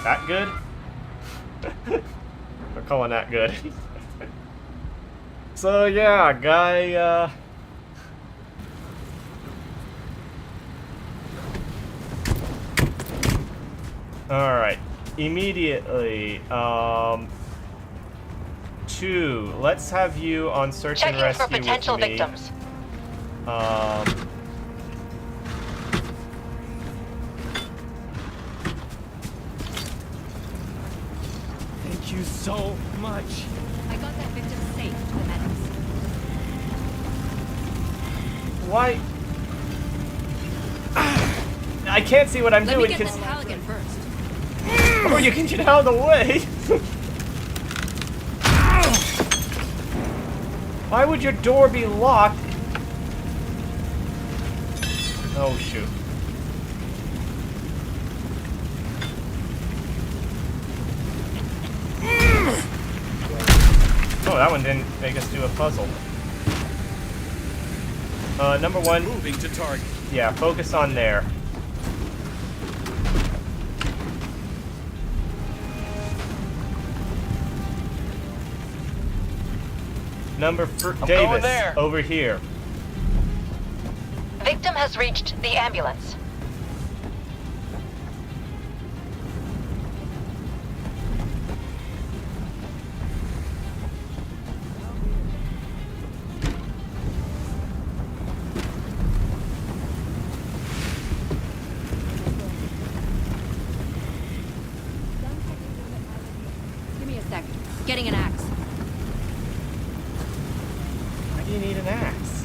That good? We're calling that good. So yeah, guy, Alright. Immediately, 2. Let's have you on search and rescue for potential with me. victims. Thank you so much. I got that victim safe to the medics. Why? I can't see what I'm Let doing. me get this Halligan first. Oh, you can get out of the way. Why would your door be locked? Oh, shoot. Oh, that one didn't make us do a puzzle. Number 1. Moving to target. Yeah, focus on there. Davis, there. over here. Victim has reached the ambulance. Give me a sec. Getting an axe. Why do you need an axe?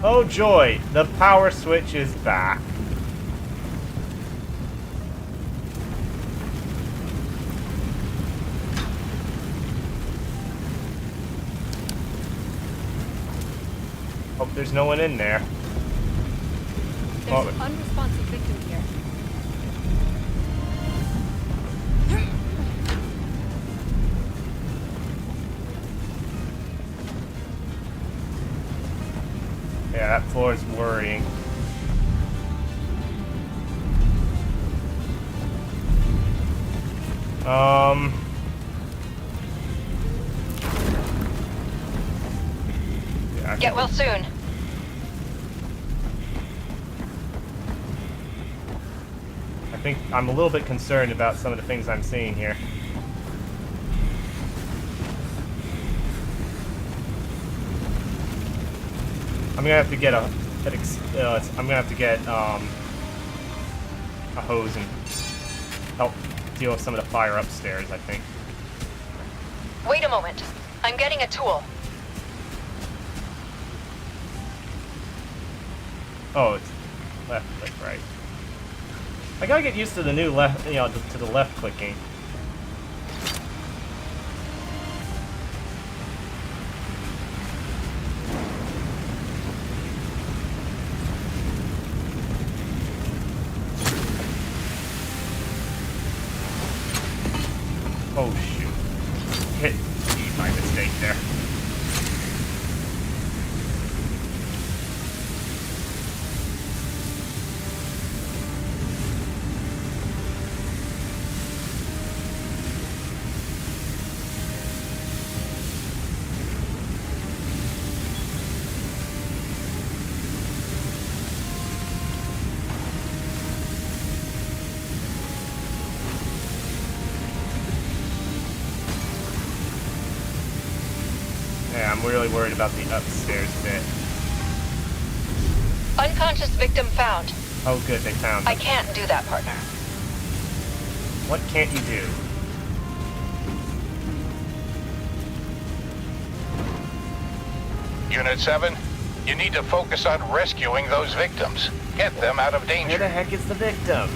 Oh joy, the power switch is back. Hope there's no one in there. There's an unresponsive victim here. Yeah, that floor is worrying. Yeah, Get well soon. I think I'm a little bit concerned about some of the things I'm seeing here. I'm gonna have to get a hose and help deal with some of the fire upstairs, I think. Wait a moment. I'm getting a tool. Oh, it's left click, right. I gotta get used to the new left, to the left clicking. Oh shoot. Hit E by mistake there. Yeah, I'm really worried about the upstairs bit. Unconscious victim found. Oh good, they found I them. can't do that, partner. What can't you do? Unit 7, you need to focus on rescuing those victims. Get them out of danger. Where the heck is the victim?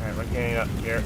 Alright, we're getting up here.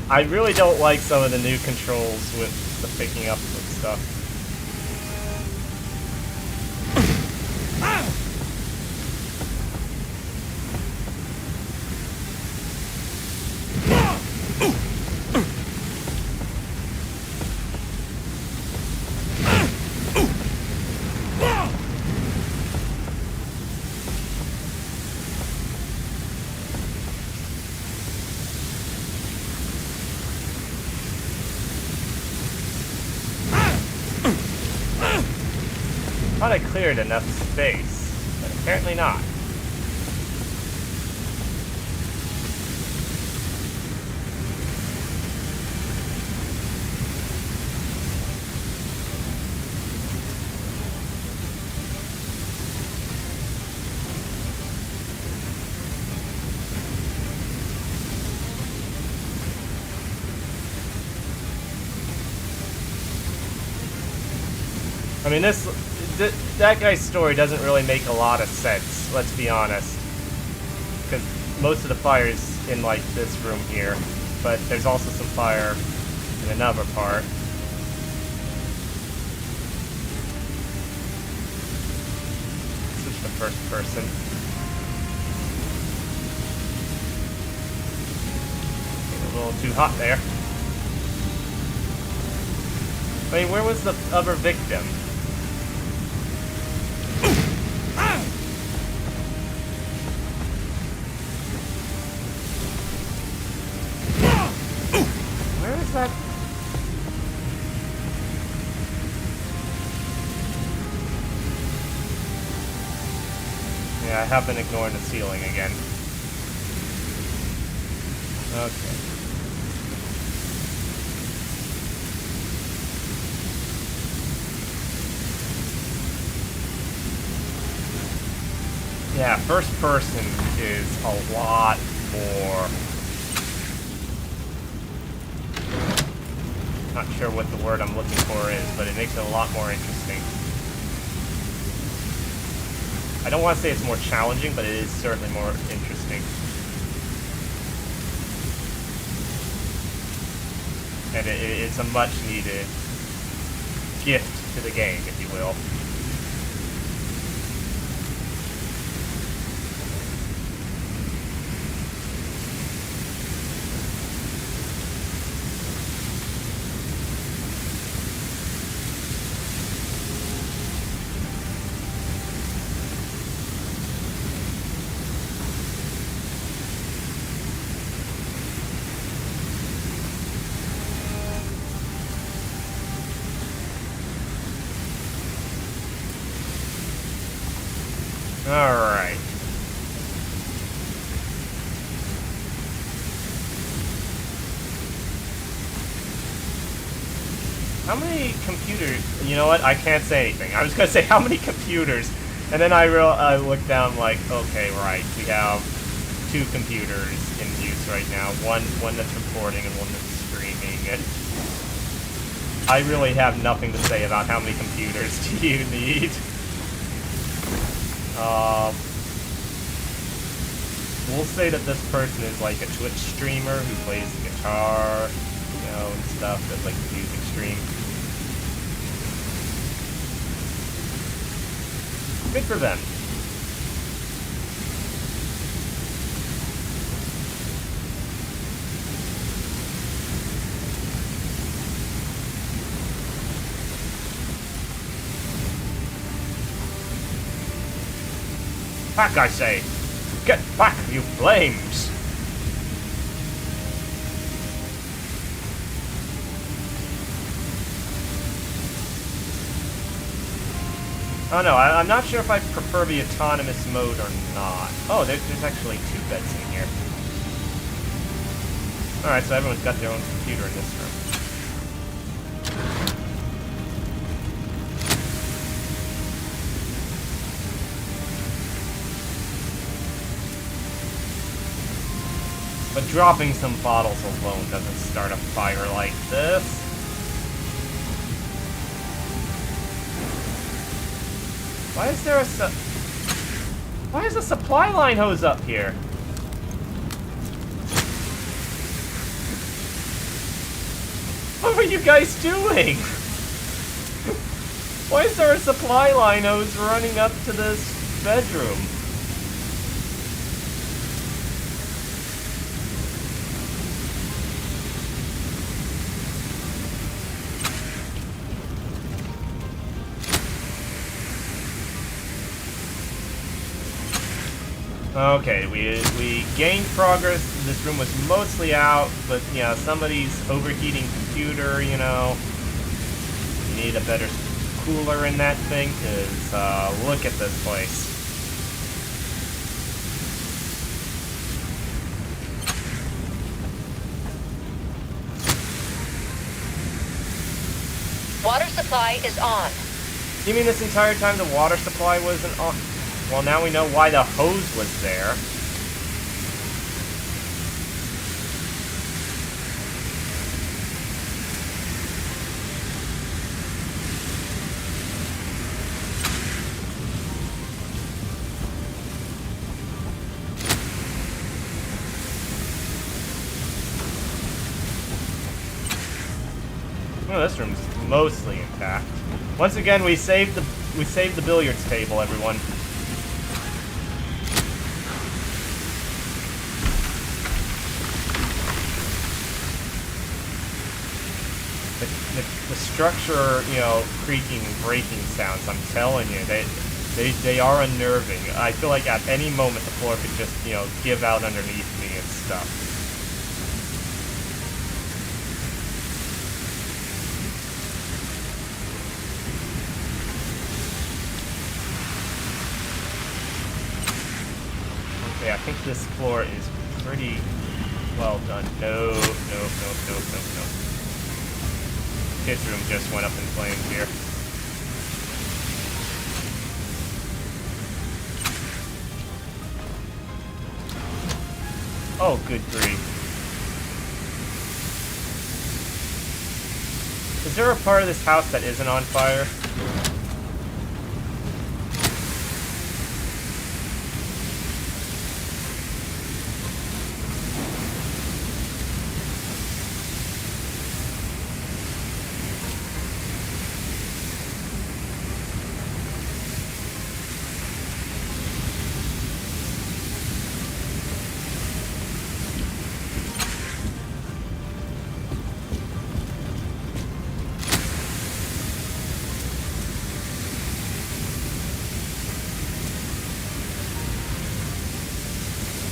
I really don't like some of the new controls with the picking up of stuff. I thought I cleared enough space, but apparently not. I mean, that guy's story doesn't really make a lot of sense, let's be honest. Because most of the fire's in, like, this room here. But there's also some fire in another part. Switch to first person. Getting a little too hot there. Wait, where was the other victim? Where is that? Yeah, I have been ignoring the ceiling again. Okay. Yeah, first person is a lot more... Not sure what the word I'm looking for is, but it makes it a lot more interesting. I don't want to say it's more challenging, but it is certainly more interesting. And it's a much needed gift to the game, if you will. Alright. How many computers? You know what? I can't say anything. I was gonna say how many computers, and then I looked down like, okay, right. We have 2 computers in use right now. One that's recording and one that's streaming. And I really have nothing to say about how many computers do you need. We'll say that this person is like a Twitch streamer who plays the guitar, you know, and stuff. That's like the music stream. Good for them. Back, I say! Get back, you flames! Oh no, I'm not sure if I prefer the autonomous mode or not. Oh, there's actually 2 beds in here. Alright, so everyone's got their own computer in this room. But dropping some bottles alone doesn't start a fire like this. Why is there why is a supply line hose up here? What were you guys doing? Why is there a supply line hose running up to this bedroom? Okay, we gained progress. This room was mostly out, but yeah, somebody's overheating computer, you know. You need a better cooler in that thing, because look at this place. Water supply is on. You mean this entire time the water supply wasn't on? Well, now we know why the hose was there. Well, this room's mostly intact. Once again, we saved the billiards table, everyone. The structure, you know, creaking and breaking sounds, I'm telling you, they are unnerving. I feel like at any moment the floor could just, you know, give out underneath me and stuff. Okay, I think this floor is pretty well done. No. Kids' room just went up in flames here. Oh, good grief. Is there a part of this house that isn't on fire?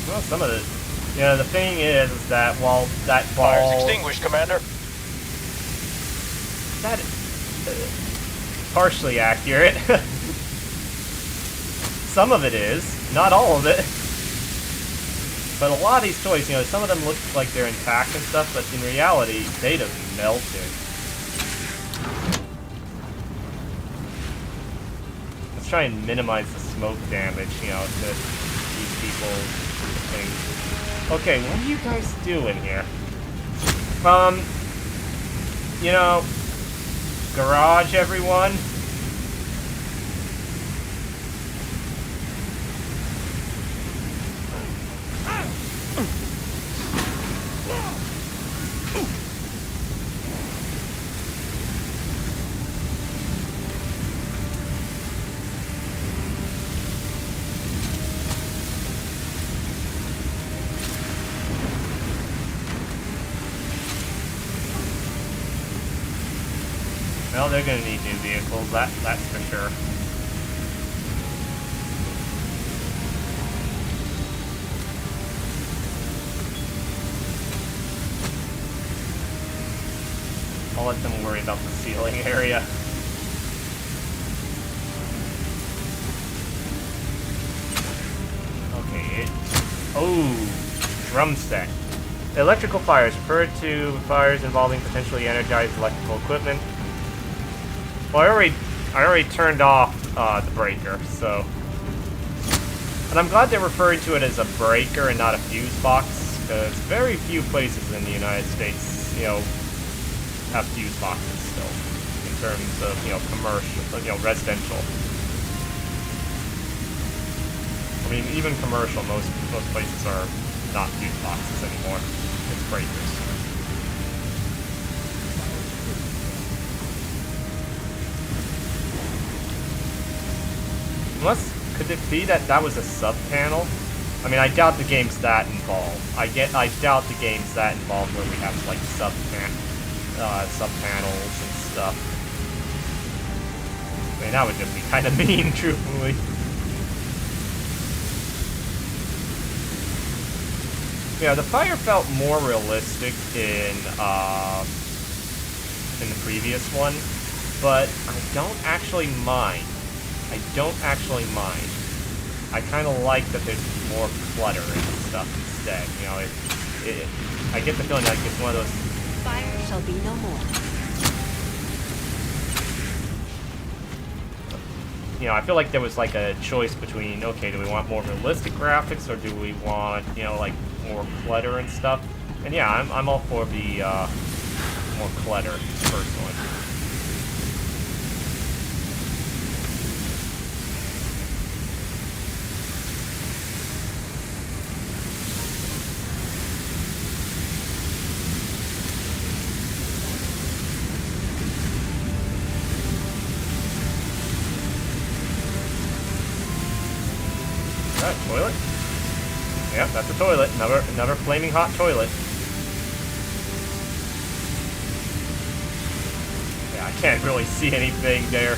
Well, some of it. Yeah, the thing is that while that ball... Fire's extinguished, Commander. That partially accurate. some of it is, not all of it. But a lot of these toys, you know, some of them look like they're intact and stuff, but in reality, they just melted. Let's try and minimize the smoke damage, you know, to these people's things. Okay, what are you guys doing here? You know, garage, everyone. Well, they're gonna need new vehicles, that's for sure. I'll let them worry about the ceiling area. Okay, drum set. Electrical fires refer to fires involving potentially energized electrical equipment. Well, I already turned off the breaker, so. And I'm glad they're referring to it as a breaker and not a fuse box, because very few places in the United States, you know, have fuse boxes still, in terms of, you know, commercial, you know, residential. I mean, even commercial, most places are not fuse boxes anymore. It's breakers. Could it be that that was a sub-panel? I mean, I doubt the game's that involved. I doubt the game's that involved where we have, like, sub-panels and stuff. I mean, that would just be kind of mean, truthfully. Yeah, the fire felt more realistic in the previous one, but I don't actually mind. I kind of like that there's more clutter and stuff instead. You know, I get the feeling like it's one of those. Fire shall be no more. You know, I feel like there was like a choice between, okay, do we want more realistic graphics or do we want, you know, like more clutter and stuff? And yeah, I'm all for the more clutter personally. Toilet? Yep, that's a toilet. Another flaming hot toilet. Yeah, I can't really see anything there.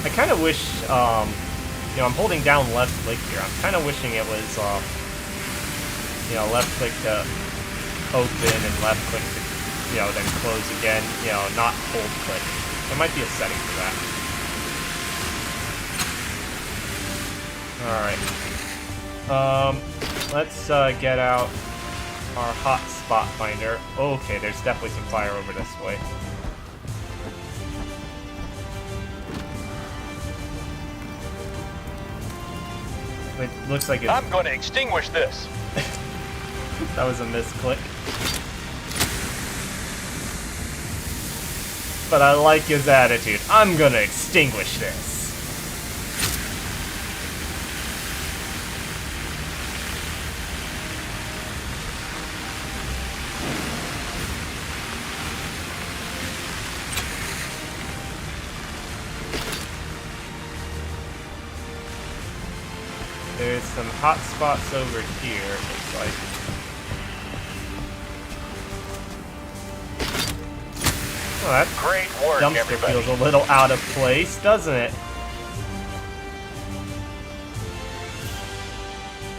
I kind of wish, you know, I'm holding down left click here. I'm kind of wishing it was, you know, left click to open and left click to, you know, then close again, you know, not hold click. There might be a setting for that. Alright. Let's get out our hot spot finder. Okay, there's definitely some fire over this way. It looks like it's... I'm going to extinguish this. That was a misclick. But I like his attitude. I'm gonna extinguish this. There's some hot spots over here, it looks like. Oh, that great work, dumpster everybody. feels a little out of place, doesn't it?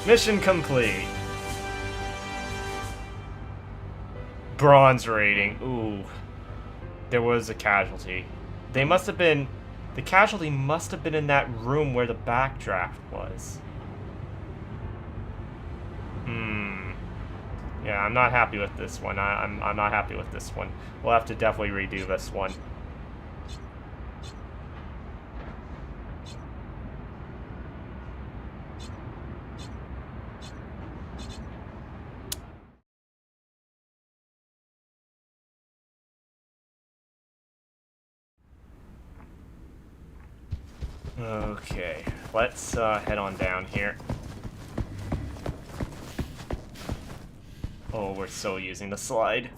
Mission complete. Bronze rating. Ooh. There was a casualty. They must have been... The casualty must have been in that room where the backdraft was. Yeah, I'm not happy with this one. I'm not happy with this one. We'll have to definitely redo this one. Okay, let's head on down here. Oh, we're so using the slide.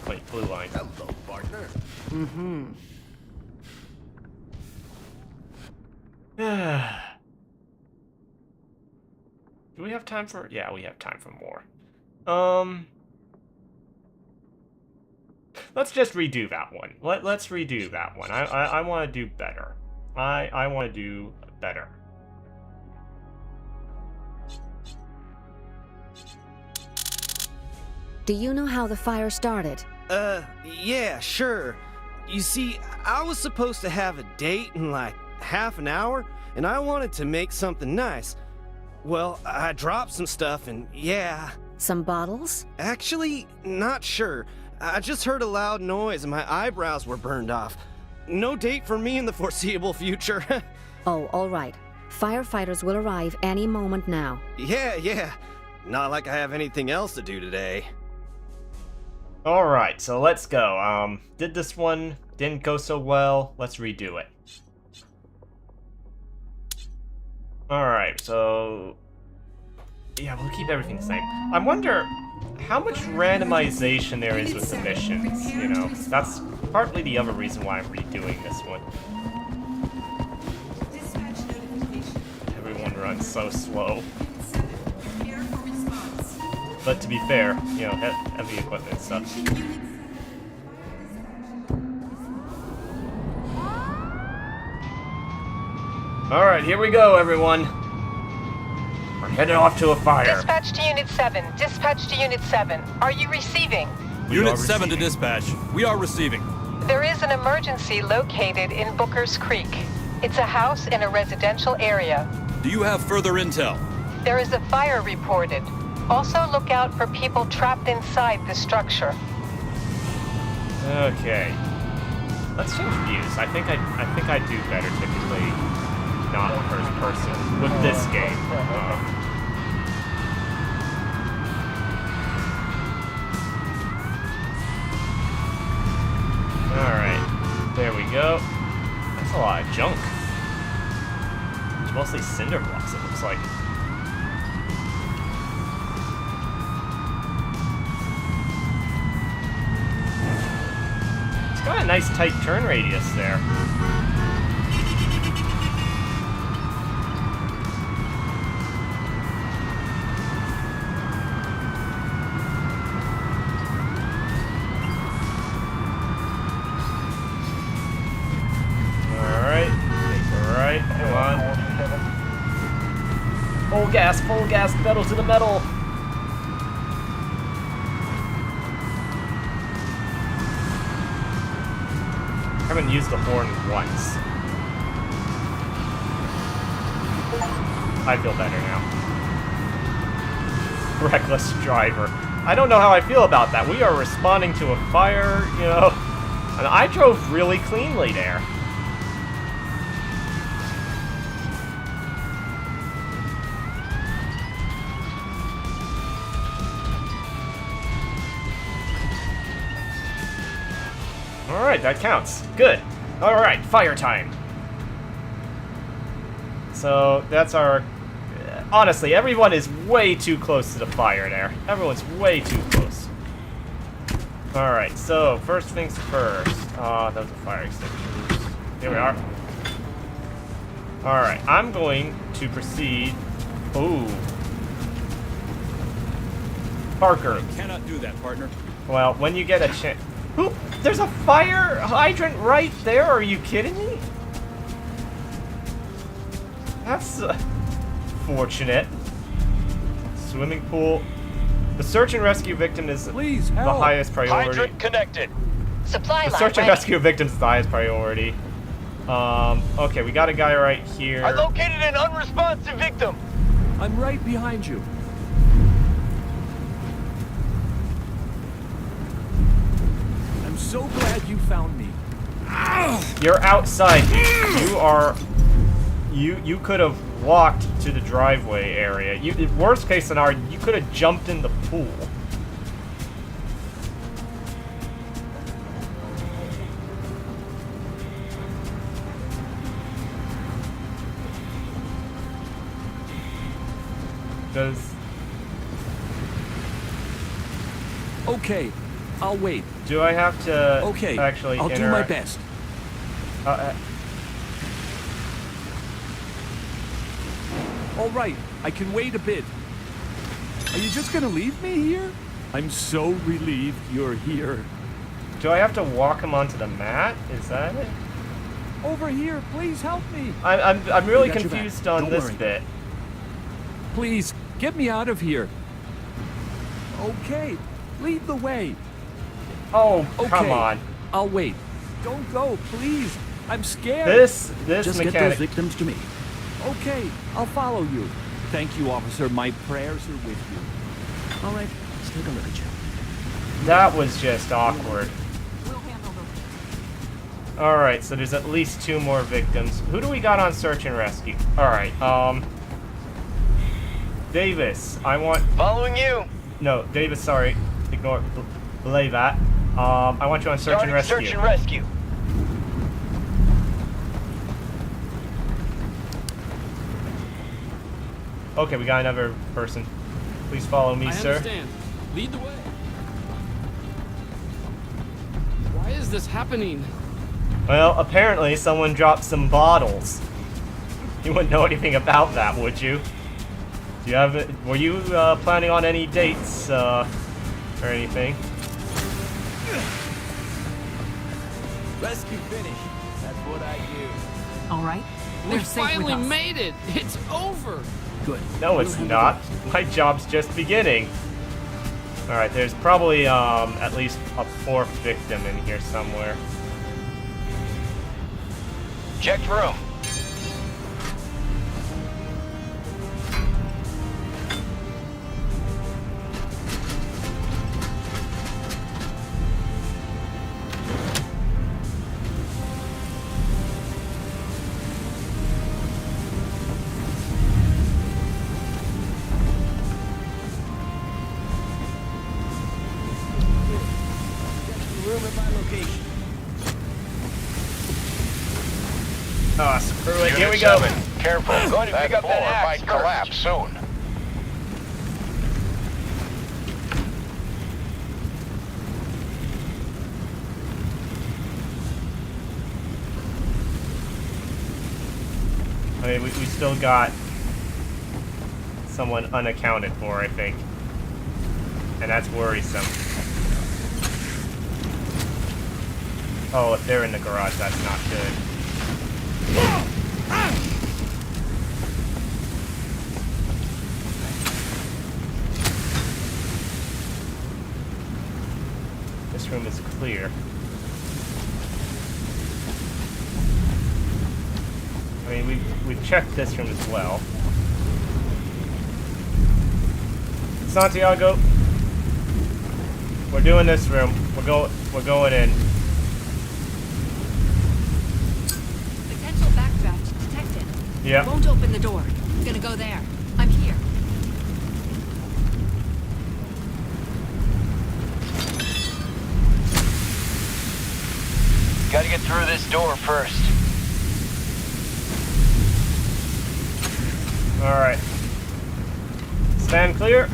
Wait, blue line. Hello, partner. Mm-hmm. Do we have time for... Yeah, we have time for more. Let's just redo that one. Let's redo that one. I want to do better. I want to do better. Do you know how the fire started? Yeah, sure. You see, I was supposed to have a date in like half an hour, and I wanted to make something nice. Well, I dropped some stuff, and yeah. Some bottles? Actually, not sure. I just heard a loud noise and my eyebrows were burned off. No date for me in the foreseeable future. Oh, all right. Firefighters will arrive any moment now. Yeah. Not like I have anything else to do today. Alright, so let's go. Did this one, didn't go so well. Let's redo it. Alright, so... Yeah, we'll keep everything the same. I wonder how much randomization there is with the missions, you know? That's partly the other reason why I'm redoing this one. Everyone runs so slow. But to be fair, you know, heavy equipment and stuff. Alright, here we go, everyone. We're headed off to a fire. Dispatch to Unit 7. Dispatch to Unit 7. Are you receiving? Unit 7 to dispatch. We are receiving. There is an emergency located in Booker's Creek. It's a house in a residential area. Do you have further intel? There is a fire reported. Also look out for people trapped inside the structure. Okay. Let's change views. I think I do better typically not first person with this game. Alright. There we go. That's a lot of junk. It's mostly cinder blocks, it looks like. It's got a nice tight turn radius there. Full gas, pedal to the metal. I haven't used the horn once. I feel better now. Reckless driver. I don't know how I feel about that. We are responding to a fire, you know, and I drove really cleanly there. Alright, that counts. Good. Alright, fire time. So, that's our... Honestly, everyone is way too close to the fire there. Everyone's way too close. Alright, so, first things first. Those are fire extinguishers. Here we are. Alright, I'm going to proceed... Ooh. Parker. You cannot do that, partner. Well, when you get a chance... Who? There's a fire hydrant right there. Are you kidding me? That's fortunate. Swimming pool. The search and rescue victim is the highest priority. Hydrant connected. Supply The line search and ready. rescue victim's the highest priority. Okay, we got a guy right here. I located an unresponsive victim. I'm right behind you. I'm so glad you found me. You're outside. You could have walked to the driveway area. Worst case scenario, you could have jumped in the pool. Okay, I'll wait. Do I have to actually I'll do my best. All right, I can wait a bit. Are you just gonna leave me here? I'm so relieved you're here. Do I have to walk him onto the mat? Is that it? Over here, please help me. I'm really We got your confused back. on Don't this worry. bit. Please, get me out of here. Okay, lead the way. Oh, okay. come on. I'll wait. Don't go, please. I'm scared. This Just mechanic. get those victims to me. Okay, I'll follow you. Thank you, officer. My prayers are with you. All right, let's take a look at you. That was just awkward. Alright, so there's at least 2 more victims. Who do we got on search and rescue? Alright, Davis, I want... Following you. No, Davis, sorry. Ignore... Belay that. I want you on search and rescue. Search and rescue. Okay, we got another person. Please follow me, sir. I understand. Lead the way. Why is this happening? Well, apparently someone dropped some bottles. You wouldn't know anything about that, would you? Do you have? Were you planning on any dates or anything? Rescue finish. That's what I do. All right. We finally made it. It's over. Good. No, it's not. My job's just beginning. All right, there's probably at least a 4th victim in here somewhere. Checked room. Room at my location. Ah, screw it. Unit Here we go. 7, careful. Going to That pick up floor that axe might first. collapse soon. I mean, we still got someone unaccounted for, I think. And that's worrisome. Oh, if they're in the garage, that's not good. This room is clear. I mean, we've checked this room as well. Santiago, we're doing this room. We're going in. Potential backdraft detected. Yeah. Won't open the door. Gonna go there. I'm here. Gotta get through this door first. Alright. Stand clear.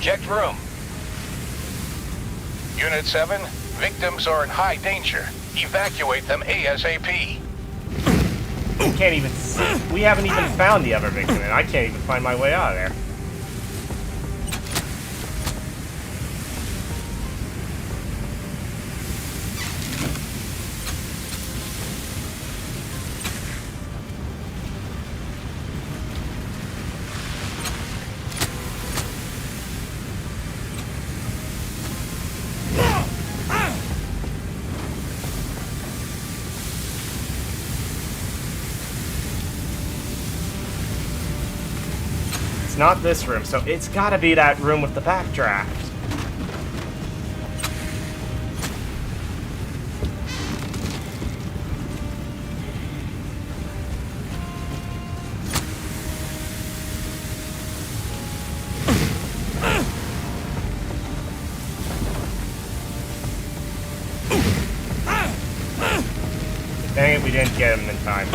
Checked room. Unit 7, Victims are in high danger. Evacuate them ASAP. We can't even see. We haven't even found the other victim, and I can't even find my way out of there. It's not this room, so it's gotta be that room with the backdraft. Dang it, we didn't get him in time.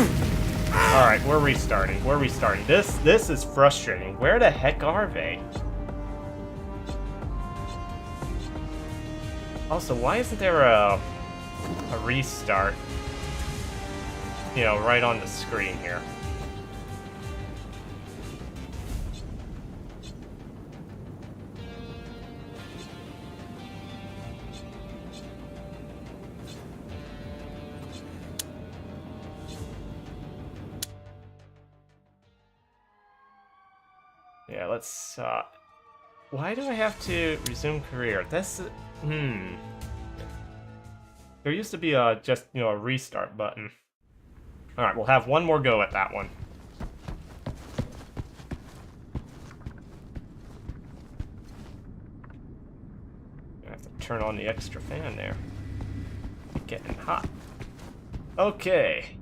Alright, we're restarting. We're restarting. This is frustrating. Where the heck are they? Also, why isn't there a restart? You know, right on the screen here. Yeah, let's, why do I have to resume career? This, There used to be a, just, you know, a restart button. Alright, we'll have one more go at that one. I have to turn on the extra fan there. It's getting hot. Okay.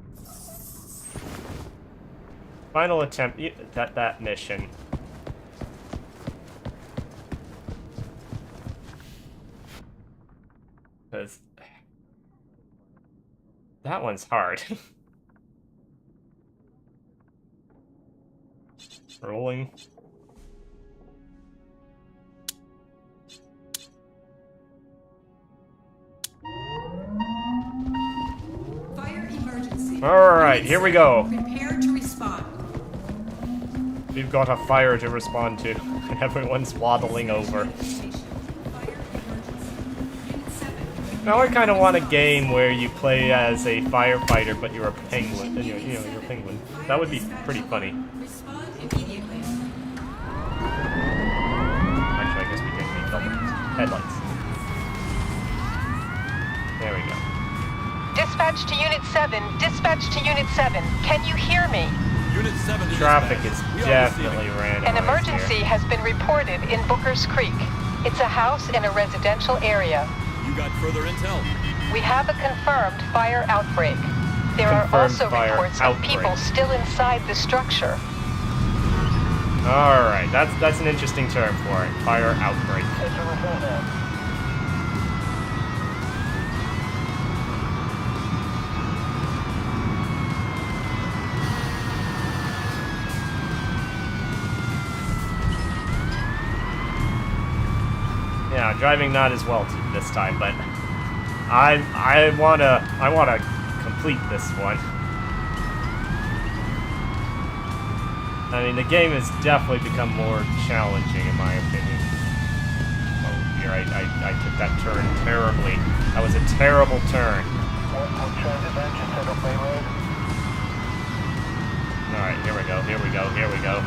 Final attempt at that mission. Because that one's hard. Rolling. Fire emergency. Alright, here we go. Prepare to respond. We've got a fire to respond to. Everyone's waddling over. Now I kind of want a game where you play as a firefighter, but you're a penguin. You know, you're a penguin. That would be pretty funny. Respond immediately. Actually, I guess we didn't need double headlights. There we go. Dispatch to Unit 7. Dispatch to Unit 7. Can you hear me? Unit 7 to Traffic dispatch. is definitely random. An emergency has been reported in Booker's Creek. It's a house in a residential area. You got further intel? We have a confirmed fire outbreak. There are also reports of people still inside the structure. Alright, that's an interesting term for it. Fire outbreak. Yeah, driving not as well this time, but I wanna complete this one. I mean, the game has definitely become more challenging, in my opinion. Oh dear, I took that turn terribly. That was a terrible turn. Alright, here we go, here we go, here we go.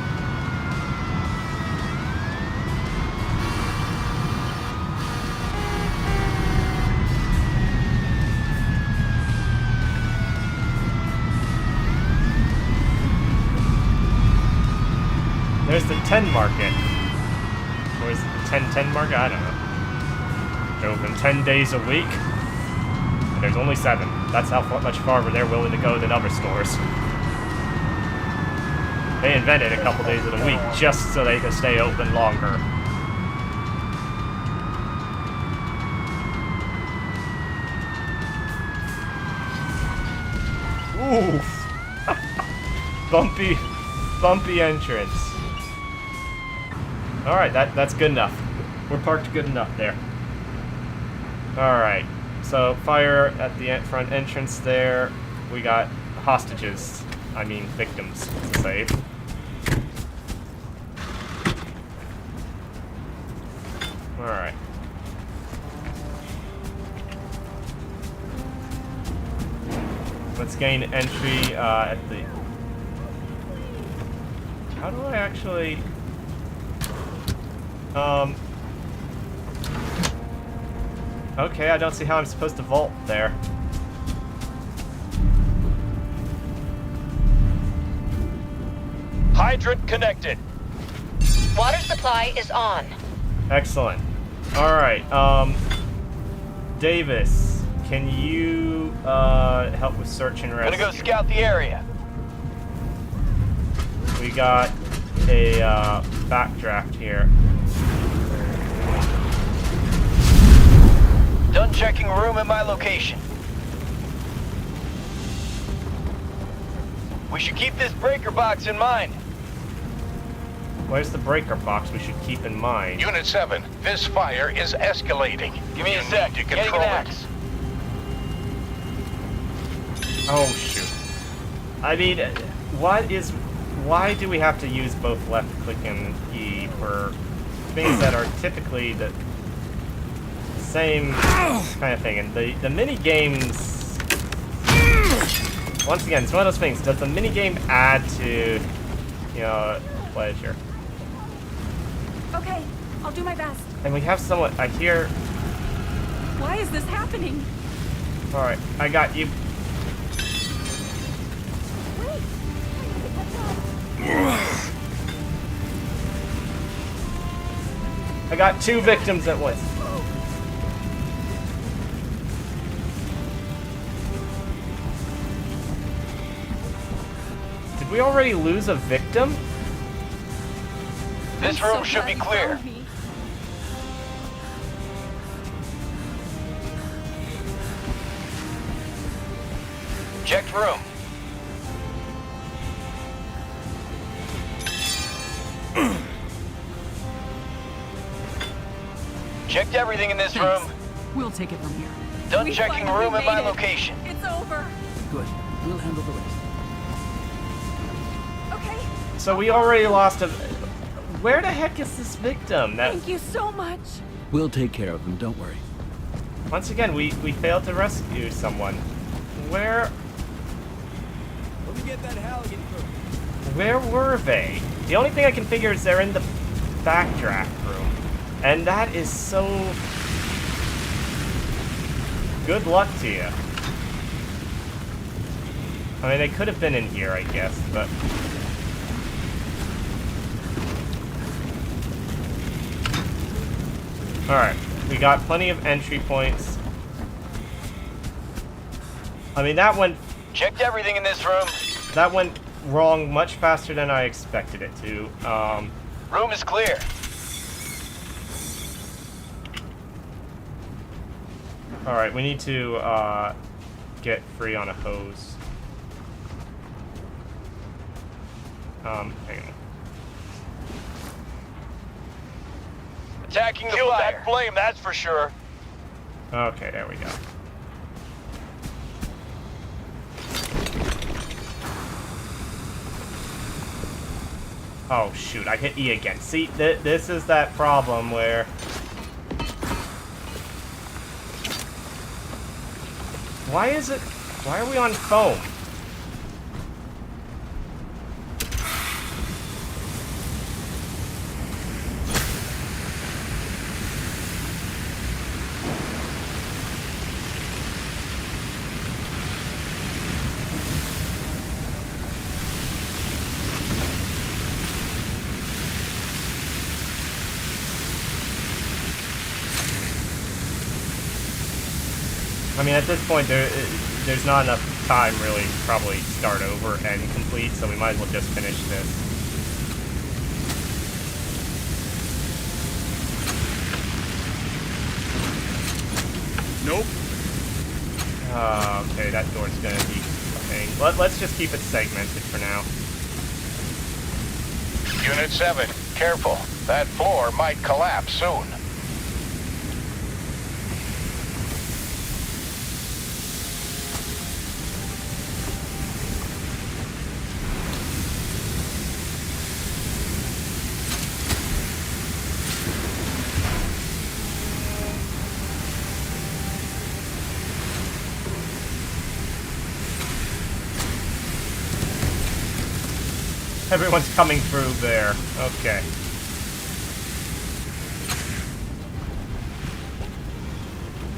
There's the 10 market. Or is it the 10-10 market? I don't know. They're open 10 days a week. And there's only 7. That's how much farther they're willing to go than other stores. They invented a couple days of the week just so they could stay open longer. Oof. Bumpy entrance. Alright, that's good enough. We're parked good enough there. Alright. So fire at the front entrance there. We got hostages. I mean victims to save. Alright. Let's gain entry at the... How do I actually... Okay, I don't see how I'm supposed to vault there. Hydrant connected. Water supply is on. Excellent. Alright, Davis, can you help with search and rescue? Gonna go scout the area. We got a backdraft here. Done checking room at my location. We should keep this breaker box in mind. Where's the breaker box we should keep in mind? Unit 7, this fire is escalating. Give me a sec. To Getting control an it. axe. Oh shoot. I mean, why do we have to use both left click and E for things that are typically the same kind of thing? And the mini games, once again, it's one of those things. Does the mini game add to, you know, pleasure? Okay, I'll do my best. And we have someone. I hear. Why is this happening? All right, I got you. Wait. I got 2 victims at once. Did we already lose a victim? This room should be clear. Checked room. Checked everything in this room. We'll take it from here. Done We checking finally room at my made it. location. It's over. Good. We'll handle the rest. Okay. So we already lost a... Where the heck is this victim? Thank you so much. We'll take care of them, don't worry. Once again, we failed to rescue someone. Where... Let me get that Halligan first. Where were they? The only thing I can figure is they're in the backdraft room. And that is so... Good luck to you. I mean, they could have been in here, I guess, but... Alright, we got plenty of entry points. I mean, that went... Checked everything in this room. That went wrong much faster than I expected it to. Room is clear. Alright, we need to get free on a hose. Hang on. Attacking the fire. That flame, that's for sure. Okay, there we go. Oh shoot, I hit E again. See, this is that problem where... Why are we on foam? I mean, at this point, there's not enough time, really, to probably start over and complete, so we might as well just finish this. Nope. Okay, that door's gonna be a thing. Let's just keep it segmented for now. Unit 7, careful. That floor might collapse soon. Everyone's coming through there. Okay.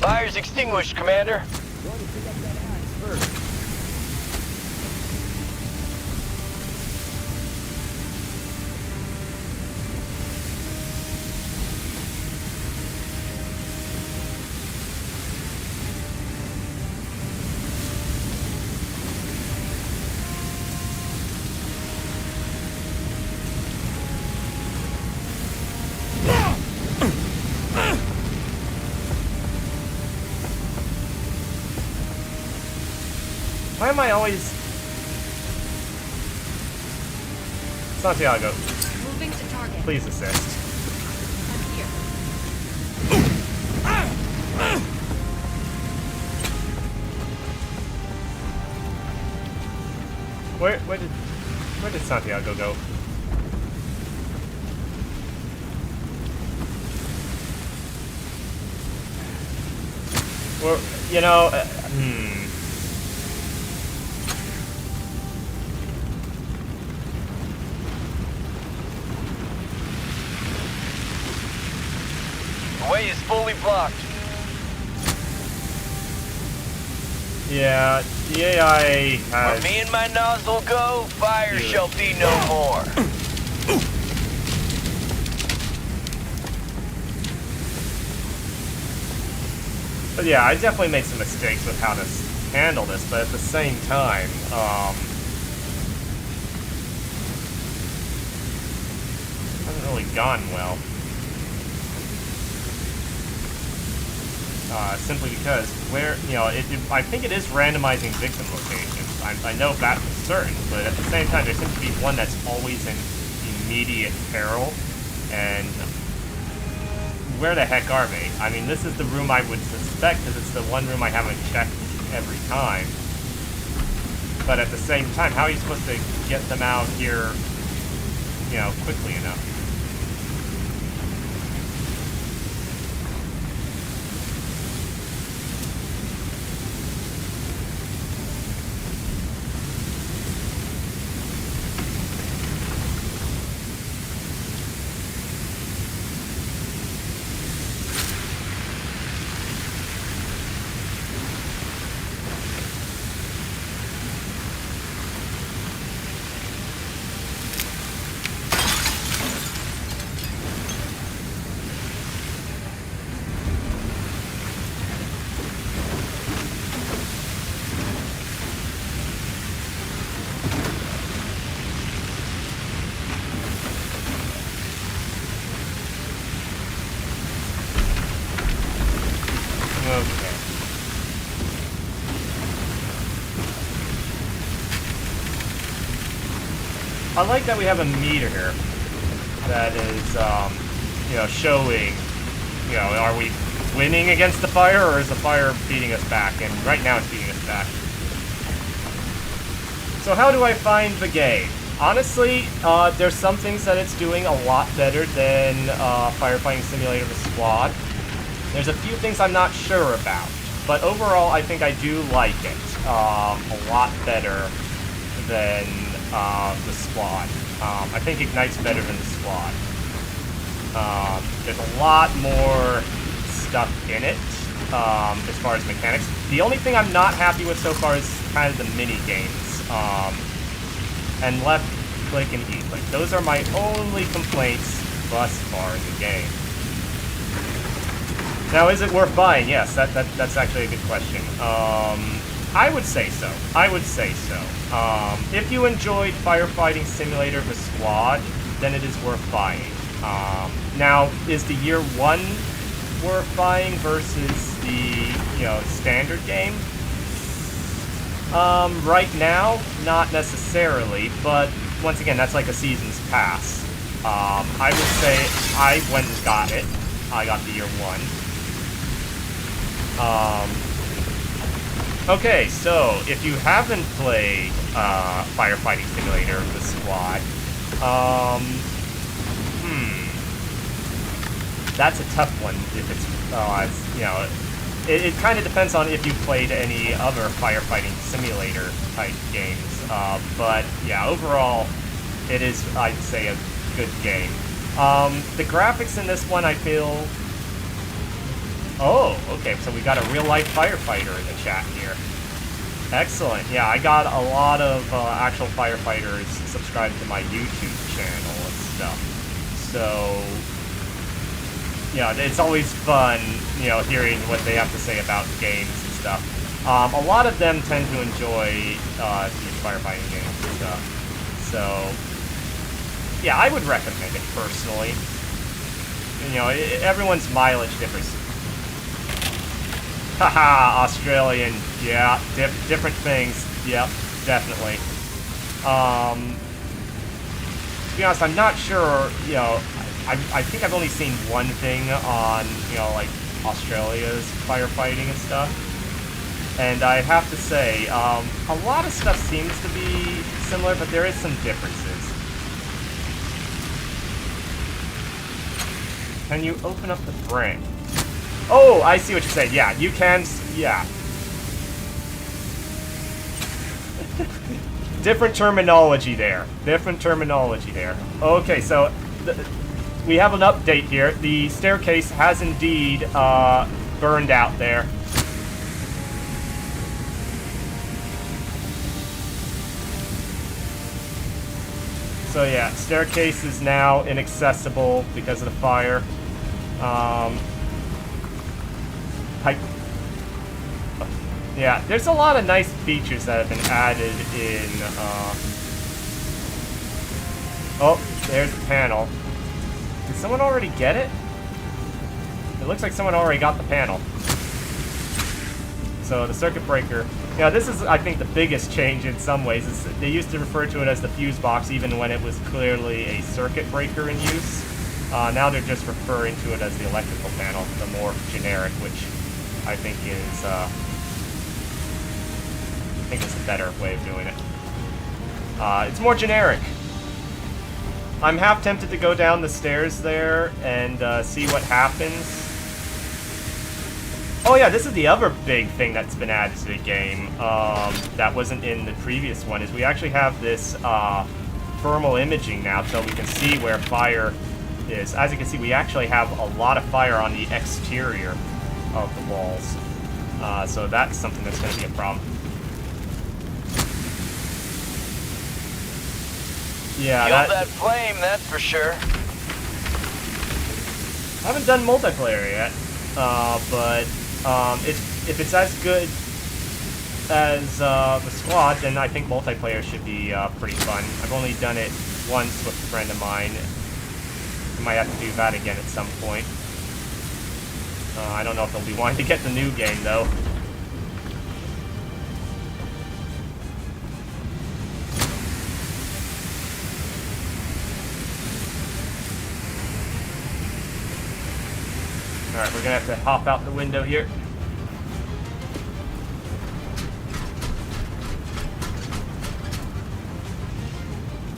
Fire's extinguished, Commander. Why am I always... Santiago, Moving to target. please assist. I'm here. Where did Santiago go? Well, you know, The way is fully blocked. yeah, the AI Where has... me and my nozzle go, fire shall be no more. But yeah, I definitely made some mistakes with how to handle this, but at the same time, hasn't really gone well. Simply because I think it is randomizing victim locations. I know that for certain, but at the same time, there seems to be one that's always in immediate peril, and where the heck are they? I mean, this is the room I would suspect, because it's the one room I haven't checked every time. But at the same time, how are you supposed to get them out here, quickly enough? I like that we have a meter here that is, showing, are we winning against the fire, or is the fire beating us back? And right now it's beating us back. So how do I find the game? Honestly, there's some things that it's doing a lot better than Firefighting Simulator The Squad. There's a few things I'm not sure about, but overall I think I do like it a lot better than the Squad. I think Ignite's better than the Squad. There's a lot more stuff in it as far as mechanics. The only thing I'm not happy with so far is kind of the mini games. And left click and E click. Those are my only complaints thus far in the game. Now, is it worth buying? Yes, that's actually a good question. I would say so. If you enjoyed Firefighting Simulator The Squad, then it is worth buying. Now, is the year one worth buying versus the, standard game? Right now, not necessarily, but once again, that's like a season's pass. I would say I went and got it. I got the year one. Okay, so if you haven't played Firefighting Simulator The Squad, that's a tough one. If it's it kind of depends on if you've played any other firefighting simulator type games. But yeah, overall, It is, I'd say, a good game. The graphics in this one, I feel... Oh, okay, so we got a real-life firefighter in the chat here. Excellent. Yeah, I got a lot of actual firefighters subscribed to my YouTube channel and stuff. So, yeah, it's always fun, you know, hearing what they have to say about games and stuff. A lot of them tend to enjoy these firefighting games and stuff. So, yeah, I would recommend it personally. You know, everyone's mileage differs. Haha, Australian. Yeah, different things. Yep, definitely. To be honest, I'm not sure, you know, I think I've only seen one thing on, you know, like, Australia's firefighting and stuff. And I have to say, a lot of stuff seems to be similar, but there is some differences. Can you open up the brand? Oh, I see what you're saying. Yeah, you can, yeah. Different terminology there. Different terminology there. Okay, so we have an update here. The staircase has indeed burned out there. So yeah, staircase is now inaccessible because of the fire. Yeah, there's a lot of nice features that have been added in, Oh, there's the panel. Did someone already get it? It looks like someone already got the panel. So the circuit breaker. Yeah, this is, I think, the biggest change in some ways. They used to refer to it as the fuse box even when it was clearly a circuit breaker in use. Now they're just referring to it as the electrical panel, the more generic, which I think is a better way of doing it. It's more generic. I'm half tempted to go down the stairs there and see what happens. Oh yeah, this is the other big thing that's been added to the game that wasn't in the previous one, is we actually have this thermal imaging now, so we can see where fire is. As you can see, we actually have a lot of fire on the exterior of the walls. So that's something that's going to be a problem. Yeah, that flame, that's for sure. I haven't done multiplayer yet, but if it's as good as the squad, then I think multiplayer should be pretty fun. I've only done it once with a friend of mine. I might have to do that again at some point. I don't know if they'll be wanting to get the new game, though. Alright, we're gonna have to hop out the window here.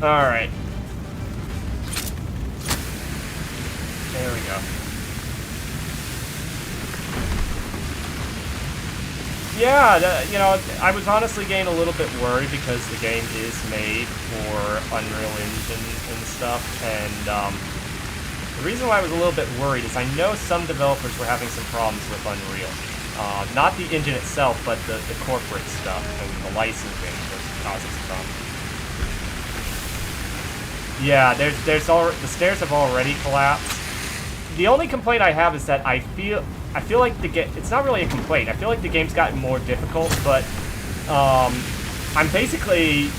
Alright. There we go. Yeah, you know, I was honestly getting a little bit worried because the game is made for Unreal Engine and stuff, and the reason why I was a little bit worried is I know some developers were having some problems with Unreal. Not the engine itself, but the corporate stuff and the licensing was causing some problems. Yeah, the stairs have already collapsed. The only complaint I have is that I feel like the game, it's not really a complaint, I feel like the game's gotten more difficult, but I'm basically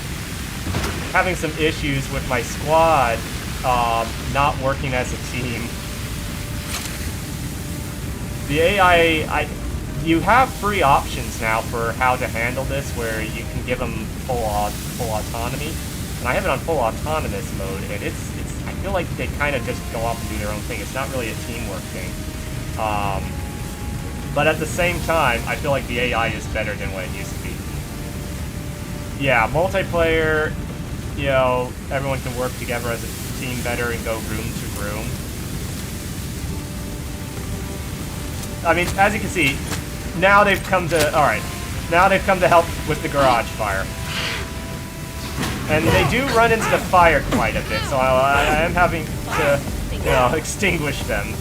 having some issues with my squad not working as a team. The AI, you have free options now for how to handle this, where you can give them full autonomy, and I have it on full autonomous mode, and I feel like they kind of just go off and do their own thing. It's not really a teamwork thing. But at the same time, I feel like the AI is better than what it used to be. Yeah, multiplayer, you know, everyone can work together as a team better and go room to room. I mean, as you can see, now they've come to, alright, now they've come to help with the garage fire. And they do run into the fire quite a bit, so I am having to, you know, extinguish them.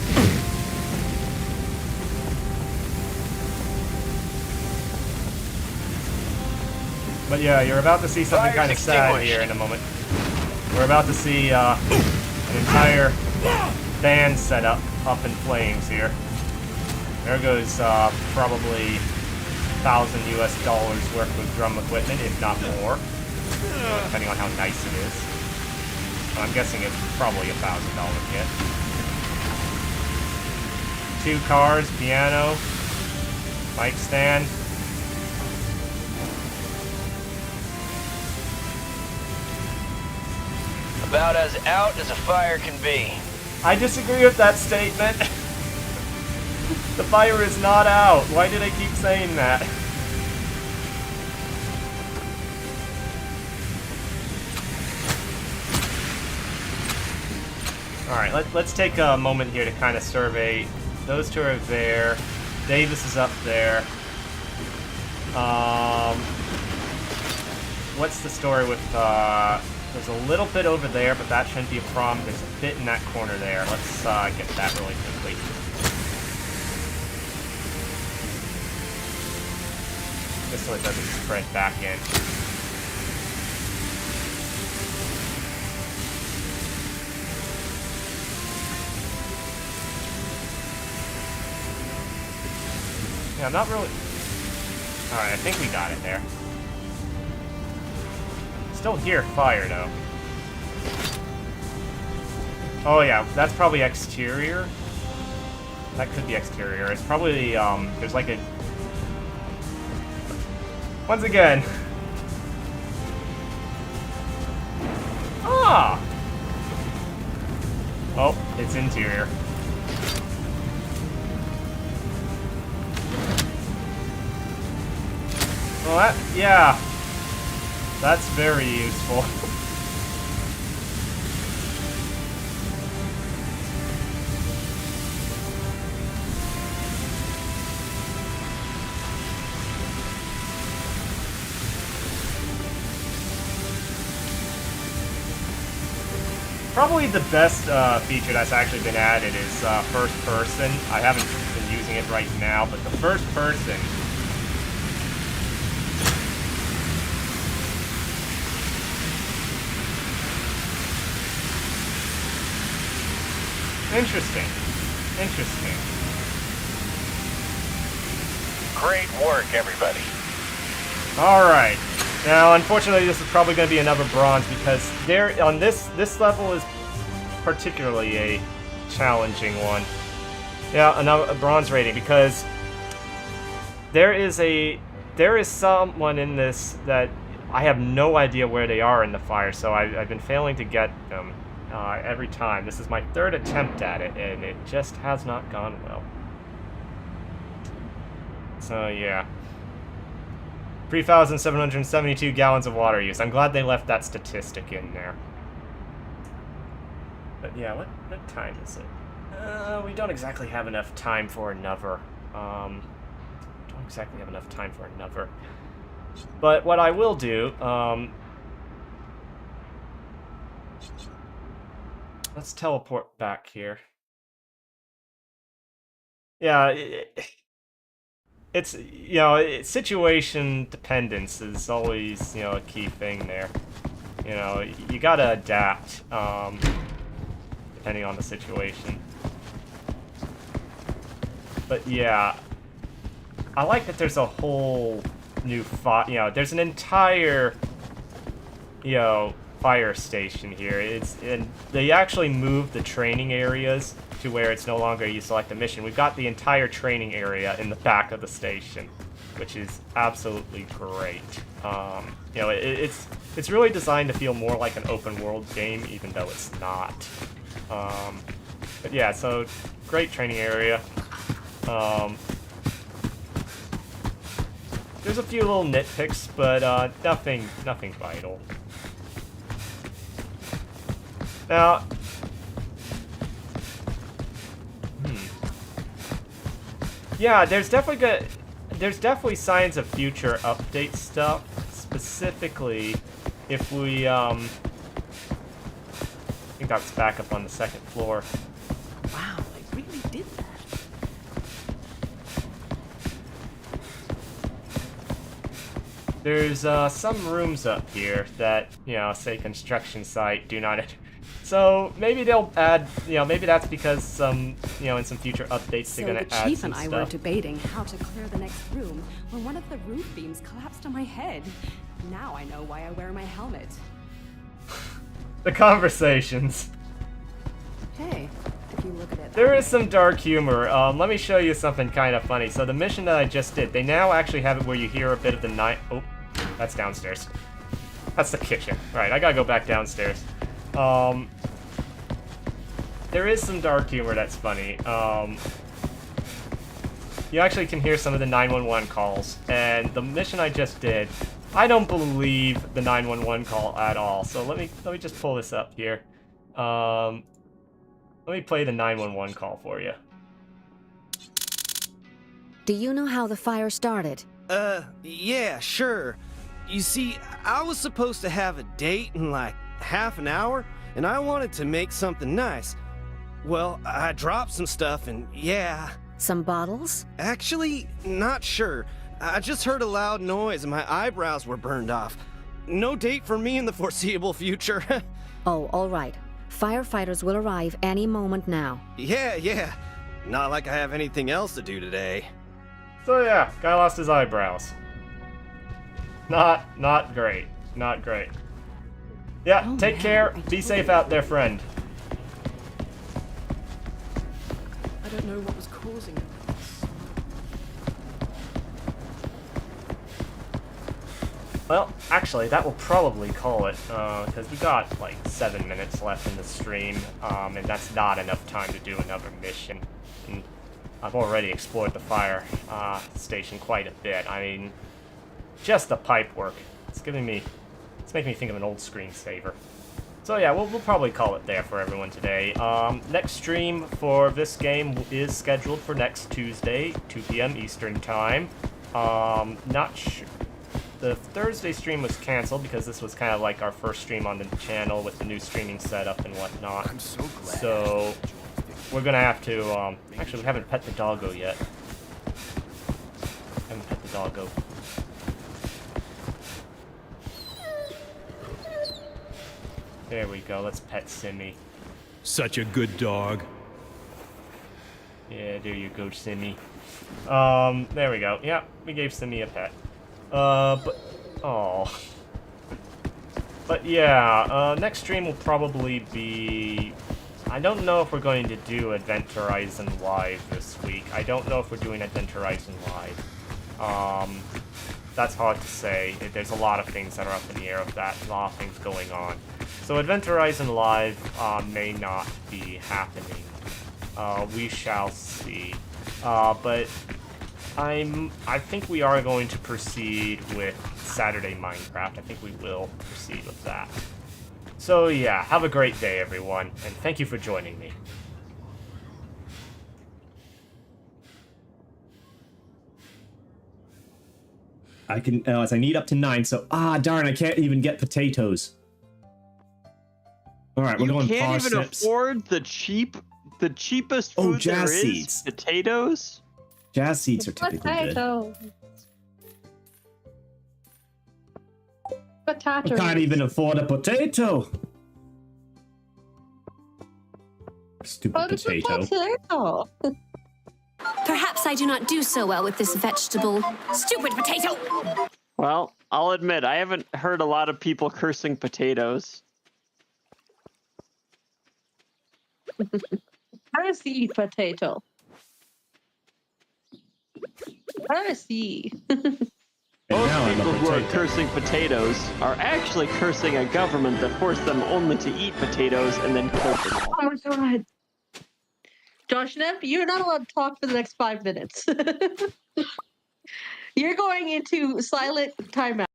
But yeah, you're about to see something kind of sad here in a moment. We're about to see an entire band set up in flames here. There goes probably $1,000 US worth of drum equipment, if not more, depending on how nice it is. I'm guessing it's probably $1,000 yet. 2 cars, piano, mic stand. About as out as a fire can be. I disagree with that statement. The fire is not out. Why did I keep saying that? Alright, let's take a moment here to kind of survey. Those 2 are there. Davis is up there. What's the story with, there's a little bit over there, but that shouldn't be a problem. There's a bit in that corner there. Let's get that really quickly. Just so it doesn't spread back in. Yeah, I'm not really... Alright, I think we got it there. Still hear fire, though. Oh yeah, that's probably exterior. That could be exterior. It's probably, there's like a... Once again. Ah! Oh, it's interior. Well, that, yeah. That's very useful. Probably the best feature that's actually been added is first person. I haven't been using it right now, but the first person... Interesting. Interesting. Great work, everybody. Alright. Now, unfortunately, this is probably going to be another bronze because there on this level is particularly a challenging one. Yeah, a bronze rating because there is someone in this that I have no idea where they are in the fire, so I've been failing to get them every time. This is my 3rd attempt at it, and it just has not gone well. So yeah. 3,772 gallons of water use. I'm glad they left that statistic in there. But yeah, what time is it? We don't exactly have enough time for another. Don't exactly have enough time for another. But what I will do, let's teleport back here. Yeah, it's, you know, situation dependence is always, you know, a key thing there. You know, you gotta adapt, depending on the situation. But yeah, I like that there's a whole new you know, there's an entire, you know, fire station here. And they actually moved the training areas to where it's no longer you select a mission. We've got the entire training area in the back of the station, which is absolutely great. You know, it's really designed to feel more like an open world game, even though it's not. But yeah, so great training area. There's a few little nitpicks, but nothing vital. Now, yeah, there's definitely signs of future update stuff. Specifically, if we, I think that's back up on the second floor. Wow, I really did that. There's some rooms up here that, you know, say construction site, do not enter. So maybe they'll add, you know, maybe that's because some, you know, in some future updates they're gonna the add chief some and I stuff. were debating how to clear the next room when one of the roof beams collapsed on my head. Now I know why I wear my helmet. The conversations. Hey, if you look at it. There is some dark humor. Let me show you something kind of funny. So the mission that I just did, they now actually have it where you hear a bit of the night. Oh, that's downstairs. That's the kitchen. Right, I gotta go back downstairs. There is some dark humor that's funny. You actually can hear some of the 911 calls, and the mission I just did, I don't believe the 911 call at all. So let me just pull this up here. Let me play the 911 call for you. Do you know how the fire started? Yeah, sure. You see, I was supposed to have a date in like half an hour, and I wanted to make something nice. Well, I dropped some stuff and yeah. Some bottles? Actually, not sure. I just heard a loud noise and my eyebrows were burned off. No date for me in the foreseeable future. Oh, all right. Firefighters will arrive any moment now. Yeah. Not like I have anything else to do today. So yeah, guy lost his eyebrows. Not great. Not great. Yeah, take care. Be safe out there, friend. I don't know what was causing it. Well, actually, that will probably call it, because we got like 7 minutes left in the stream, and that's not enough time to do another mission. And I've already explored the fire station quite a bit. I mean, just the pipe work. It's making me think of an old screensaver. So yeah, we'll probably call it there for everyone today. Next stream for this game is scheduled for next Tuesday, 2 p.m. Eastern Time. Not sure. The Thursday stream was canceled because this was kind of like our first stream on the channel with the new streaming setup and whatnot. I'm so glad. So we're gonna have to. Actually, we haven't pet the doggo yet. Haven't pet the doggo. There we go. Let's pet Simmy. Such a good dog. Yeah, there you go, Simmy. There we go. Yeah, we gave Simmy a pet. But yeah, next stream will probably be... I don't know if we're going to do Adventorizon Live this week. I don't know if we're doing Adventorizon Live. That's hard to say. There's a lot of things that are up in the air with that. A lot of things going on. So Adventorizon Live may not be happening. We shall see. But I think we are going to proceed with Saturday Minecraft. I think we will proceed with that. So yeah, have a great day, everyone, and thank you for joining me. I can, as I need up to 9, so darn, I can't even get potatoes. All right, we're going You can't parsnips. even afford the cheapest food jazz there seeds. is. Potatoes. Jazz seeds are typically good. Potato. I can't even afford a potato. Stupid potato. Perhaps I do not do so well with this vegetable. Stupid potato! Well, I'll admit, I haven't heard a lot of people cursing potatoes. Heresy potato. Heresy. Most people who are cursing potatoes are actually cursing a government that forced them only to eat potatoes and then cook them. Oh my god. Josh Neff, you're not allowed to talk for the next 5 minutes. You're going into silent timeout.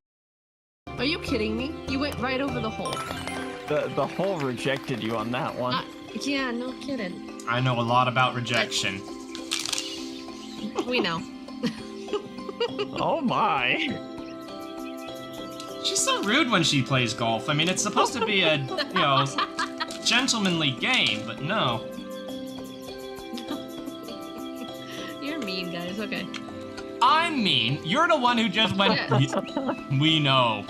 Are you kidding me? You went right over the hole. The hole rejected you on that one. Yeah, no kidding. I know a lot about rejection. We know. Oh my. She's so rude when she plays golf. I mean, it's supposed to be a, you know, gentlemanly game, but no. You're mean, guys. Okay. I'm mean. You're the one who just went. Yes. We know.